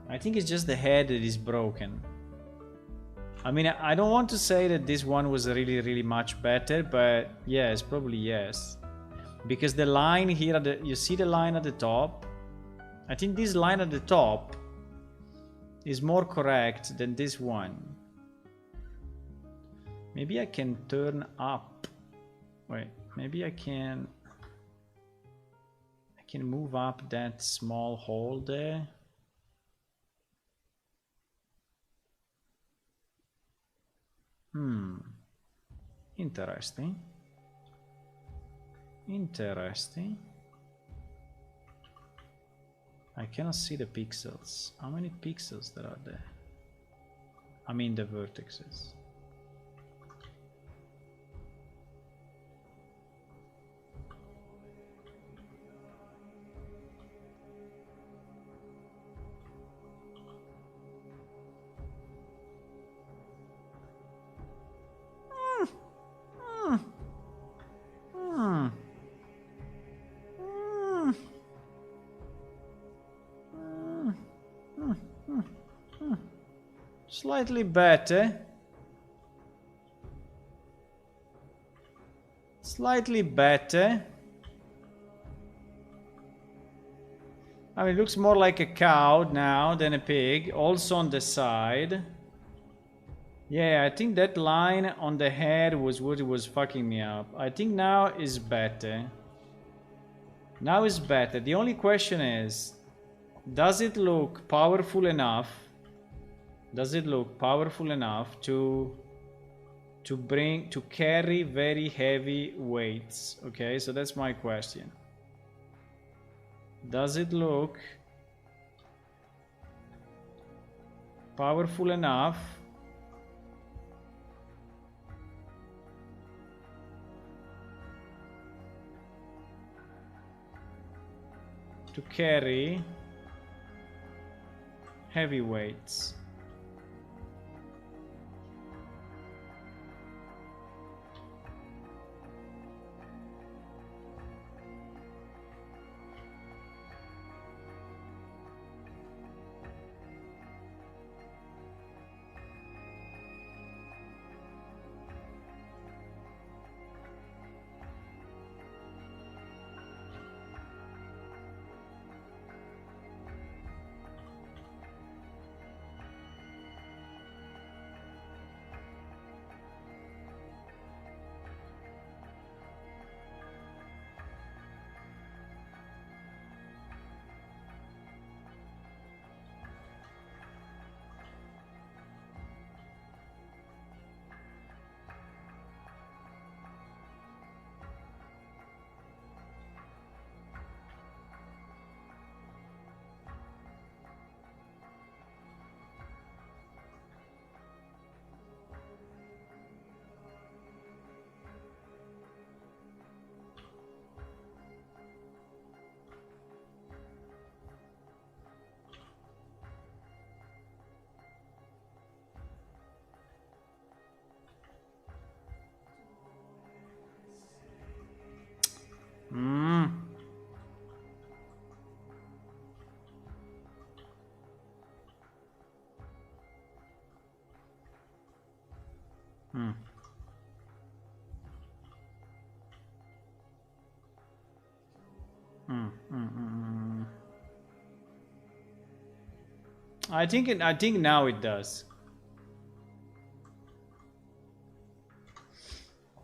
I think it's just the head that is broken. I mean, I don't want to say that this one was really, really much better, but yes, probably yes. Because the line here, you see the line at the top? I think this line at the top is more correct than this one. Maybe I can turn up. Wait, maybe I can move up that small hole there. Interesting. Interesting. I cannot see the pixels. How many pixels there are there? I mean the vertices. Slightly better. Slightly better. I mean, it looks more like a cow now than a pig. Also on the side. Yeah, I think that line on the head was what was fucking me up. I think now is better. Now is better. The only question is, does it look powerful enough? Does it look powerful enough to carry very heavy weights? Okay, so that's my question. Does it look powerful enough to carry heavy weights? Hmm. Hmm. Hmm. Hmm. I think now it does.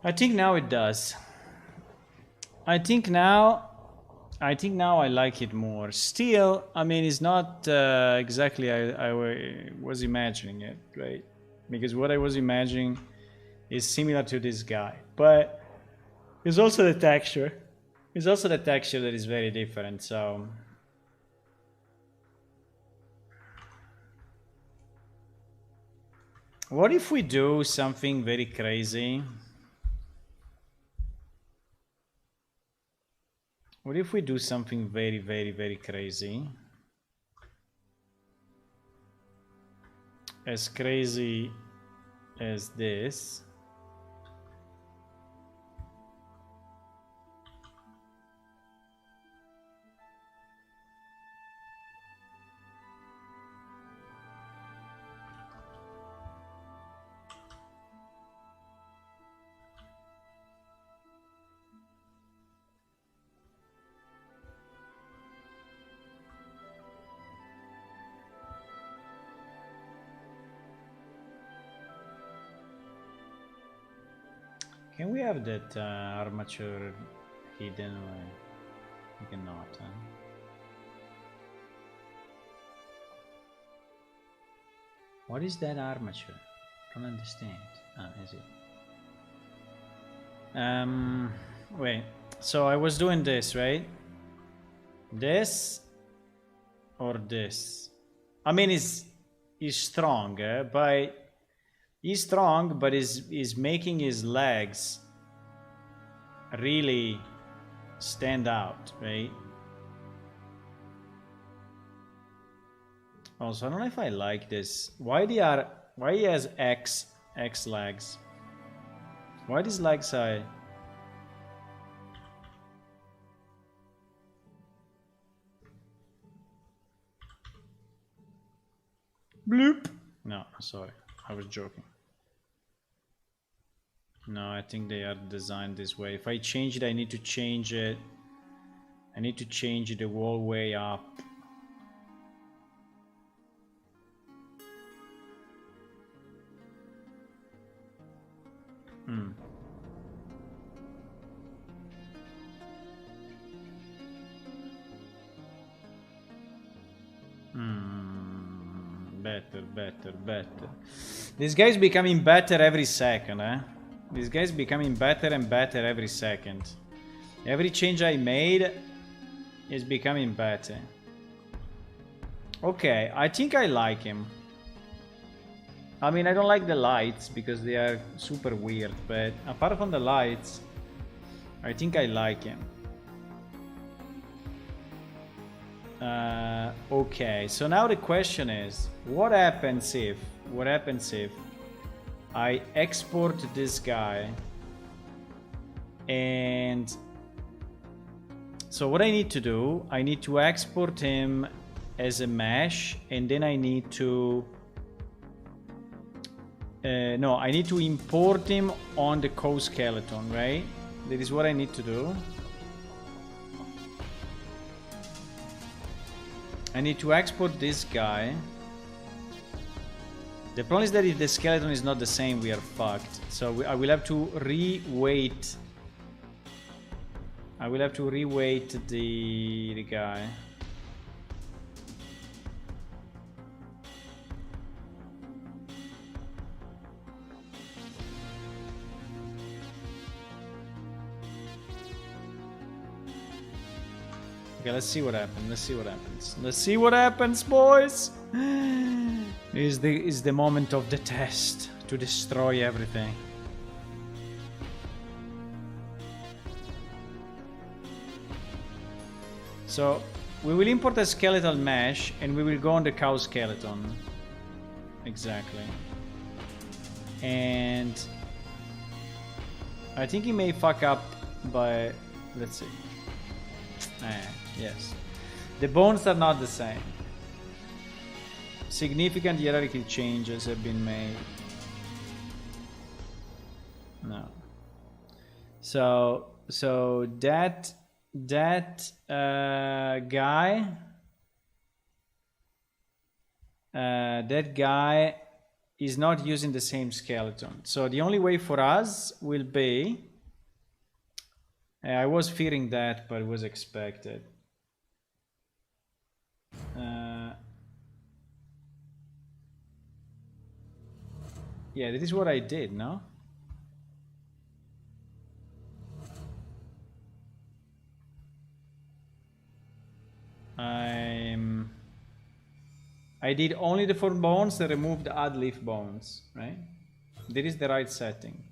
I think now it does. I think now I like it more. Still, I mean, it's not exactly was imagining it, right? Because what I was imagining is similar to this guy, but it's also the texture. It's also the texture that is very different. So, what if we do something very crazy? What if we do something very, very, very crazy? As crazy as this. Can we have that armature hidden? Or we cannot. Huh? What is that armature? Don't understand. Ah, is it? Wait. So I was doing this, right? This or this? I mean, he's strong, but he's strong, but is making his legs really stand out, right? Also, I don't know if I like this. Why he has X legs? Why these legs are bloop? No, sorry, I was joking. No, I think they are designed this way. If I change it, I need to change it. I need to change it the whole way up. Better. This guy's becoming better every second, eh? This guy's becoming better and better every second. Every change I made is becoming better. Okay, I think I like him. I mean, I don't like the lights because they are super weird, but apart from the lights, I think I like him. Okay, so now the question is, what happens if I export this guy, and so what I need to do, I need to export him as a mesh, and then I need to no, I need to import him on the co-skeleton, right? That is what I need to do. I need to export this guy. The problem is that if the skeleton is not the same, we are fucked. So I will have to re-weight. I will have to re-weight the guy. Okay, let's see what happens. Let's see what happens, boys. Is the moment of the test to destroy everything. So we will import a skeletal mesh and we will go on the cow skeleton. Exactly. And I think he may fuck up by, let's see. Yes. The bones are not the same. Significant hierarchical changes have been made. No. So that guy is not using the same skeleton. So the only way for us will be, I was fearing that, but it was expected. Yeah, this is what I did, no? I did only the 4 bones and removed the add leaf bones, right? That is the right setting.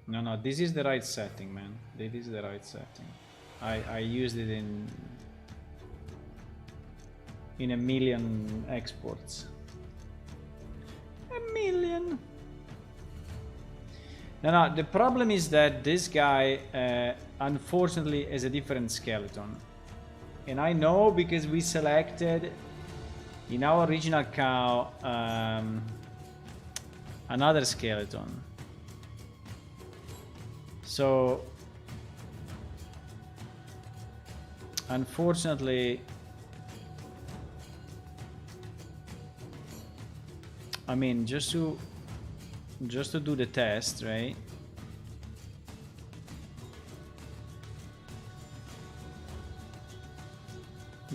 No, this is the right setting, man. This is the right setting. I used it in a million exports. A million. No, the problem is that this guy, unfortunately, has a different skeleton. And I know because we selected in our original cow another skeleton. So, unfortunately, I mean, just to do the test, right?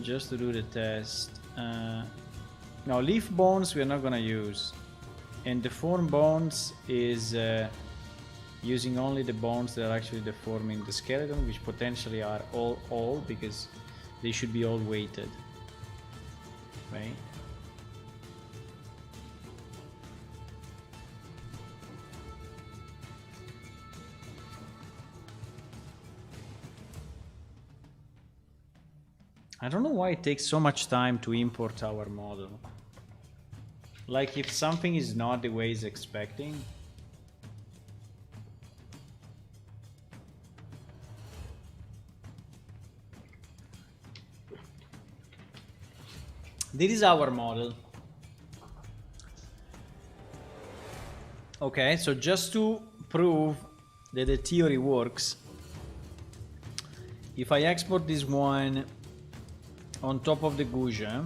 Just to do the test. Now, leaf bones we are not gonna use, and the form bones is using only the bones that are actually deforming the skeleton, which potentially are all because they should be all weighted, right? I don't know why it takes so much time to import our model. Like if something is not the way it's expecting. This is our model. Okay, so just to prove that the theory works, if I export this one on top of the Goujah,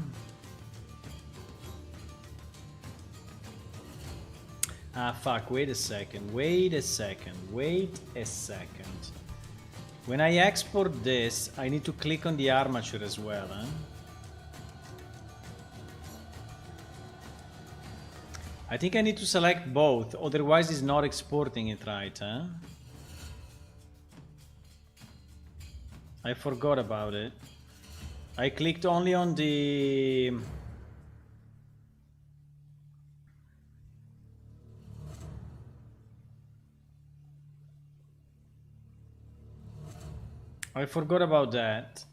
fuck, wait a second. When I export this, I need to click on the armature as well, huh? I think I need to select both, otherwise it's not exporting it right, huh? I forgot about it. I clicked only on the... I forgot about that.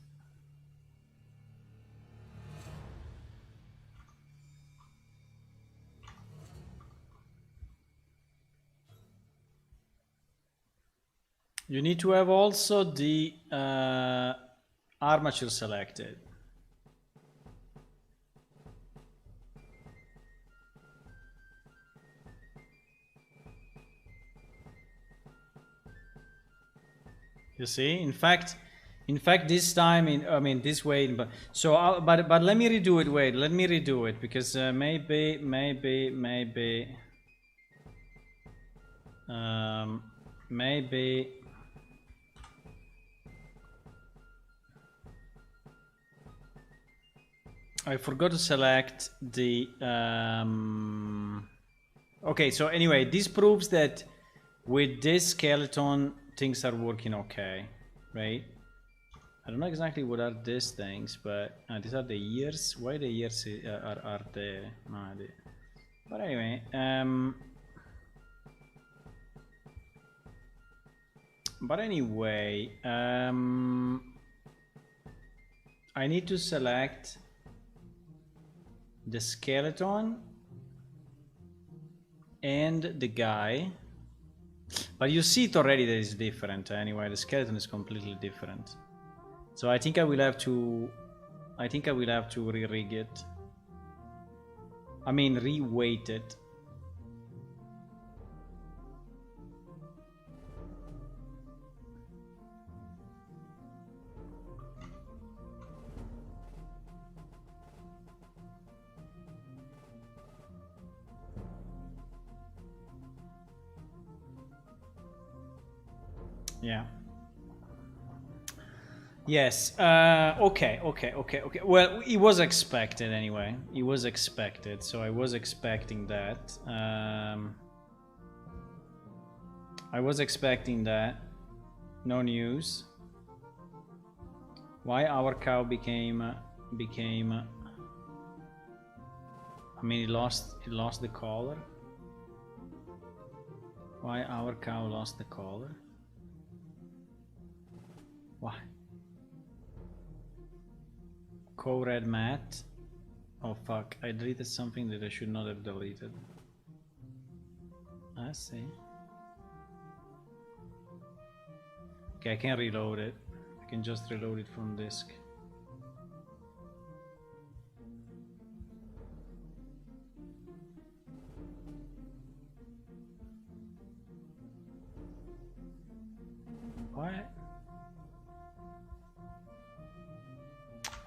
You need to have also the armature selected. You see, in fact, this time, I mean, this way, but so, but let me redo it. Wait, let me redo it because maybe, maybe. I forgot to select the. Okay, so anyway, this proves that with this skeleton things are working okay, right? I don't know exactly what are these things, but these are the ears. Why the ears are there? No idea. But anyway, I need to select the skeleton and the guy. But you see it already that it's different anyway. The skeleton is completely different. So I think I will have to re-rig it. I mean re-weight it. Yeah. Yes. Okay. Well, it was expected anyway. It was expected, so I was expecting that. I was expecting that. No news. Why our cow became? I mean, it lost the collar. Why our cow lost the collar? Why? Co-red mat. Oh fuck, I deleted something that I should not have deleted. I see. Okay, I can reload it. I can just reload it from disk. What?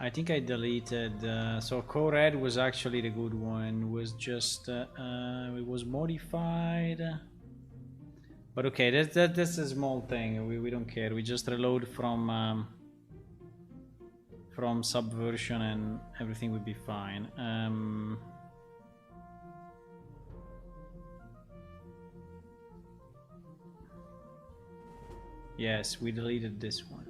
I think I deleted, so co-red was actually the good one, it was just, it was modified. But okay, that's a small thing, we don't care, we just reload from Subversion and everything will be fine. Yes, we deleted this one.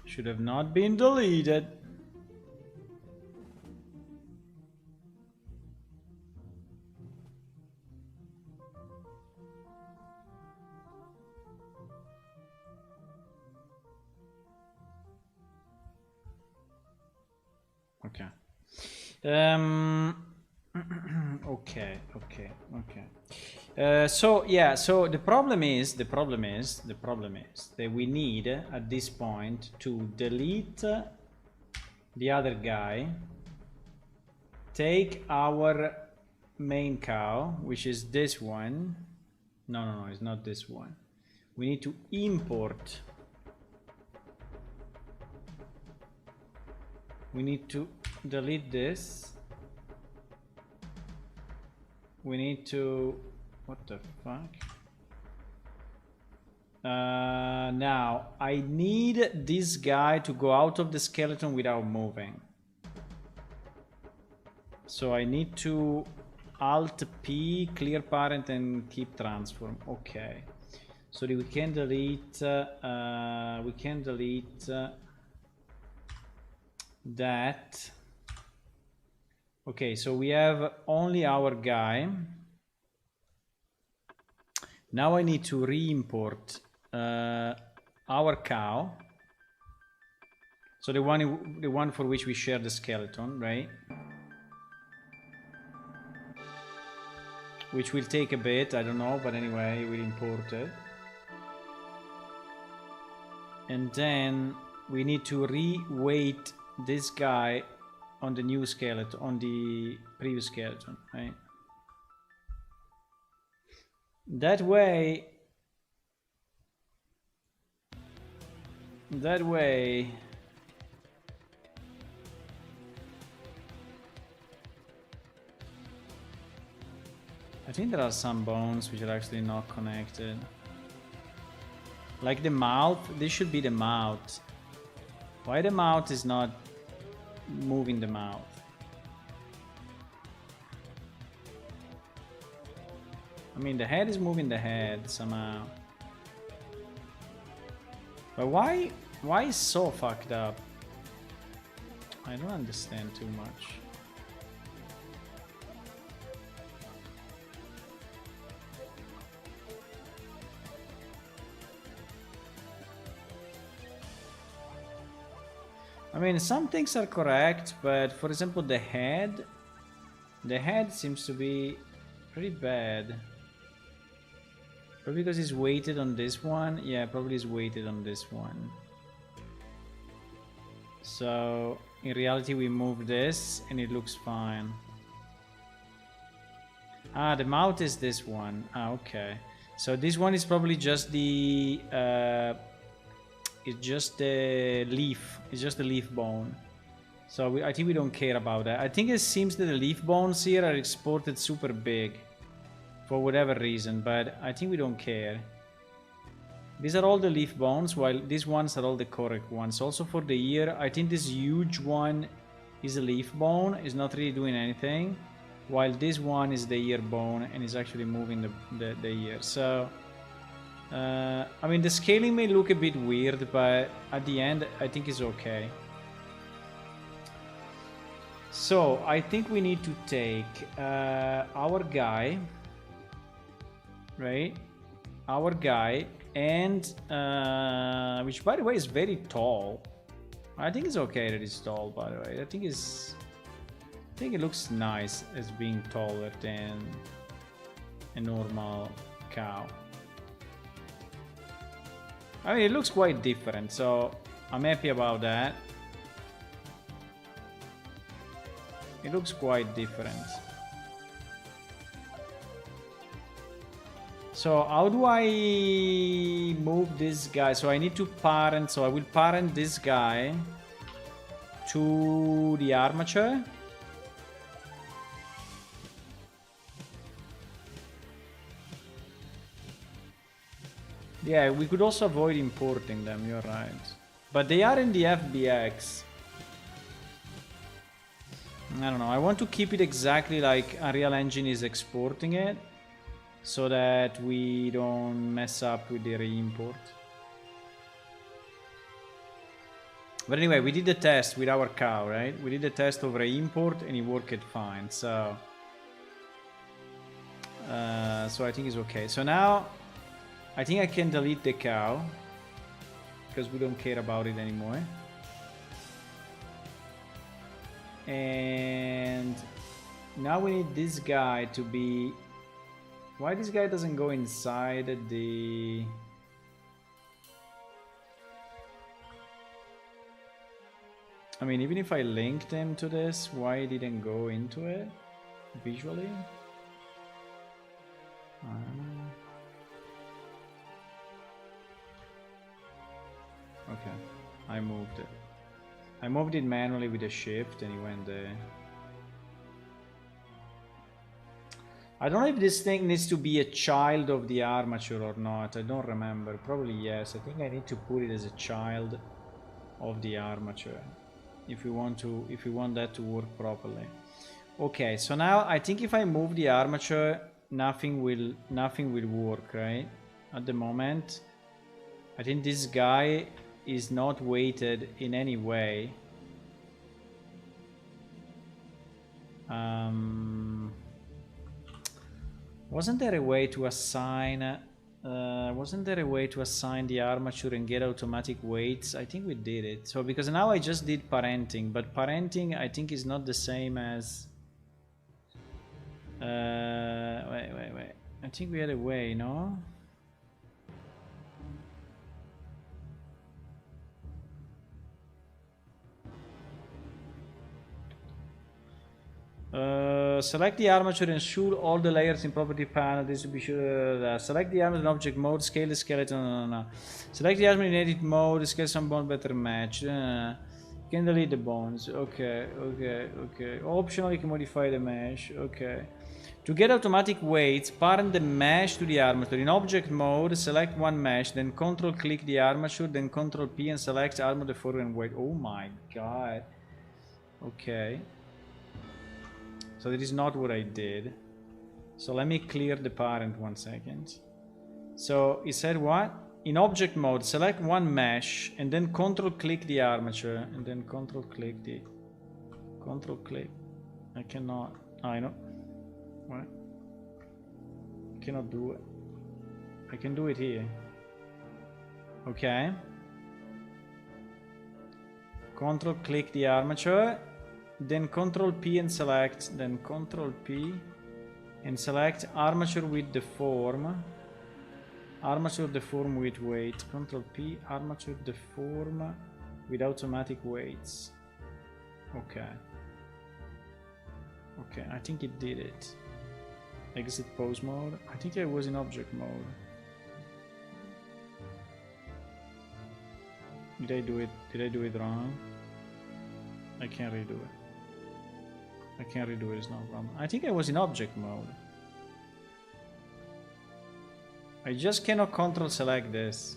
Should have not been deleted. Okay. Okay. So yeah, so the problem is that we need at this point to delete the other guy, take our main cow, which is this one. No, it's not this one. We need to import. We need to delete this. We need to... What the fuck? Now, I need this guy to go out of the skeleton without moving. So I need to Alt P, clear parent, and keep transform. Okay. So we can delete. That. Okay, so we have only our guy. Now I need to re-import our cow. So the one for which we share the skeleton, right? Which will take a bit, I don't know, but anyway, we'll import it. And then we need to re-weight this guy on the new skeleton, on the previous skeleton, right? That way, I think there are some bones which are actually not connected. Like the mouth, this should be the mouth. Why the mouth is not moving the mouth? I mean, the head is moving the head somehow. But why is so fucked up? I don't understand too much. I mean, some things are correct, but for example, the head seems to be pretty bad. Probably because it's weighted on this one. Yeah, probably it's weighted on this one. So in reality, we move this and it looks fine. Ah, the mouth is this one. Ah, okay. So this one is probably just the it's just the leaf. It's just the leaf bone. So I think we don't care about that. I think it seems that the leaf bones here are exported super big for whatever reason, but I think we don't care. These are all the leaf bones, while these ones are all the correct ones. Also for the ear, I think this huge one is a leaf bone. It's not really doing anything, while this one is the ear bone and is actually moving the ear. So I mean, the scaling may look a bit weird, but at the end, I think it's okay. So I think we need to take our guy, right? Our guy, and which, by the way, is very tall. I think it's okay that it's tall. By the way, I think it looks nice as being taller than a normal cow. I mean, it looks quite different, so I'm happy about that. It looks quite different. So how do I move this guy? So I need to parent, so I will parent this guy to the armature. Yeah, we could also avoid importing them, you're right. But they are in the FBX. I don't know, I want to keep it exactly like Unreal Engine is exporting it, so that we don't mess up with the re-import. But anyway, we did the test with our cow, right? We did the test of re-import and it worked fine, so... so I think it's okay. So now... I think I can delete the cow, because we don't care about it anymore. And now we need this guy to be... Why this guy doesn't go inside the... I mean, even if I linked them to this, why it didn't go into it visually? I don't know. Okay, I moved it. I moved it manually with a shift and it went there. I don't know if this thing needs to be a child of the armature or not. I don't remember. Probably yes. I think I need to put it as a child of the armature if we want that to work properly. Okay, so now I think if I move the armature, nothing will work, right? At the moment, I think this guy is not weighted in any way. Wasn't there a way to assign the armature and get automatic weights? I think we did it. So because now I just did parenting, but parenting I think is not the same as wait. I think we had a way, no? Select the armature and ensure all the layers in property panel. This will be sure. Select the armature in object mode. Scale the skeleton. No. Select the armature in edit mode. Scale some bone better match. Can delete the bones. Okay. Optional, you can modify the mesh. Okay. To get automatic weights, parent the mesh to the armature. In object mode, select one mesh, then control click the armature, then control P and select armature forward and weight. Oh my god. Okay. So that is not what I did. So let me clear the parent 1 second. So it said what? In object mode, select one mesh and then control click the armature and then control click. I cannot. I know. What? I cannot do it. I can do it here. Okay. Control click the armature. Then Control P and select, then Control P and select armature with deform, armature deform with weight, Control P, armature deform with automatic weights. Okay, I think it did it. Exit pose mode. I think I was in object mode. Did I do it wrong? I can't redo it. It's no problem. I think I was in object mode. I just cannot control select this.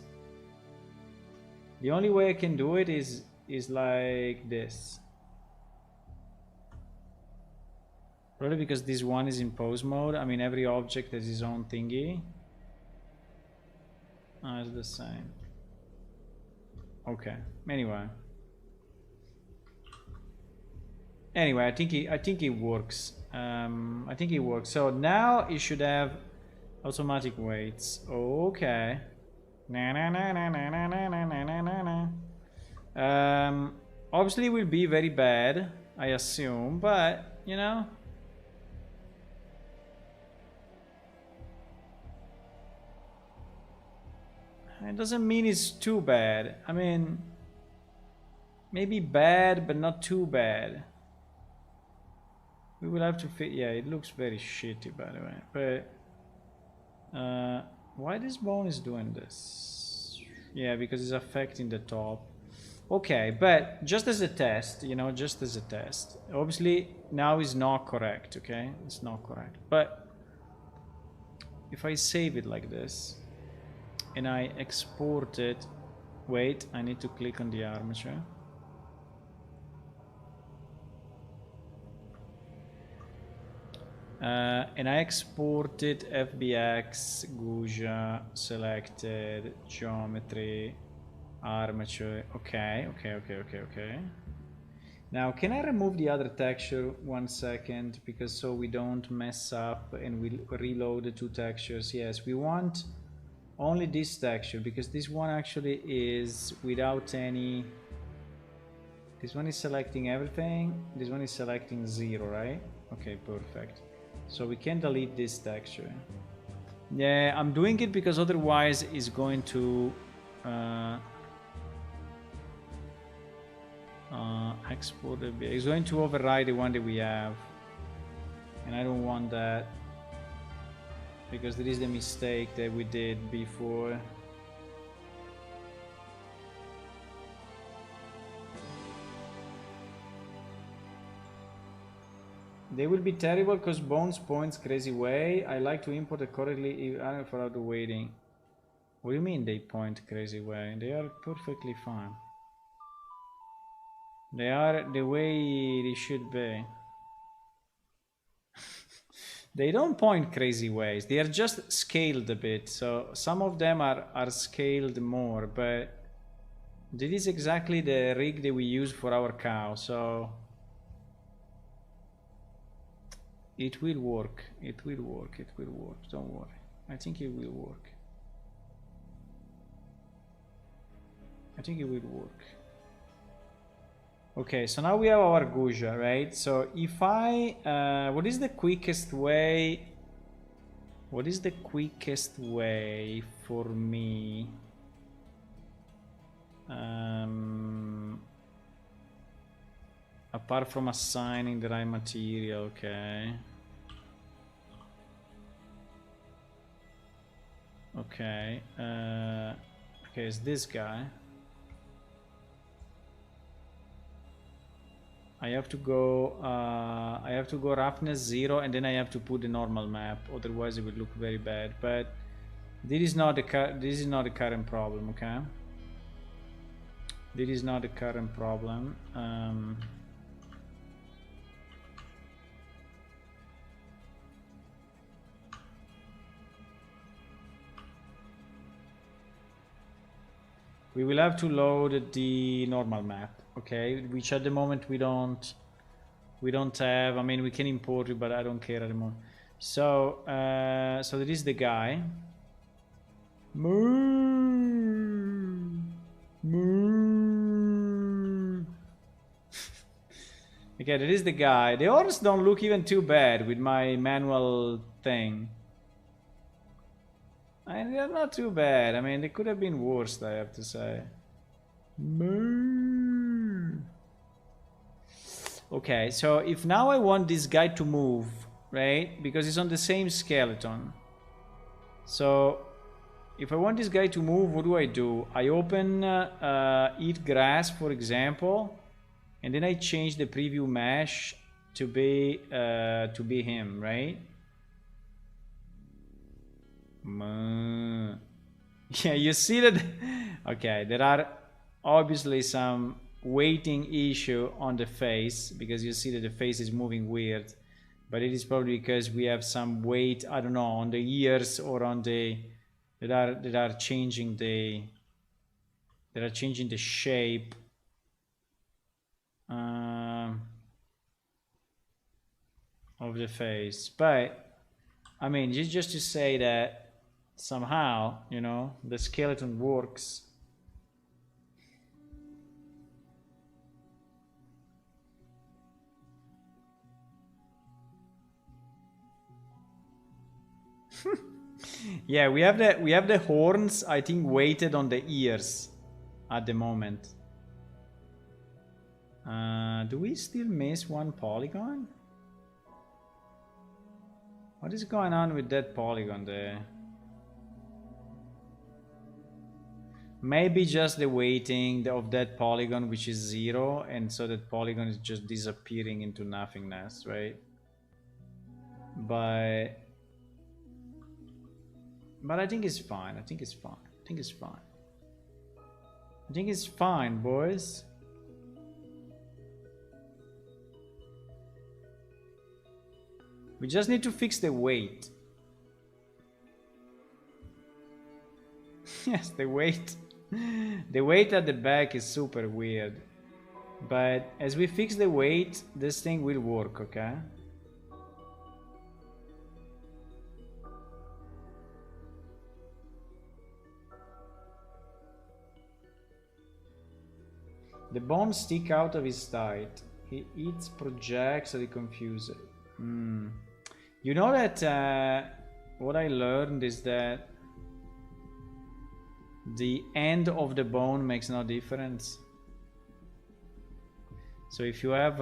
The only way I can do it is like this. Probably because this one is in pose mode. I mean, every object has its own thingy. Oh, it's the same. Okay. Anyway, I think it works. I think it works. So now it should have automatic weights. Okay. Obviously, it will be very bad, I assume, but you know. It doesn't mean it's too bad. I mean, maybe bad, but not too bad. We will have to fit. Yeah, it looks very shitty, by the way. But why this bone is doing this? Yeah, because it's affecting the top. Okay, but just as a test, you know, just as a test. Obviously, now is not correct. Okay, it's not correct. But if I save it like this and I export it, wait, I need to click on the armature. And I exported FBX, Goujah, selected, geometry, armature. Okay. Now, can I remove the other texture 1 second? Because so we don't mess up and we reload the two textures. Yes, we want only this texture because this one actually is without any. This one is selecting everything. This one is selecting 0, right? Okay, perfect. So we can delete this texture. Yeah, I'm doing it because otherwise it's going to Export the beer. It's going to override the one that we have, and I don't want that because there is the mistake that we did before. They will be terrible because Bones points crazy way. I like to import it correctly for auto waiting. What do you mean they point crazy way? They are perfectly fine. They are the way they should be. They don't point crazy ways. They are just scaled a bit. So some of them are scaled more, but this is exactly the rig that we use for our cow. So it will work. It will work. It will work. Don't worry. I think it will work. I think it will work. Okay, so now we have our Goujah, right? So if I... what is the quickest way... What is the quickest way for me... apart from assigning the right material, okay. Okay, okay, it's this guy. I have to go roughness 0 and then I have to put the normal map, otherwise it would look very bad. But this is not the current problem, okay? This is not the current problem. We will have to load the normal map, okay? Which at the moment we don't have. I mean, we can import it, but I don't care anymore. So, so there is the guy. Moo, moo. Okay, there is the guy. The orders don't look even too bad with my manual thing. And they're not too bad. I mean, they could have been worse, I have to say. Okay, so if now I want this guy to move, right? Because he's on the same skeleton. So if I want this guy to move, what do? I open eat grass, for example, and then I change the preview mesh to be him, right? Yeah, you see that. Okay, there are obviously some weighting issue on the face because you see that the face is moving weird, but it is probably because we have some weight, I don't know, on the ears or on the that are changing the shape. Of the face. But I mean, just to say that somehow, you know, the skeleton works. Yeah, we have the horns, I think, weighted on the ears at the moment. Do we still miss one polygon? What is going on with that polygon there? Maybe just the weighting of that polygon, which is 0, and so that polygon is just disappearing into nothingness, right? But I think it's fine. I think it's fine. I think it's fine. I think it's fine, boys. We just need to fix the weight. Yes, the weight. The weight at the back is super weird. But as we fix the weight, this thing will work, okay? The bones stick out of his side. He eats projects so he confuses. You know that what I learned is that the end of the bone makes no difference. So if you have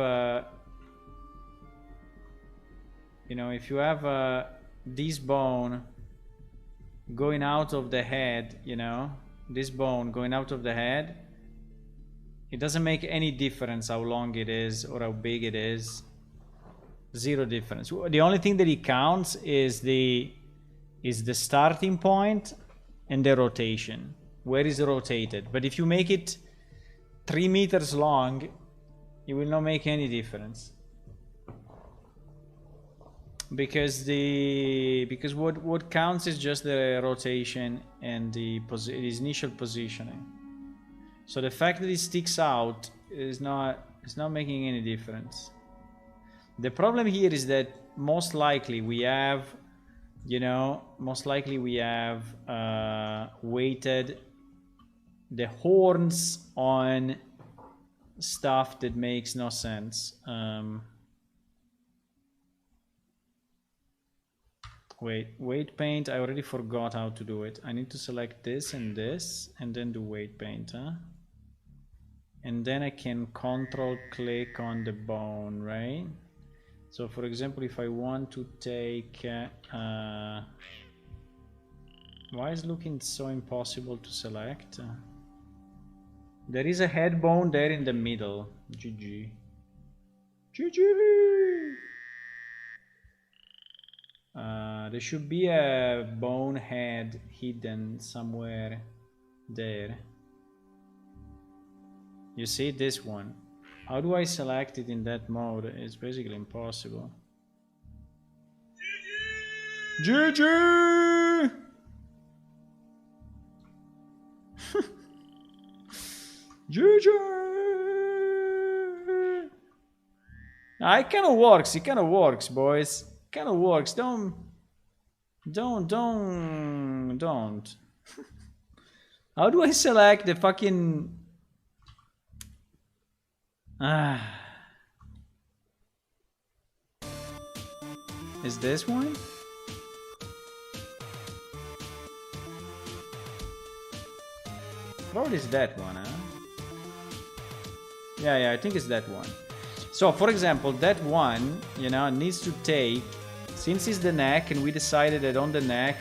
you know, if you have this bone going out of the head, you know, this bone going out of the head, it doesn't make any difference how long it is or how big it is. Zero difference. The only thing that it counts is the starting point and the rotation. Where is it rotated? But if you make it 3 meters long, it will not make any difference. Because what counts is just the rotation and the initial positioning. So the fact that it sticks out is not making any difference. The problem here is that most likely we have, you know, weighted the horns on stuff that makes no sense. Weight paint, I already forgot how to do it. I need to select this and then do weight paint, huh? And then I can control click on the bone, right? So for example, if I want to take why is it looking so impossible to select? There is a head bone there in the middle. GG. GG. There should be a bone head hidden somewhere there. You see this one? How do I select it in that mode? It's basically impossible. GG! GG! It kind of works. It kind of works, boys. Kind of works. Don't. How do I select the fucking? Is this one? Probably is that one, huh? Yeah, I think it's that one. So, for example, that one, you know, needs to take, since it's the neck, and we decided that on the neck,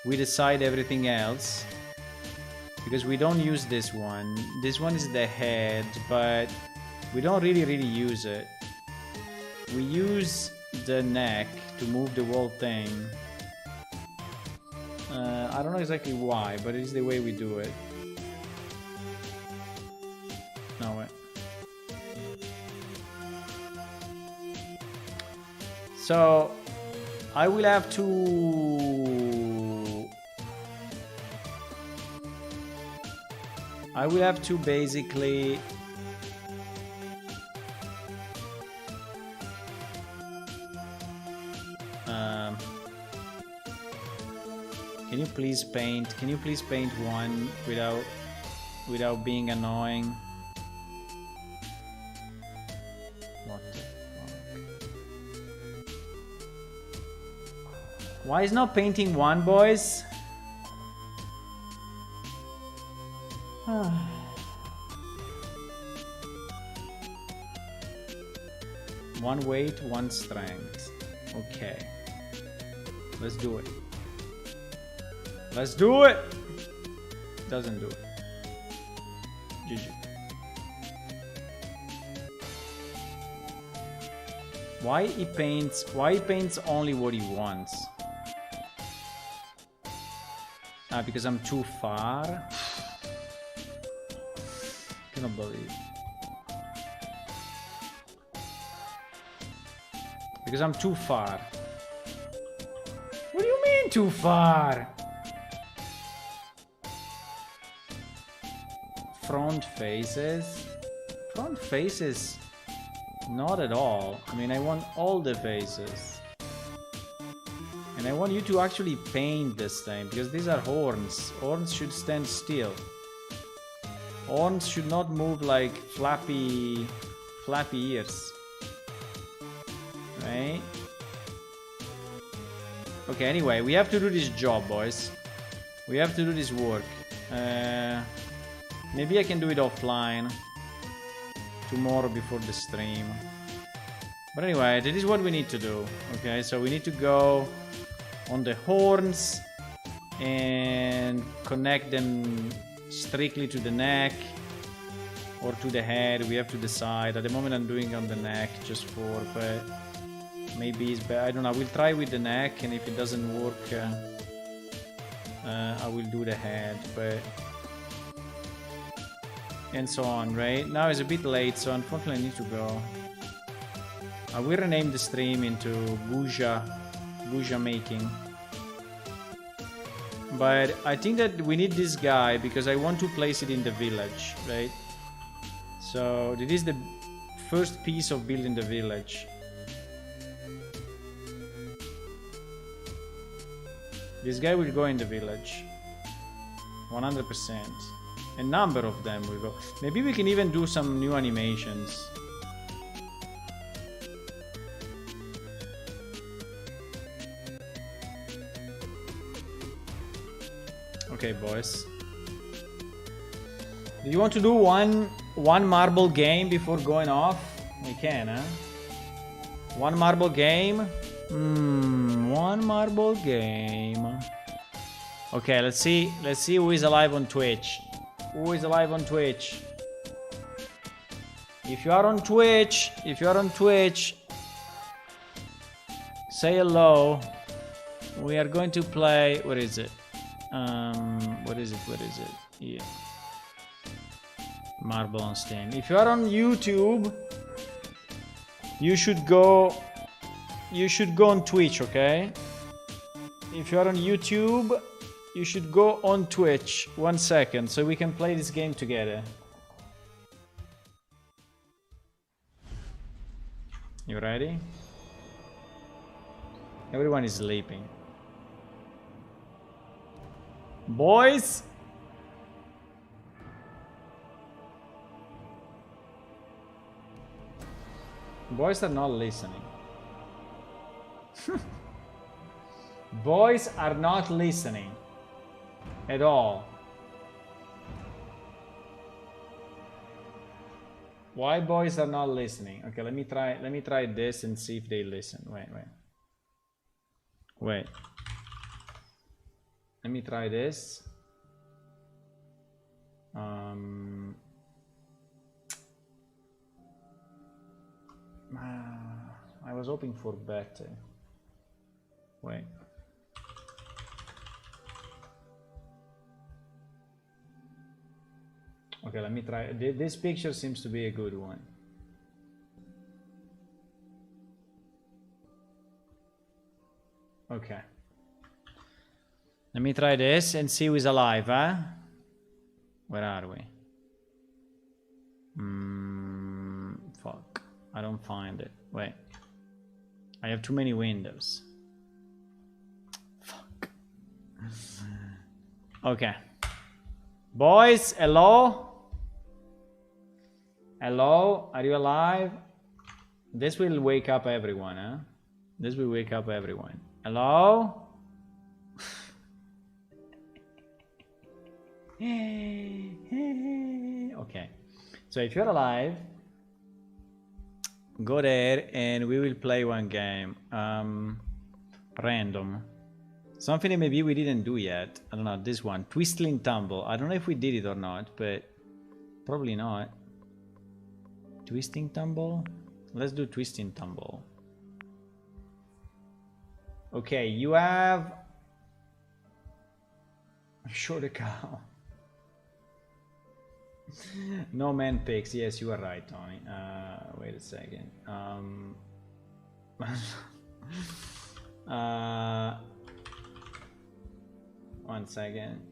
we decide everything else. Because we don't use this one. This one is the head, but we don't really use it. We use the neck to move the whole thing. I don't know exactly why, but it is the way we do it. No way. So I will have to basically can you please paint one without being annoying? What the fuck? Why is not painting one, boys? One weight, one strength. Okay. Let's do it. Let's do it! Doesn't do it. GG. Why he paints only what he wants? Because I'm too far? Cannot believe. Because I'm too far. What do you mean too far? Front faces? Front faces? Not at all. I mean, I want all the faces. And I want you to actually paint this thing, because these are horns. Horns should stand still. Horns should not move like flappy ears. Right? Okay, anyway, we have to do this job, boys. We have to do this work. Maybe I can do it offline. tomorrow before the stream. But anyway, that is what we need to do. Okay, so we need to go on the horns and connect them strictly to the neck or to the head. We have to decide. At the moment I'm doing on the neck just for, but maybe it's better. I don't know. We'll try with the neck, and if it doesn't work, I will do the head, but and so on. Right now it's a bit late, so unfortunately I need to go. I will rename the stream into Goujah making. But I think that we need this guy because I want to place it in the village, right? So this is the first piece of building the village. This guy will go in the village. 100%. A number of them will go. Maybe we can even do some new animations. Okay, boys. Do you want to do one marble game before going off? We can, huh? One marble game. One marble game. Okay, let's see who is alive on Twitch. Who is alive on Twitch? If you are on Twitch, say hello. We are going to play. Where is it? What is it? Yeah. Marble on Steam. If you are on YouTube, you should go on Twitch, okay? If you are on YouTube, you should go on Twitch. 1 second, so we can play this game together. You ready? Everyone is sleeping. Boys! Boys are not listening. Boys are not listening at all. Why boys are not listening? Okay, let me try this and see if they listen. Wait. Let me try this. I was hoping for better. Wait. Okay, let me try. This picture seems to be a good one. Okay. Let me try this and see who's alive, huh? Where are we? Fuck. I don't find it. Wait. I have too many windows. Fuck. Okay. Boys, hello? Hello? Are you alive? This will wake up everyone, huh? This will wake up everyone. Hello? Okay. So if you're alive, go there and we will play one game. Random. Something that maybe we didn't do yet. I don't know, this one. Twisting Tumble. I don't know if we did it or not, but probably not. Twisting Tumble? Let's do Twisting Tumble. Okay, you have... Show the cow. No man picks. Yes, you are right, Tony. Wait a second. One second.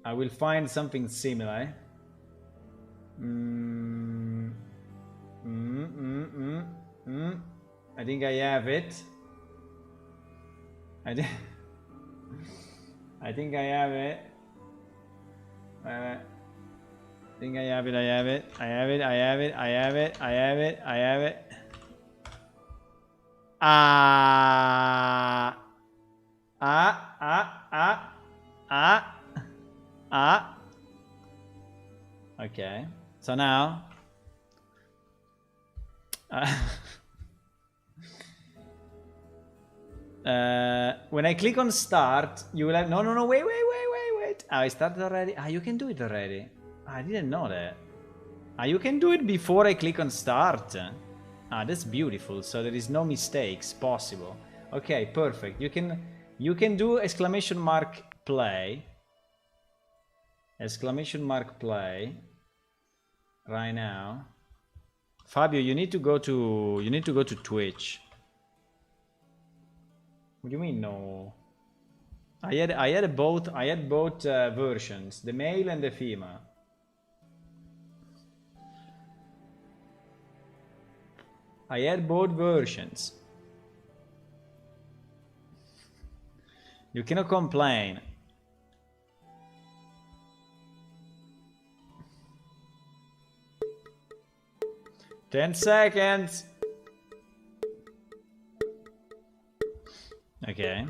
I will find something similar. I think I have it. I think I have it. I think I have it. I have it. I have it. I have it. I have it. I have it. I have it. Okay. So now When I click on start, you will have... No, wait. I started already. You can do it already. I didn't know that. You can do it before I click on start. That's beautiful. So there is no mistakes possible. Okay, perfect. You can do exclamation mark play. Exclamation mark play. Right now. Fabio, you need to go to Twitch. What do you mean no? I had both versions, the male and the female. I had both versions. You cannot complain. Ten seconds. Okay.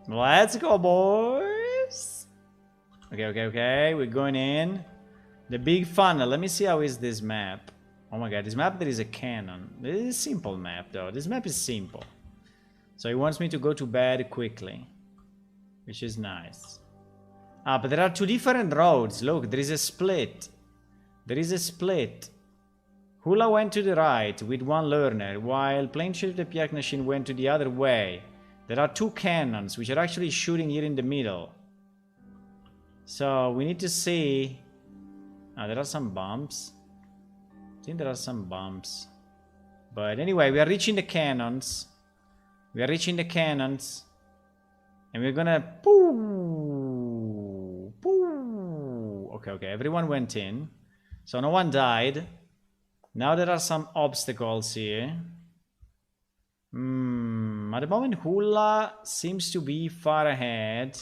Let's go, boys. Okay. We're going in. The big funnel. Let me see how is this map. Oh my god, this map there is a cannon. This is a simple map though. This map is simple. So he wants me to go to bed quickly. Which is nice. But there are two different roads. Look, there is a split. Hula went to the right with one learner, while Planeshift the Piaknashin went to the other way. There are two cannons, which are actually shooting here in the middle. So we need to see... there are some bumps. I think there are some bumps. But anyway, we are reaching the cannons. And we're gonna... Okay, everyone went in. So no one died. Now there are some obstacles here. At the moment, Hula seems to be far ahead.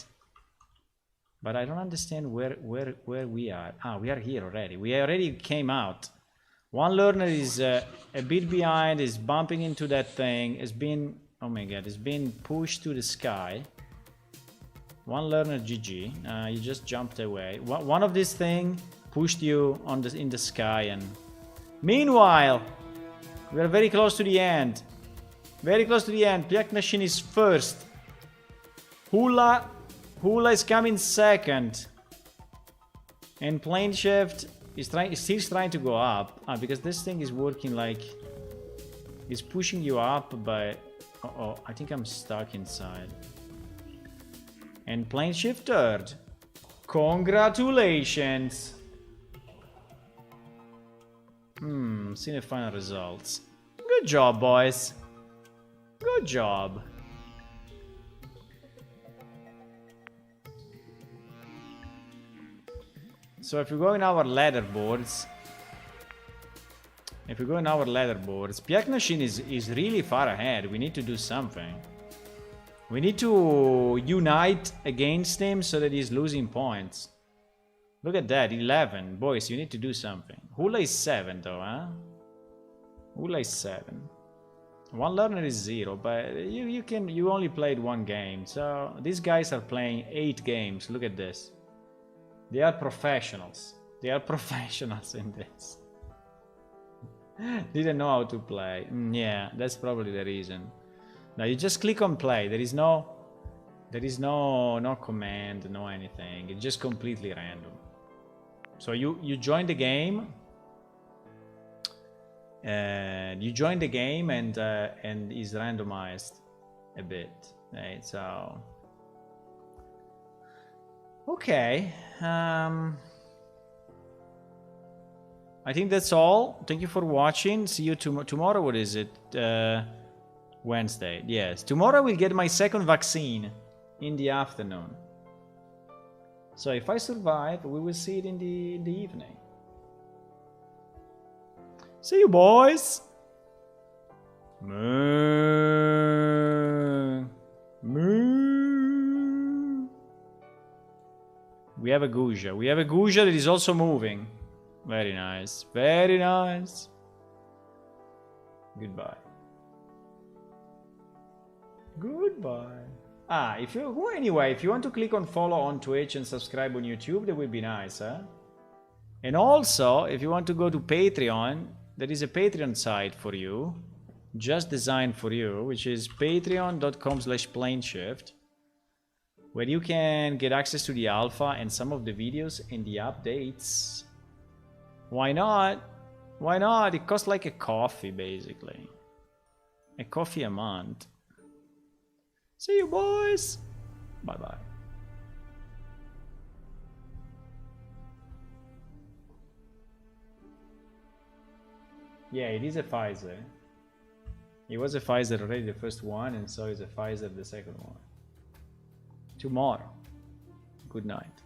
But I don't understand where we are. We are here already. We already came out. One learner is a bit behind, is bumping into that thing. It's been... Oh my god, it's been pushed to the sky. One learner, GG. You just jumped away. One of these things pushed you in the sky, and meanwhile, we are very close to the end. Piaknashin is first. Hula is coming second. And Planeshift is still trying to go up. Because this thing is working like... It's pushing you up, but... Uh-oh, I think I'm stuck inside. And Planeshift third. Congratulations! See the final results. Good job, boys. Good job. So if we go in our leaderboards... Piaknashin is really far ahead. We need to do something. We need to unite against him so that he's losing points. Look at that, 11. Boys, you need to do something. Hula is 7 though, huh? Hula is 7. One learner is 0, but you only played one game. So these guys are playing 8 games. Look at this. They are professionals. They are professionals in this. Didn't know how to play. Yeah, that's probably the reason. Now you just click on play. There is no command, no anything. It's just completely random. So you join the game. You join the game and is randomized a bit. Right? So okay. I think that's all. Thank you for watching. See you tomorrow. What is it? Wednesday. Yes. Tomorrow I will get my second vaccine in the afternoon. So if I survive, we will see it in the evening. See you, boys. We have a Goujah. We have a Goujah that is also moving. Very nice. Very nice. Goodbye. Goodbye. If you want to click on follow on Twitch and subscribe on YouTube, that would be nice, huh? And also, if you want to go to Patreon, there is a Patreon site for you, just designed for you, which is patreon.com/planeshift, where you can get access to the alpha and some of the videos and the updates. Why not? Why not? It costs like a coffee, basically. A coffee a month. See you, boys. Bye-bye. Yeah, it is a Pfizer. It was a Pfizer already, the first one, and so is a Pfizer, the second one. Tomorrow. Good night.